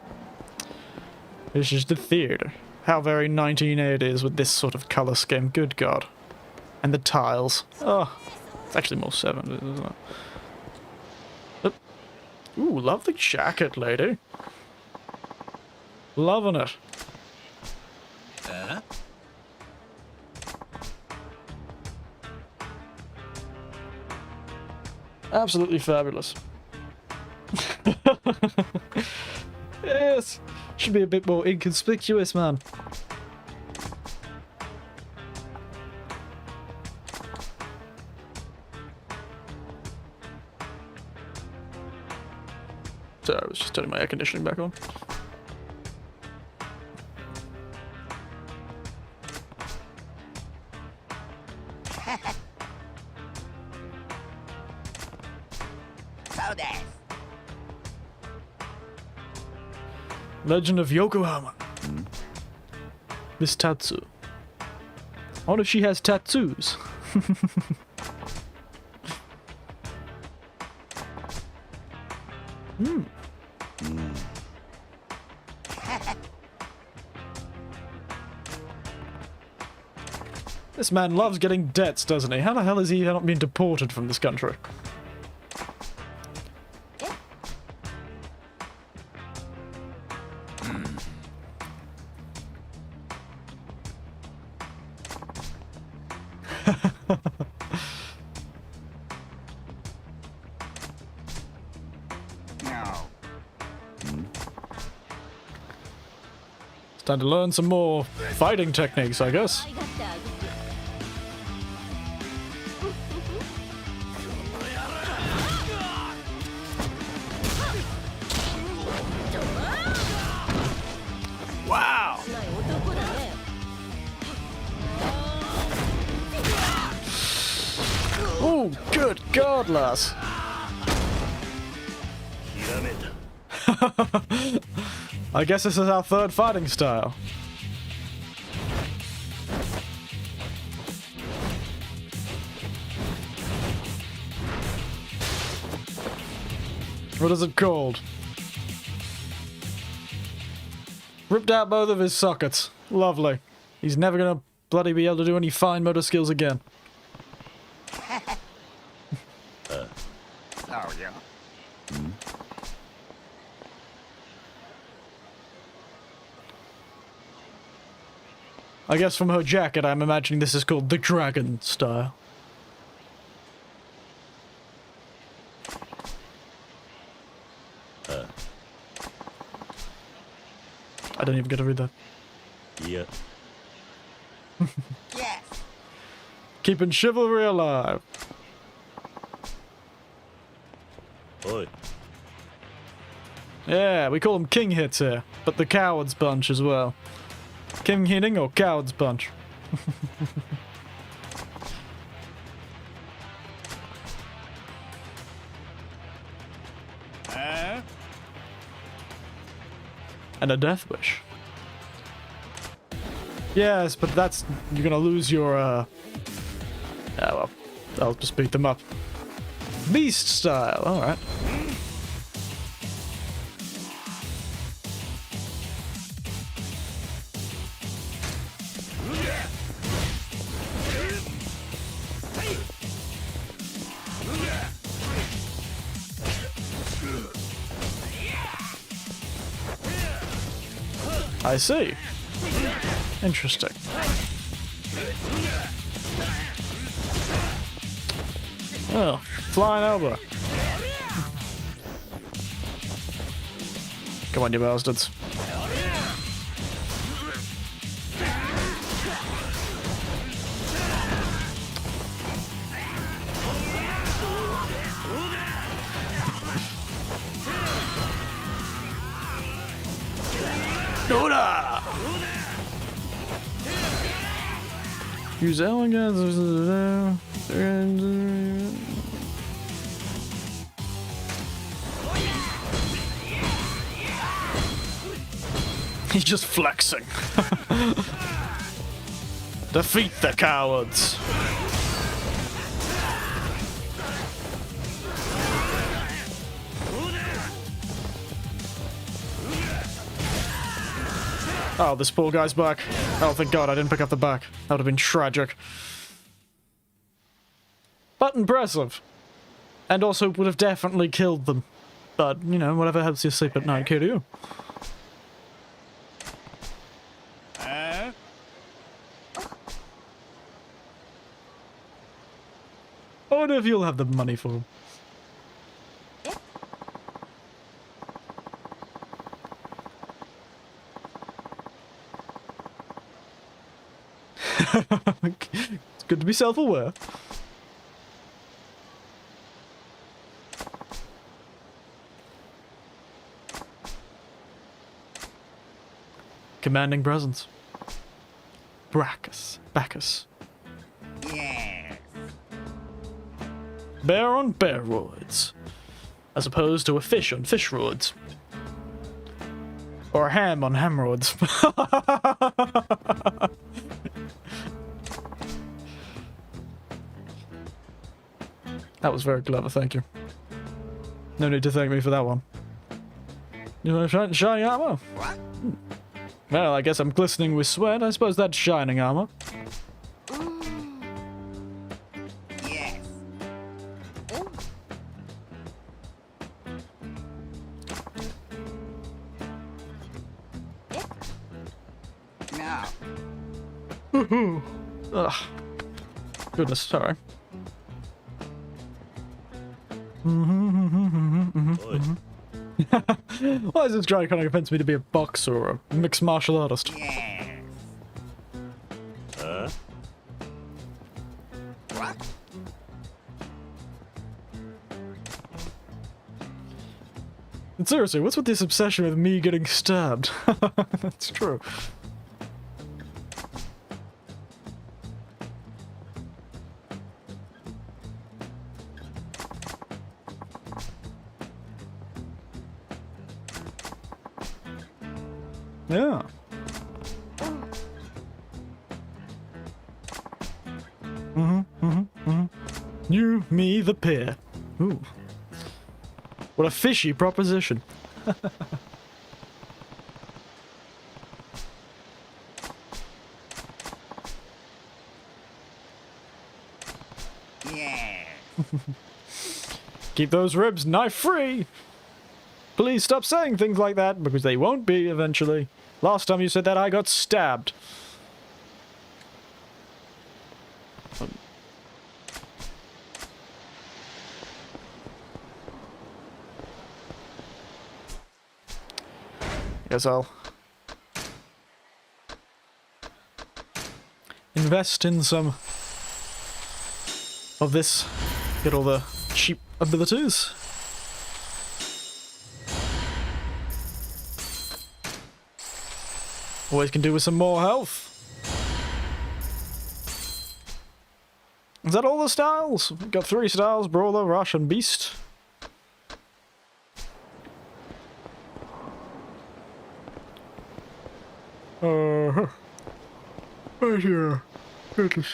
This is the theatre. How very 1980s with this sort of colour scheme, good god. And the tiles. Oh, it's actually more 70s, isn't it? Oop. Ooh, lovely jacket, lady. Loving it. Absolutely fabulous. Yes, should be a bit more inconspicuous, man. Sorry, I was just turning my air conditioning back on. Legend of Yokohama. Miss Tatsu. I wonder if she has tattoos. Hmm. This man loves getting debts, doesn't he? How the hell has he not been deported from this country? It's time to learn some more fighting techniques, I guess. Wow! Oh, good God, lass! I guess this is our third fighting style. What is it called? Ripped out both of his sockets. Lovely. He's never gonna bloody be able to do any fine motor skills again. Oh, yeah. I guess from her jacket, I'm imagining this is called the dragon style. I don't even get to read that. Yeah. Yes. Keeping chivalry alive. Oi. Yeah, we call them king hits here, but the cowards bunch as well. King hitting or cowards bunch? And a death wish. Yes, but that's... you're gonna lose your, yeah, well, I'll just beat them up. Beast style, alright. I see. Interesting. Oh, flying elbow. Come on, you bastards. Oda! Use elegance. He's just flexing. Defeat the cowards. Oh, this poor guy's back. Oh, thank God I didn't pick up the back. That would have been tragic. But impressive. And also would have definitely killed them. But, you know, whatever helps you sleep at night, kid, you. I wonder if you'll have the money for him. It's good to be self-aware. Commanding presence. Bacchus. Yes. Bear on bear roids. As opposed to a fish on fish roids. Or a ham on ham roids. That was very clever, thank you. No need to thank me for that one. You want shiny armor? What? Well, I guess I'm glistening with sweat. I suppose that's shining armor. Yes. Oh. No. Ugh. Goodness, sorry. Why is this guy trying to convince me to be a boxer or a mixed martial artist? Yes. What? And seriously, what's with this obsession with me getting stabbed? That's true. Yeah. You, me, the pair. Ooh. What a fishy proposition. Yes. Keep those ribs knife free. Please stop saying things like that, because they won't be eventually. Last time you said that, I got stabbed. Guess I'll invest in some of this. Get all the cheap abilities. Always can do with some more health. Is that all the styles? We've got 3 styles: Brawler, Rush, and Beast. Right here. Goodness.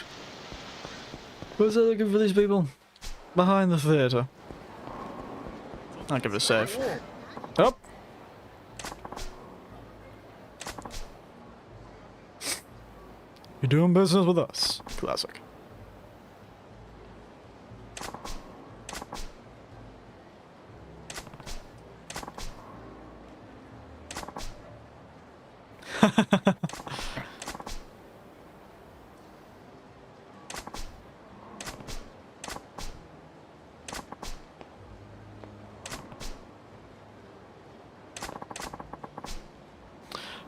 What's that looking for these people? Behind the theatre. I'll give it a save. Up. You're doing business with us. Classic.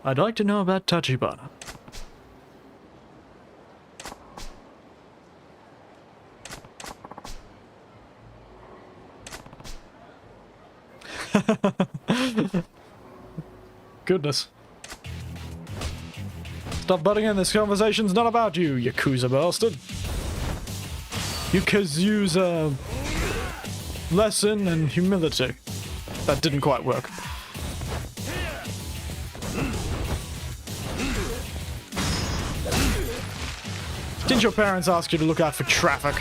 I'd like to know about Tachibana. Goodness. Stop butting in, this conversation's not about you, Yakuza bastard. Yakuza's lesson and humility. That didn't quite work. Didn't your parents ask you to look out for traffic?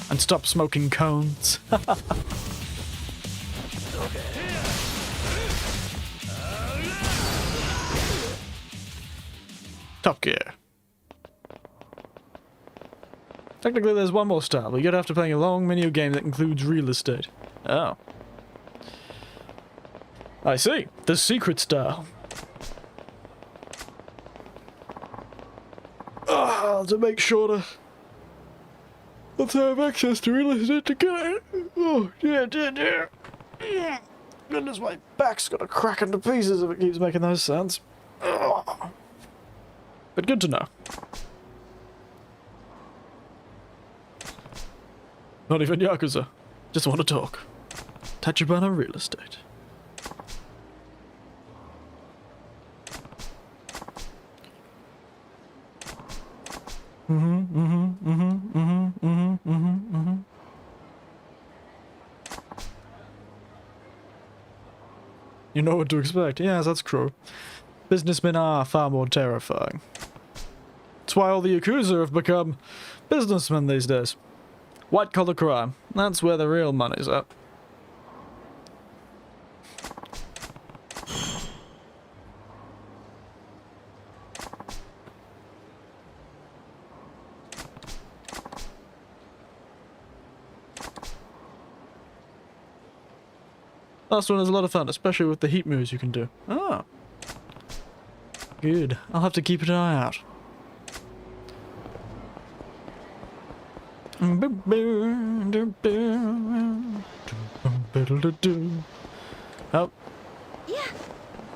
And stop smoking cones? Top Gear. Technically there's one more style, but you get after playing a long menu game that includes real estate. Oh. I see. The secret style. To make sure to... let's have access to real estate to get it. Oh, dear. Goodness, my back's gonna crack into pieces if it keeps making those sounds. Ugh. But good to know. Not even Yakuza. Just want to talk. Tachibana real estate. You know what to expect. Yes, that's true. Businessmen are far more terrifying. That's why all the Yakuza have become businessmen these days. White-collar crime. That's where the real money's at. Last one is a lot of fun, especially with the heat moves you can do. Ah. Good. I'll have to keep an eye out. Oh. Yeah.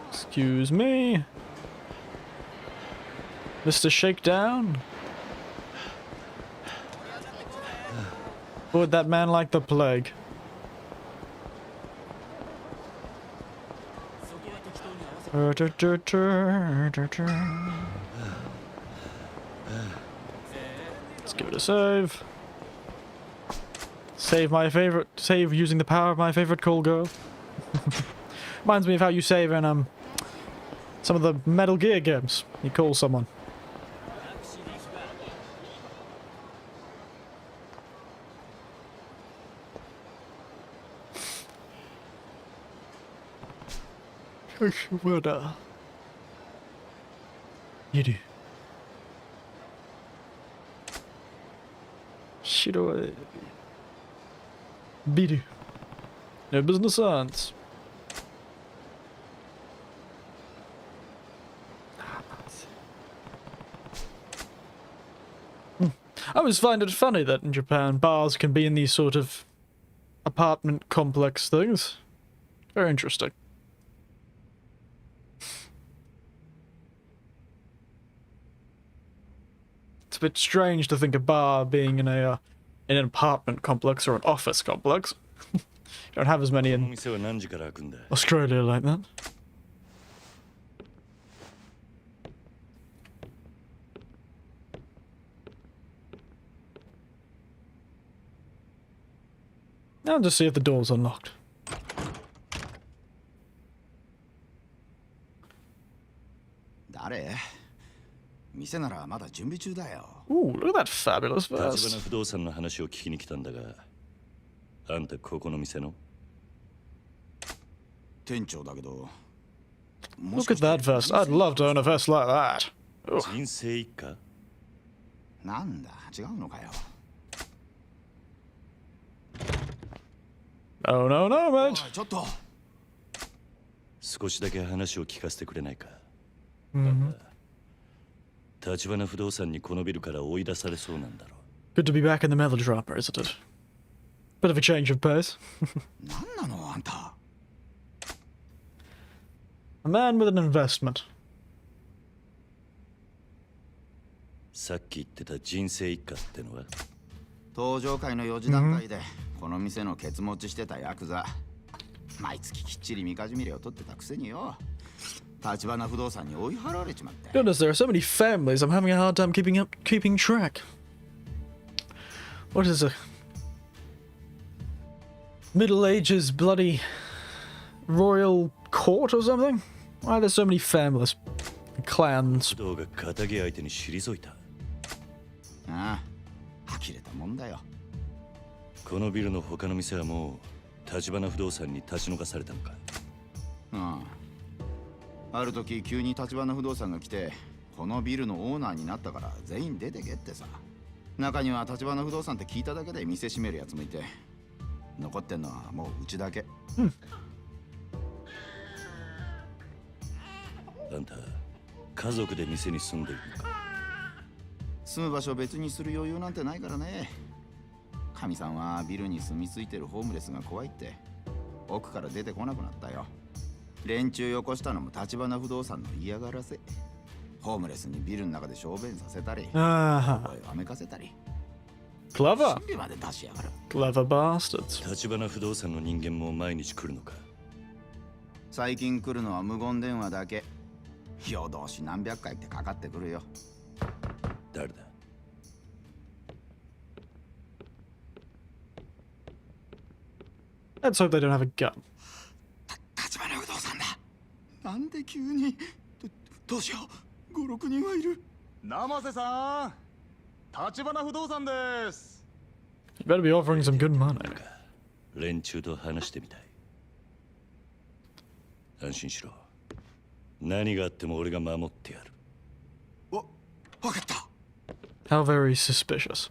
Excuse me. Mr. Shakedown? Would that man like the plague? Let's give it a save. Save using the power of my favorite call girl. Reminds me of how you save in some of the Metal Gear games. You call someone. You do. Shiro. Bidu. No business ends. I always find it funny that in Japan bars can be in these sort of apartment complex things. Very interesting. It's a bit strange to think a bar being in an apartment complex or an office complex. You don't have as many in Australia like that. I'll just see if the door's unlocked. Ooh, look at that fabulous verse. 立花不動産の話を聞きに来たんだが、あんたここの店の？店長だけど。 Look at that vest. I'd love to own a vest like that. Ugh. 人生一家？なんだ、違うのかよ。 Oh no no, mate. ちょっと。少しだけ話を聞かせてくれないか。Mm-hmm. 立花不動産にこのビルから追い出されそうなんだろう。 Good to be back in the melodrama, isn't it? Bit of a change of pace. なんなのあんた。 A man with an investment. さっき言ってた人生一家ってのは？登場会の4時段階でこの店のケツ持ちしてたヤクザ。毎月きっちりみかじみりを取ってたくせによ。立花不動産に追い払われちまって。 Goodness, there are so many families. I'm having a hard time keeping track. What is a Middle Ages bloody royal court or something? Why are there so many families, clans? 不動が仇相手に退いた。ああ、呆れたもんだよ。このビルの他の店はもう立花不動産に立ち退かされたのか。ある時急に立花不動産が来て、このビルのオーナーになったから全員出てけってさ。中には立花不動産って聞いただけで店閉めるやつもいて、残ってんのはもううちだけ。あんた家族で店に住んでいるのか。住む場所別にする余裕なんてないからね。かみさんはビルに住み着いてるホームレスが怖いって奥から出てこなくなったよ。連中よこしたのも立花不動産の嫌がらせ。ホームレスにビルの中で小便させたり、声をあめかせたり。Clever. 心理まで出しやがる。 Clever bastards. 立花不動産の人間も毎日来るのか。最近来るのは無言電話だけ。夜通し何百回ってかかってくるよ。誰だ。 Let's hope they don't have a gun. 立花不動産だ。なんで急に。どうしよう。5、6人はいる。生瀬さん、立花不動産です。 You better be offering some good money. 連中と話してみたい。安心しろ。何があっても俺が守ってやる。わかった。 How very suspicious.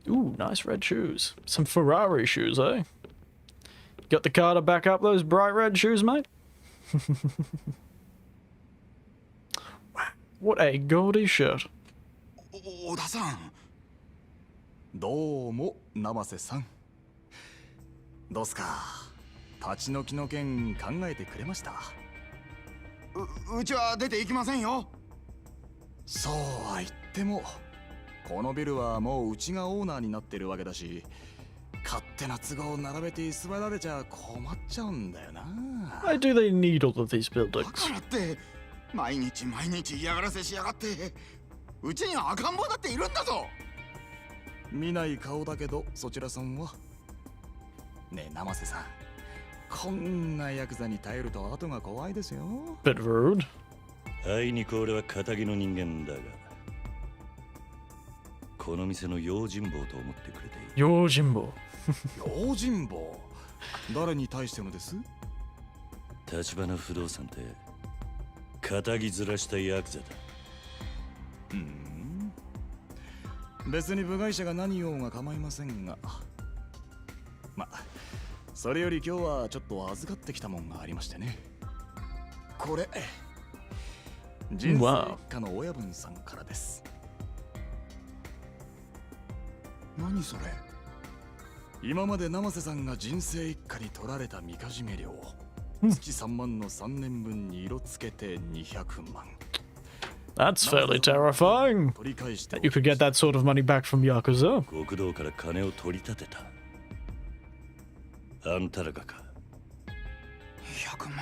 Ooh, nice red shoes. Some Ferrari shoes, eh? Got the car to back up those bright red shoes, mate? What a gaudy shirt. 小田さん。どうも生瀬さん。どうすか。立ち退きの件考えてくれました。うちは出て行きませんよ。そうは言っても、このビルはもううちがオーナーになってるわけだし、勝手な都合を並べて居座られちゃ困っちゃうんだよな。Why do they need all of these だ buildings? からって毎日嫌がらせしやがって、うちには赤ん坊だっているんだぞ。見ない顔だけどそちらさんは。ねえ生瀬さん、こんなヤクザに耐えると後が怖いですよ。Bit rude. あいにく俺は仇の人間だが、この店の用心棒と思ってくれていい。用心棒。用心棒。誰に対してのです？橘不動産って仇ずらしたヤクザだ。別に部外者が何言おうが構いませんが、それより今日はちょっと預かってきたもんがありましてね。これ人生一家の親分さんからです。何それ。今まで生瀬さんが人生一家に取られたみかじめ料、月3万の3年分に色つけて200万。 That's fairly terrifying. 取り返して That you could get that sort of money back from Yakuza. 極道から金を取り立てた。あんたらがか。200万。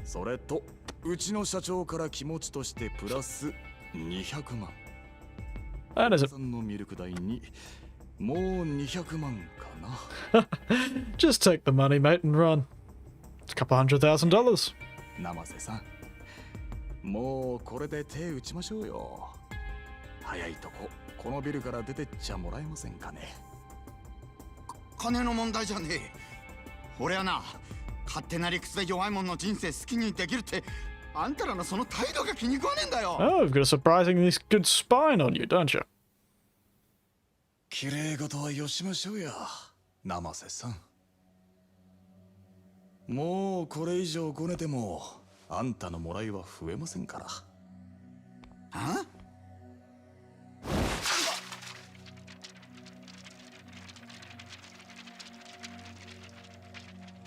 それとうちの社長から気持ちとしてプラス200万。 That is さんのミルク代にもう200万かな。 Just take the money, mate, and run. It's a couple $100,000. 生瀬さん、もうこれで手打ちましょうよ。早いとこのビルから出てっちゃもらえませんかね。金の問題じゃねえ。俺はな、勝手な理屈で弱い者の人生好きにできるって、あんたらのその態度が気に食わねえんだよ。 Oh, you've got a surprisingly good spine on you, don't you? 綺麗事はよしましょうや生瀬さん。もうこれ以上ごねてもあんたのもらいは増えませんから。あ？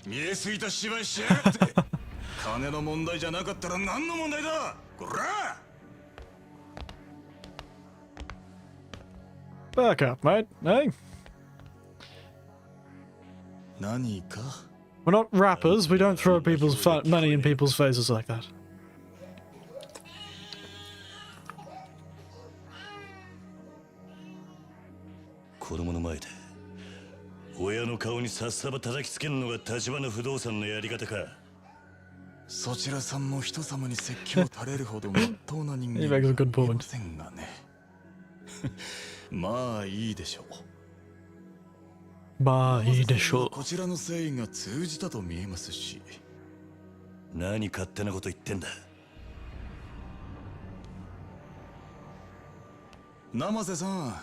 見えすぎた芝居しやがって。金の問題じゃなかったら何の問題だこら。 Back up, mate. Hey? 何か We're not rappers. We don't throw people's money in people's faces like that. 子供の前で親の顔にさっさば叩きつけるのが橘不動産のやり方か。そちらさんも人様に説教垂れるほどまっとうな人間 He makes a good い point. ませんがね。まあいいでしょう。まあいいでしょう。こちらの誠意が通じたと見えますし。何勝手なこと言ってんだ。生瀬さん、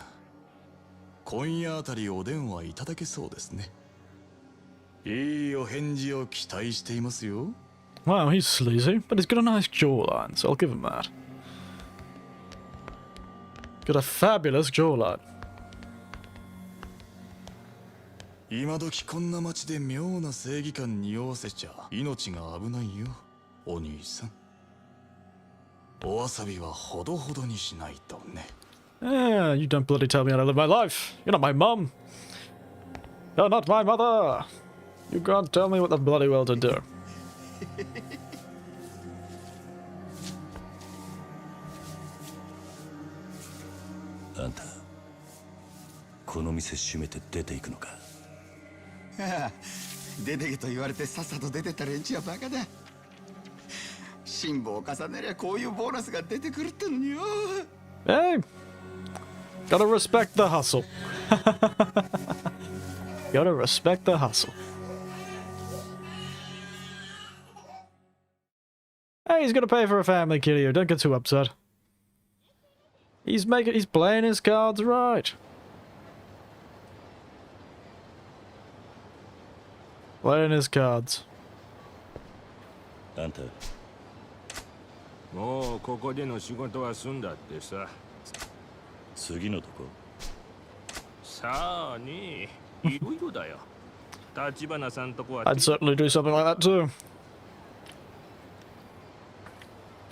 今夜あたりお電話いただけそうですね。いいお返事を期待していますよ。 Wow, he's sleazy, but he's got a nice jawline, so I'll give him that. Got a fabulous jawline. 今時こんな街で妙な正義感に匂わせちゃ命が危ないよ、お兄さん。お遊びはほどほどにしないとね。Yeah, you don't bloody tell me how to live my life. You're not my mum. You're not my mother. You can't tell me what the bloody well to do. あんたこの店閉めて出ていくのか。ああ、出てけと言われてさっさと出てった連中はバカだ。辛抱を重ねりゃこういうボーナスが出てくるってのによ。 Hey, gotta respect the hustle. Gotta respect the hustle. Hey, he's gonna pay for a family kill here. Don't get too upset. He's playing his cards right. Playing his cards. あんたもうここでの仕事は済んだってさ。次のとこさあね、いろいろだよ。立花さんとこは I'd certainly do something like that too.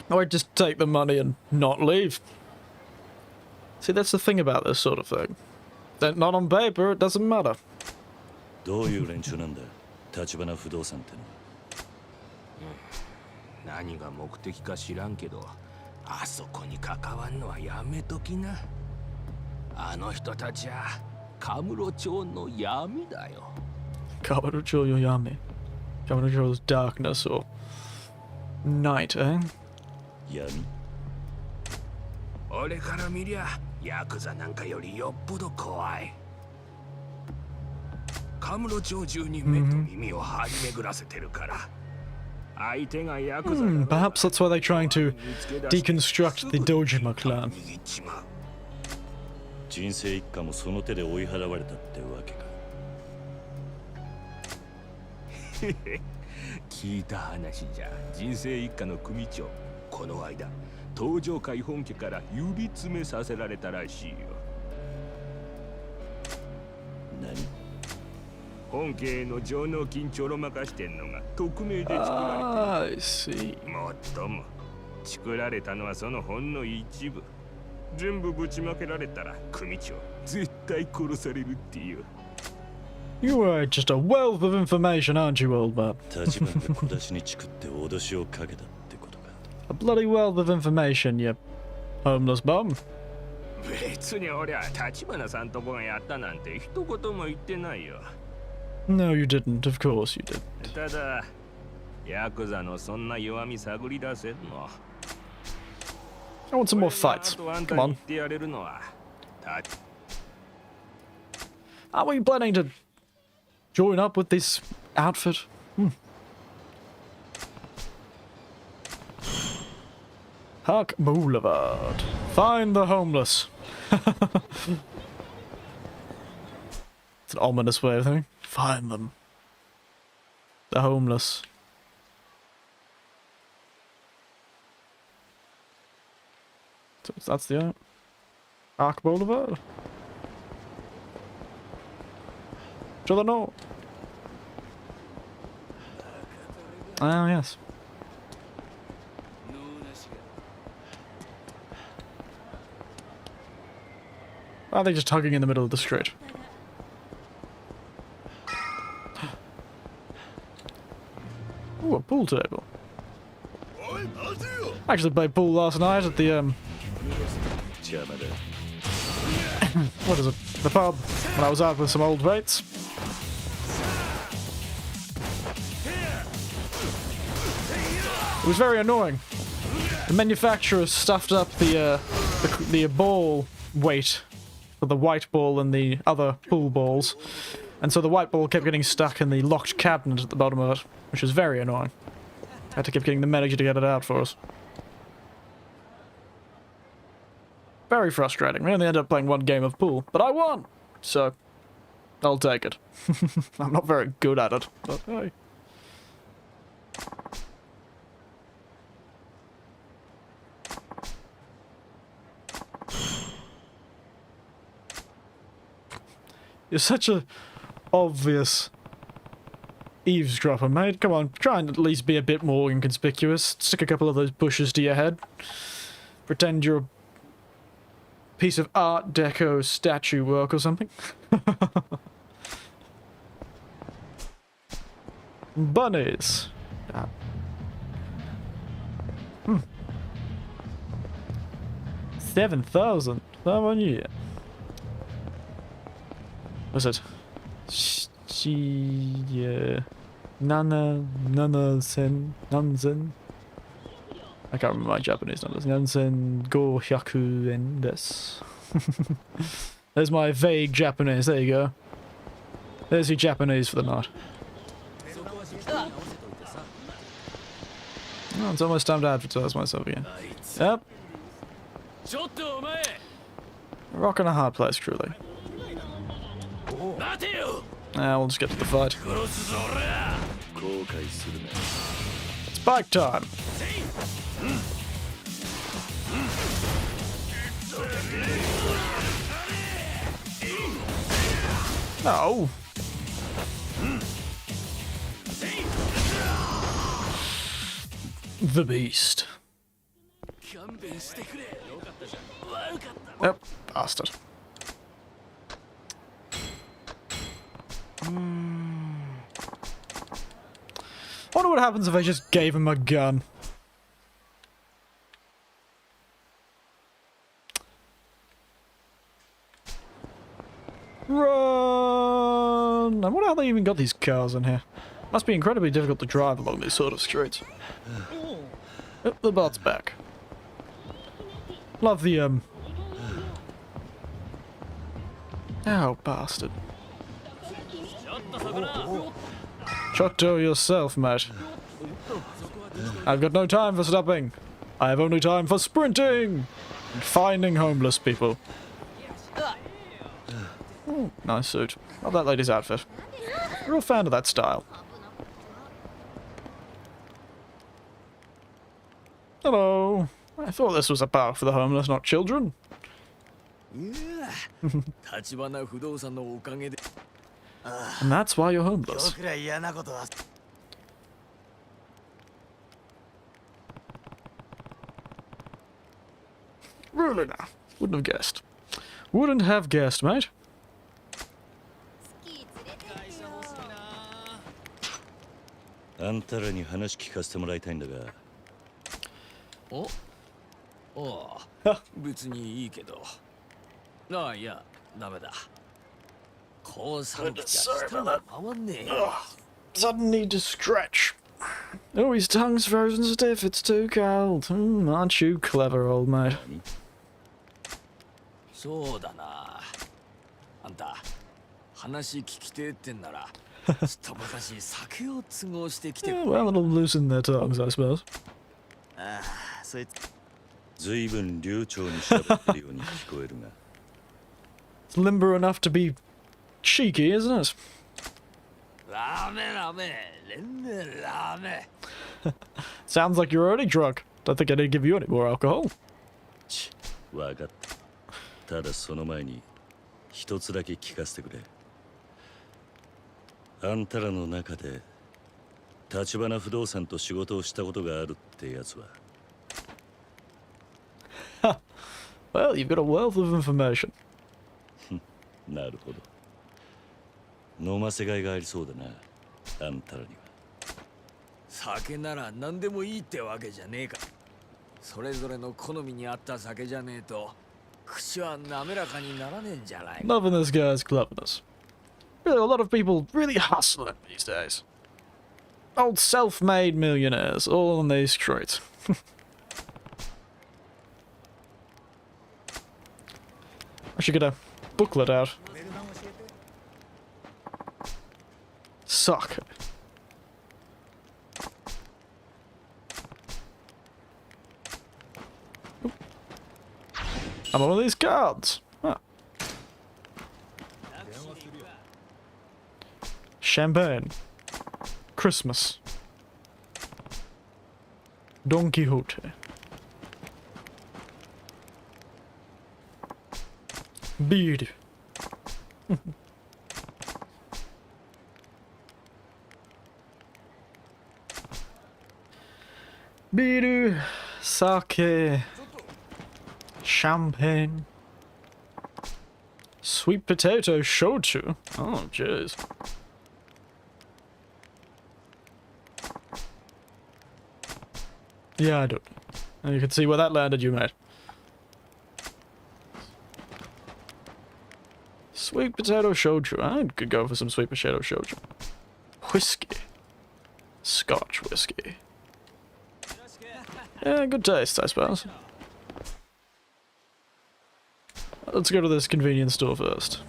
Or I'd just take the money and not leave. See, that's the thing about this sort of thing. That not on paper, it doesn't matter. どういう連中なんだ立花不動産っての。何が目的か知らんけど、あそこに関わんのはやめときな。あの人たちはカムロ町の闇だよ。Kamurocho Yoyami. Kamurocho's darkness or night, eh? 闇俺から見りゃヤクザなんかよりよっぽど怖い。カムロ町中に目と耳を張り巡らせてるから。相手がヤクザだろうが Perhaps that's why they're trying to deconstruct the Dojima clan. 人生一家もその手で追い払われたってわけか。聞いた話じゃ、人生一家の組長、この間東上会本家から指詰めさせられたらしいよ。何本家への上納金ちょろまかしてんのが匿名で作ら I see. れてる。もっとも作られたのはそのほんの一部。全部ぶちまけられたら組長絶対殺されるっていう。You are just a wealth of information, aren't you, old man? 立花が小出しにチクって脅しをかけたってことか。A bloody wealth of information, you homeless bum. 別に俺は立花さんとこがやったなんて一言も言ってないよ。No, you didn't. Of course you did. ただヤクザのそんな弱み探り出せんの。 I want some more fights. Come on. Are we planning to join up with this outfit? Hark Boulevard. Find the homeless. It's an ominous way of thinking. Find them. The homeless. So that's the Arc Boulevard. To the north. Oh, yes. Are they just hugging in the middle of the street? Ooh, a pool table. I actually played pool last night at the, what is it? The pub, when I was out with some old mates. It was very annoying. The manufacturer stuffed up the ball weight for the white ball and the other pool balls, and so the white ball kept getting stuck in the locked cabinet at the bottom of it, which was very annoying. I had to keep getting the manager to get it out for us. Very frustrating. We only ended up playing one game of pool, but I won! So, I'll take it. I'm not very good at it, but hey. You're such a obvious eavesdropper, mate. Come on, try and at least be a bit more inconspicuous. Stick a couple of those bushes to your head. Pretend you're a piece of Art Deco statue work or something. Bunnies. Ah. 7,000. That one year. Was it? Nanzen. I can't remember my Japanese numbers. Nanzen go hyaku en desu. There's my vague Japanese. There you go. There's your Japanese for the night. Oh, it's almost time to advertise myself again. Yep. Rock in a hard place, truly. We'll just get to the fight. 後悔するな It's bike time. No. The beast. Yep, bastard. Wonder what happens if I just gave him a gun. Run! I wonder how they even got these cars in here. Must be incredibly difficult to drive along these sort of streets. Oh, the bot's back. Love the, Oh, bastard. Choctaw yourself, mate. I've got no time for stopping. I have only time for sprinting and finding homeless people. Ooh, nice suit. Love that lady's outfit. Real fan of that style. Hello. I thought this was a park for the homeless, not children. 立花不動産のおかげで And that's why you're homeless. くらい嫌なことは Really now. Wouldn't have guessed. Wouldn't have guessed, mate. あんたらに話聞かせてもらいたいんだがおお別にいいけどああいやダメだこう寒くちゃ舌が回んねえ Sudden need to stretch. Oh, his tongue's frozen stiff. It's too cold. Aren't you clever, old mate? そうだなあんた話聞きてえってんならすっとばかし酒を都合してきて Yeah, well, it'll loosen their tongues, I suppose. ああそいつずいぶん流暢に喋ってるように聞こえるが It's limber enough to be cheeky, isn't it? ラーメンラーメン連綿ラーメン Sounds like you're already drunk. Don't think I need to give you any more alcohol. わかったただその前に一つだけ聞かせてくれあんたらの中で立花不動産と仕事をしたことがあるってやつは Well, you've got a wealth of information. なるほど飲ませがいがありそうだなあんたらには酒なら何でもいいってわけじゃねえかそれぞれの好みに合った酒じゃねえと口は滑らかにならねえんじゃない Loving this guy's cleverness. Really, a lot of people really hustling these days. Old self-made millionaires, all on these streets. I should get a booklet out. Suck. Oop. I'm on one of these cards. Huh. Champagne. Christmas. Don Quixote. Beard. Beer, sake, champagne, sweet potato shochu. Oh, jeez. Yeah, I don't. You can see where that landed you, mate. Sweet potato shochu. I could go for some sweet potato shochu. Whiskey. Scotch whiskey. Yeah, good taste, I suppose. Let's go to this convenience store first.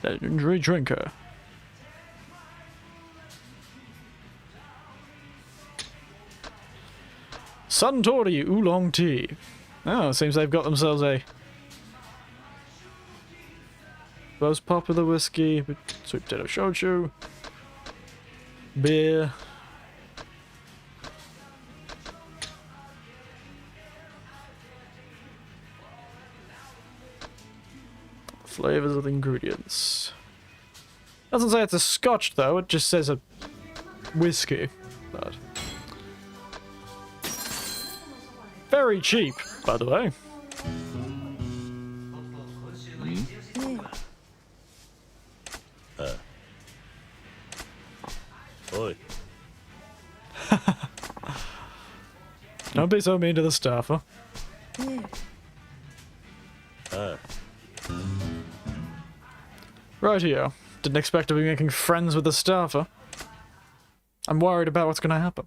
Legendary drinker. Suntory Oolong Tea. Oh, seems they've got themselves a most popular whiskey, sweet potato shochu, beer. Flavors of the ingredients. Doesn't say it's a scotch though, it just says a whiskey. But very cheap, by the way. Oi. Don't be so mean to the staffer. Right here. Didn't expect to be making friends with the staffer. I'm worried about what's gonna happen.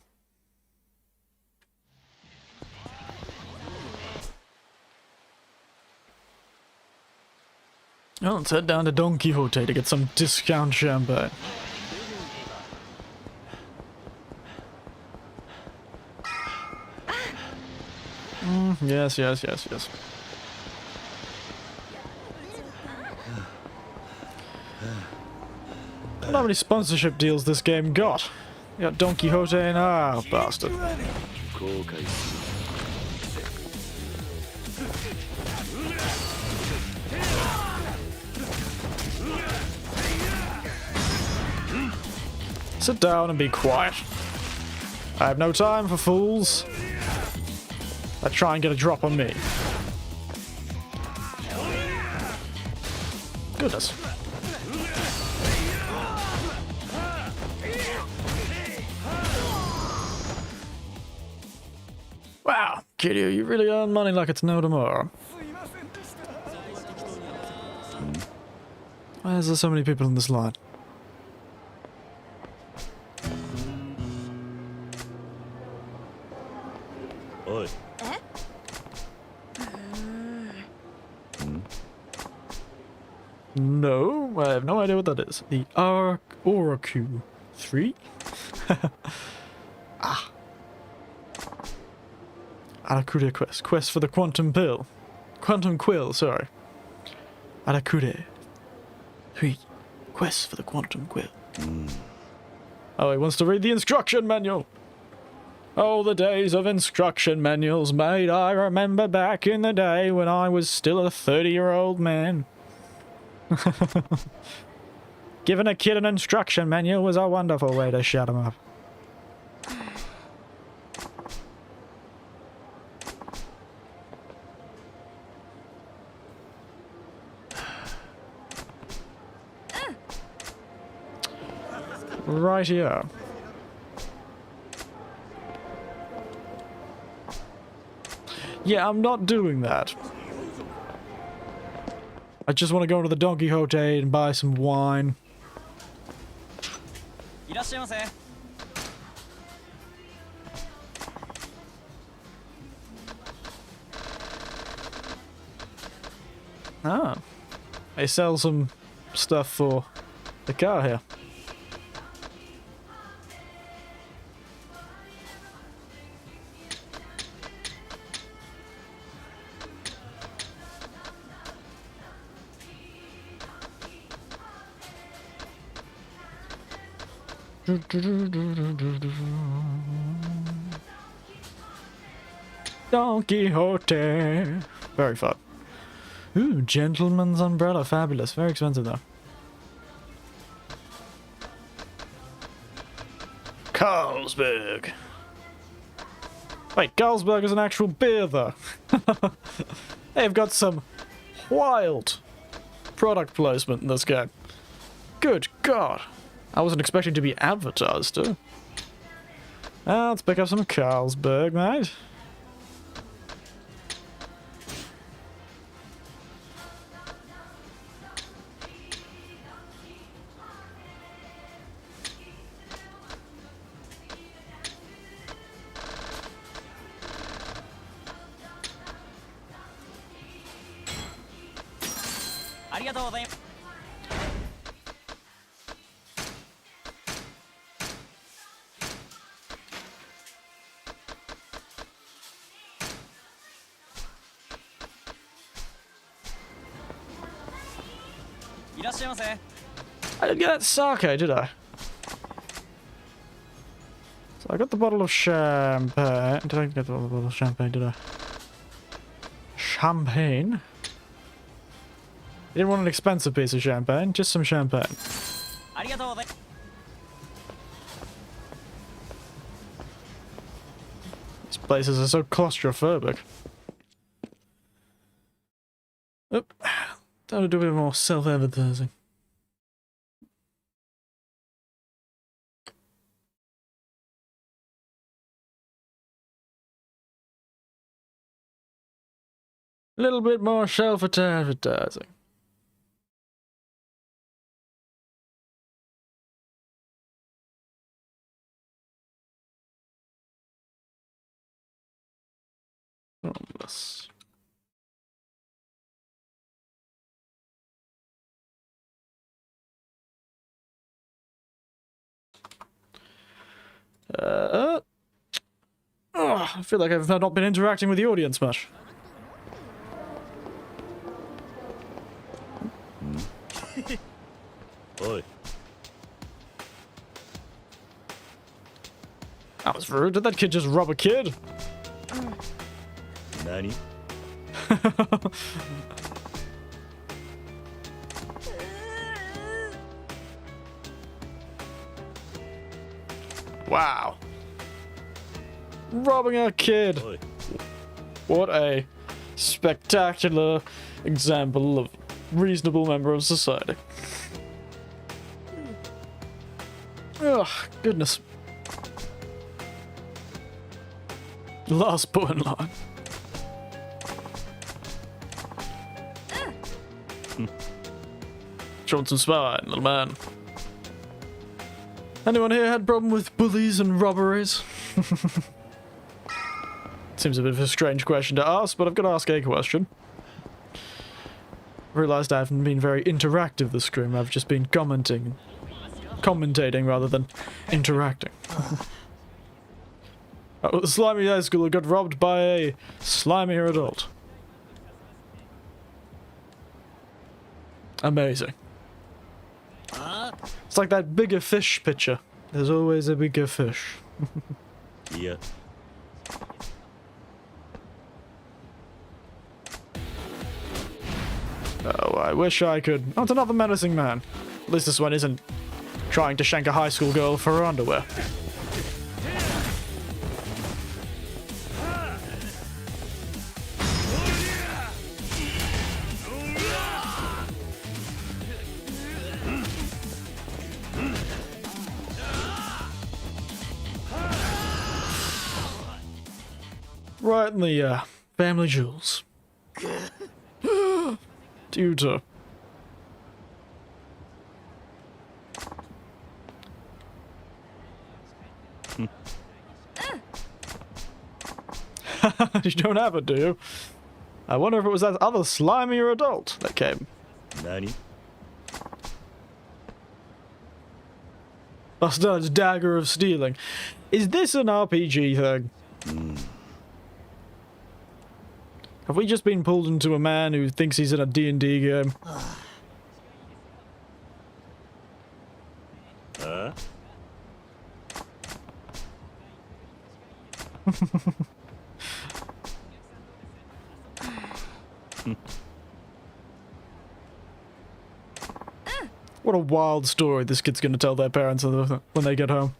Well, let's head down to Don Quixote to get some discount champagne. Yes. I don't know how many sponsorship deals this game got. You got Don Quixote and bastard. Sit down and be quiet. I have no time for fools that try and get a drop on me. Goodness. Wow, Kiryu, you really earn money like it's no tomorrow. Why is there so many people in this line? Oi. No, I have no idea what that is. The Oraku 3? Arakure quest. Quest for the Quantum Pill. Quantum Quill, sorry. Arakure 3. Quest for the Quantum Quill. Oh, he wants to read the instruction manual. Oh, the days of instruction manuals, mate. I remember back in the day when I was still a 30-year-old man. Giving a kid an instruction manual was a wonderful way to shut him up. Right here. Yeah, I'm not doing that. I just want to go into the Don Quixote and buy some wine. Ah. They sell some stuff for the car here. Don Quixote. Very fun. Ooh, gentleman's umbrella. Fabulous. Very expensive though. Carlsberg. Wait, Carlsberg is an actual beer though. They've got some wild product placement in this game. Good God. I wasn't expecting to be advertised to. Let's pick up some Carlsberg, mate. ありがとうございます。いらっしゃいませ。 I didn't get that sake, did I? So I got the bottle of champagne. Did I get the bottle of champagne, did I? Champagne? You didn't want an expensive piece of champagne, just some champagne. ありがとうございます。 These places are so claustrophobic. Oop. Time to do a bit more self-advertising. A little bit more self-advertising. Homeless. I feel like I've not been interacting with the audience much. Oi. That was rude. Did that kid just rob a kid? Nani? Wow. Robbing a kid. Oi. What a spectacular example of reasonable member of society. Ugh, goodness. Last boy in line. Show some spine, little man. Anyone here had a problem with bullies and robberies? Seems a bit of a strange question to ask, but I've got to ask a question. I realised I haven't been very interactive this stream. I've just been commentating rather than interacting. Oh, the slimy high schooler got robbed by a slimier adult. Amazing. It's like that bigger fish picture. There's always a bigger fish. Yeah. Oh, I wish I could. Oh, it's another menacing man. At least this one isn't trying to shank a high school girl for her underwear. Right in the family jewels. Tutor. You don't have it, do you? I wonder if it was that other slimier adult that came. Nani? Bastard's dagger of stealing. Is this an RPG thing? Have we just been pulled into a man who thinks he's in a D&D game? What a wild story this kid's gonna tell their parents when they get home.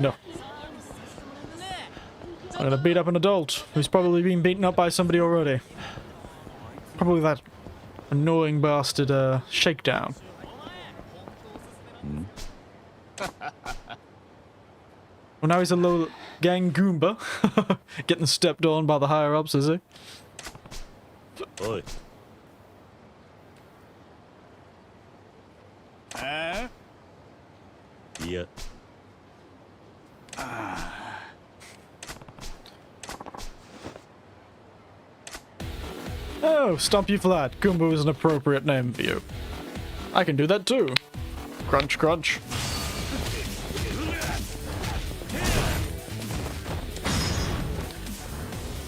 No. I'm gonna beat up an adult who's probably been beaten up by somebody already. Probably that annoying bastard, Shakedown. Well, now he's a little gang goomba. Getting stepped on by the higher-ups, is he? Oi. Yeah. Oh, stomp you flat. Goomba is an appropriate name for you. I can do that too. Crunch, crunch.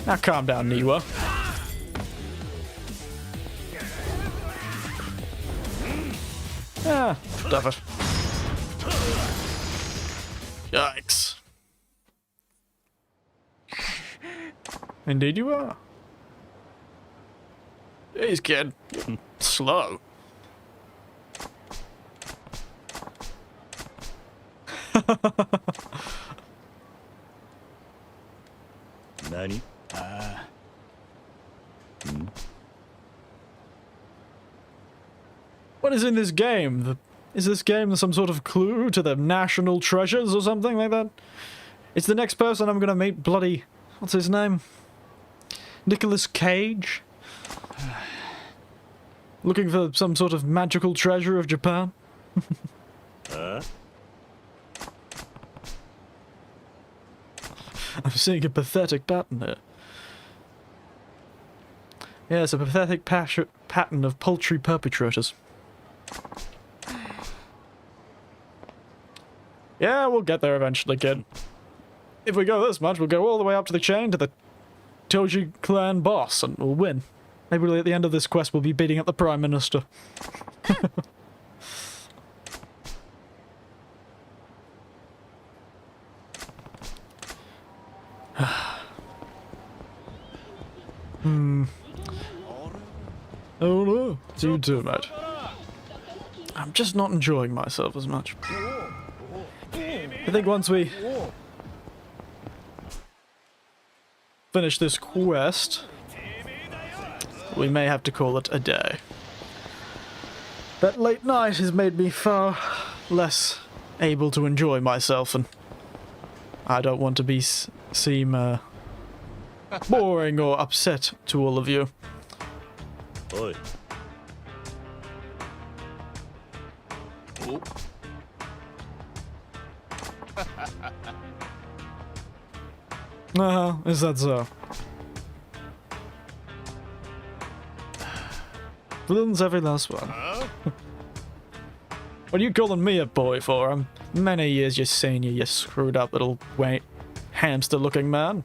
Now calm down, Niwa. Ah, stuff it. Yikes. Indeed you are. Jeez, kid. Slow. Nani? What is in this game? Is this game some sort of clue to the national treasures or something like that? It's the next person I'm gonna meet, bloody... What's his name? Nicolas Cage? Looking for some sort of magical treasure of Japan? I'm seeing a pathetic pattern here. Yes, a pathetic pattern of poultry perpetrators. Yeah, we'll get there eventually, kid. If we go this much, we'll go all the way up to the chain to the Toji clan boss, and we'll win. Maybe at the end of this quest we'll be beating up the Prime Minister. Oh no, it's you too, mate. I'm just not enjoying myself as much. I think once we finish this quest, we may have to call it a day. That late night has made me far less able to enjoy myself, and I don't want to seem boring or upset to all of you. Oi. Is that so? Balloons every last one. What are you calling me a boy for? I'm many years your senior, you screwed up little hamster looking man.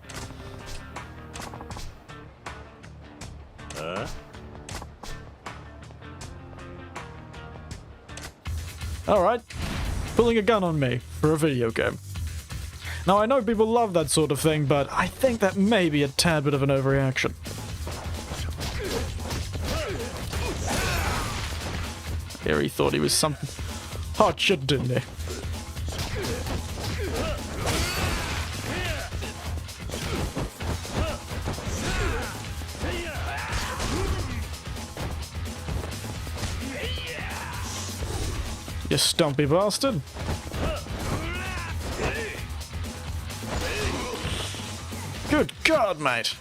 Alright, pulling a gun on me for a video game. Now I know people love that sort of thing, but I think that may be a tad bit of an overreaction. Here he thought he was some hot shit, didn't he? You stumpy bastard. Good God, mate.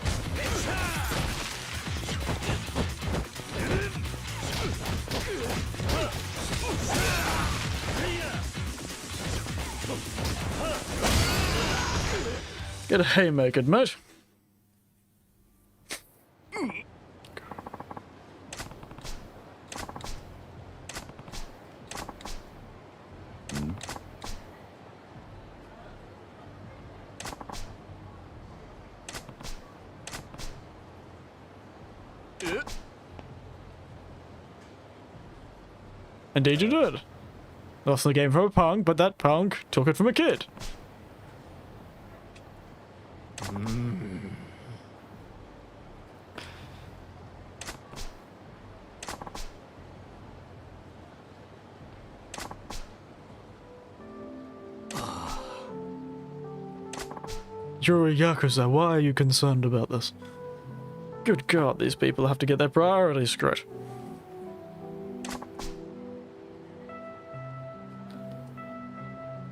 Get a haymaker, mate. Indeed you did. Lost the game from a punk, but that punk took it from a kid. You're a Yakuza, why are you concerned about this? Good God, these people have to get their priorities straight.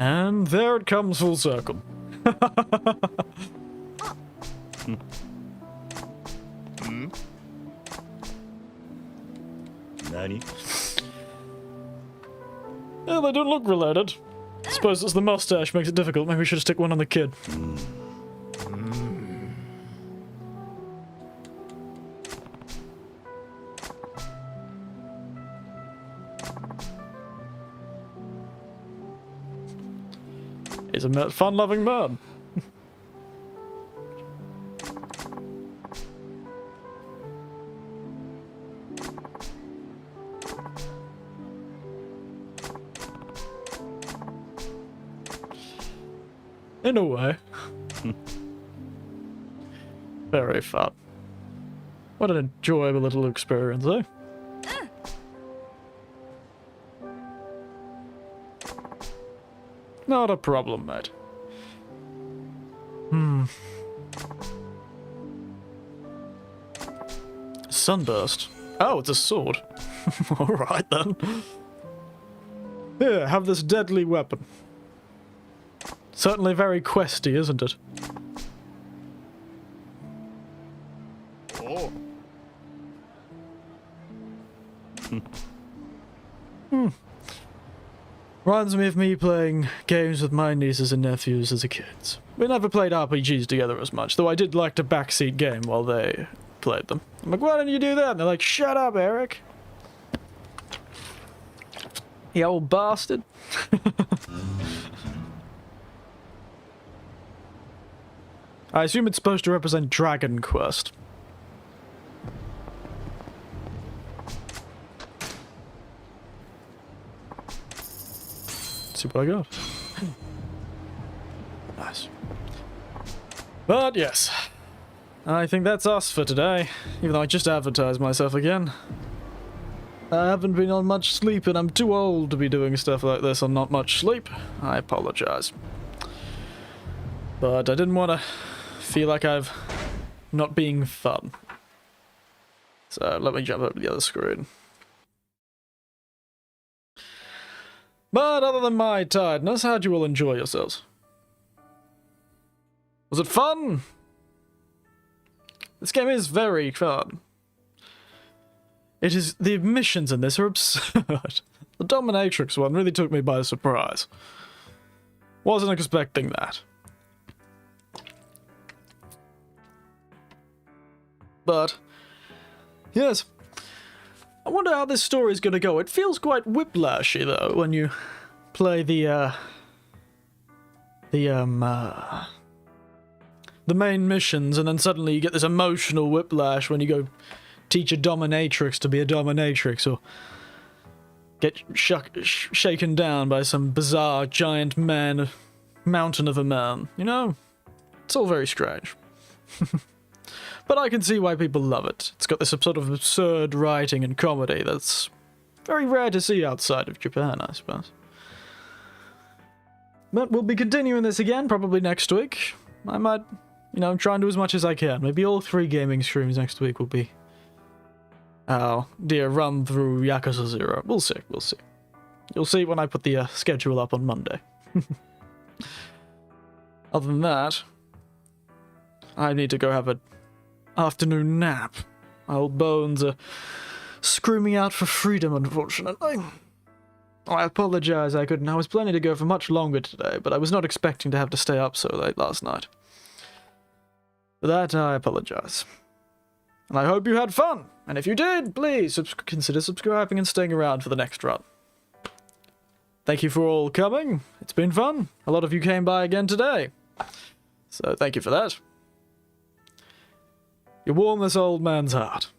And there it comes full circle. Nani? Yeah, they don't look related. Suppose it's the mustache makes it difficult. Maybe we should stick one on the kid. He's a fun-loving man. In a way. Very fun. What an enjoyable little experience, eh? Not a problem, mate. Sunburst. Oh, it's a sword. Alright then. Here, have this deadly weapon. Certainly very questy, isn't it? Oh. Reminds me of me playing games with my nieces and nephews as a kid. We never played RPGs together as much, though I did like to backseat game while they played them. I'm like, why don't you do that? And they're like, shut up, Eric. You old bastard. I assume it's supposed to represent Dragon Quest. Let's see what I got. Nice. But yes, I think that's us for today, even though I just advertised myself again. I haven't been on much sleep and I'm too old to be doing stuff like this on not much sleep. I apologize. But I didn't want to feel like I've not being fun. So let me jump over to the other screen. But other than my tiredness, how'd you all enjoy yourselves? Was it fun? This game is very fun. It is, the missions in this are absurd. The Dominatrix one really took me by surprise. Wasn't expecting that. But, yes. I wonder how this story is going to go. It feels quite whiplashy, though, when you play the main missions, and then suddenly you get this emotional whiplash when you go teach a dominatrix to be a dominatrix, or get shaken down by some bizarre giant man, mountain of a man. You know? It's all very strange. But I can see why people love it. It's got this sort of absurd writing and comedy that's very rare to see outside of Japan, I suppose. But we'll be continuing this again, probably next week. I might, you know, try and do as much as I can. Maybe all 3 gaming streams next week will be our dear run through Yakuza 0. We'll see, we'll see. You'll see when I put the schedule up on Monday. Other than that, I need to go have a afternoon nap. My old bones are screaming out for freedom, unfortunately. I apologize I couldn't. I was planning to go for much longer today, but I was not expecting to have to stay up so late last night. For that, I apologize. And I hope you had fun. And if you did, please consider subscribing and staying around for the next run. Thank you for all coming. It's been fun. A lot of you came by again today. So thank you for that. You warm this old man's heart.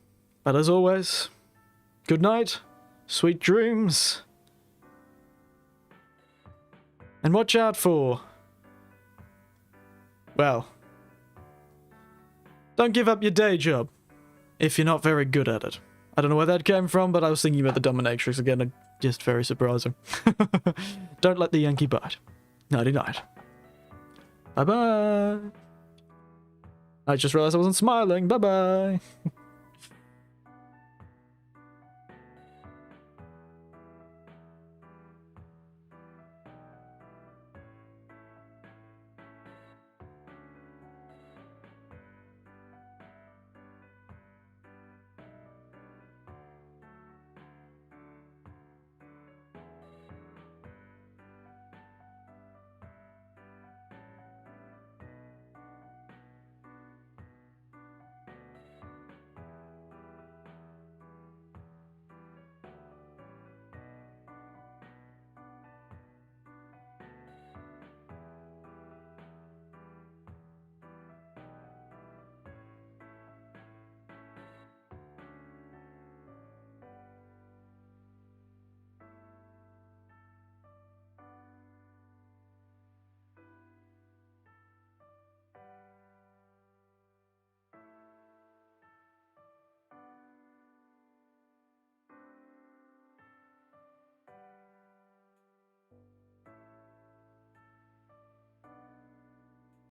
But as always, good night, sweet dreams, and watch out for, well, don't give up your day job if you're not very good at it. I don't know where that came from, but I was thinking about the dominatrix again, and just very surprising. Don't let the Yankee bite. Nighty night. Bye bye. I just realized I wasn't smiling. Bye bye.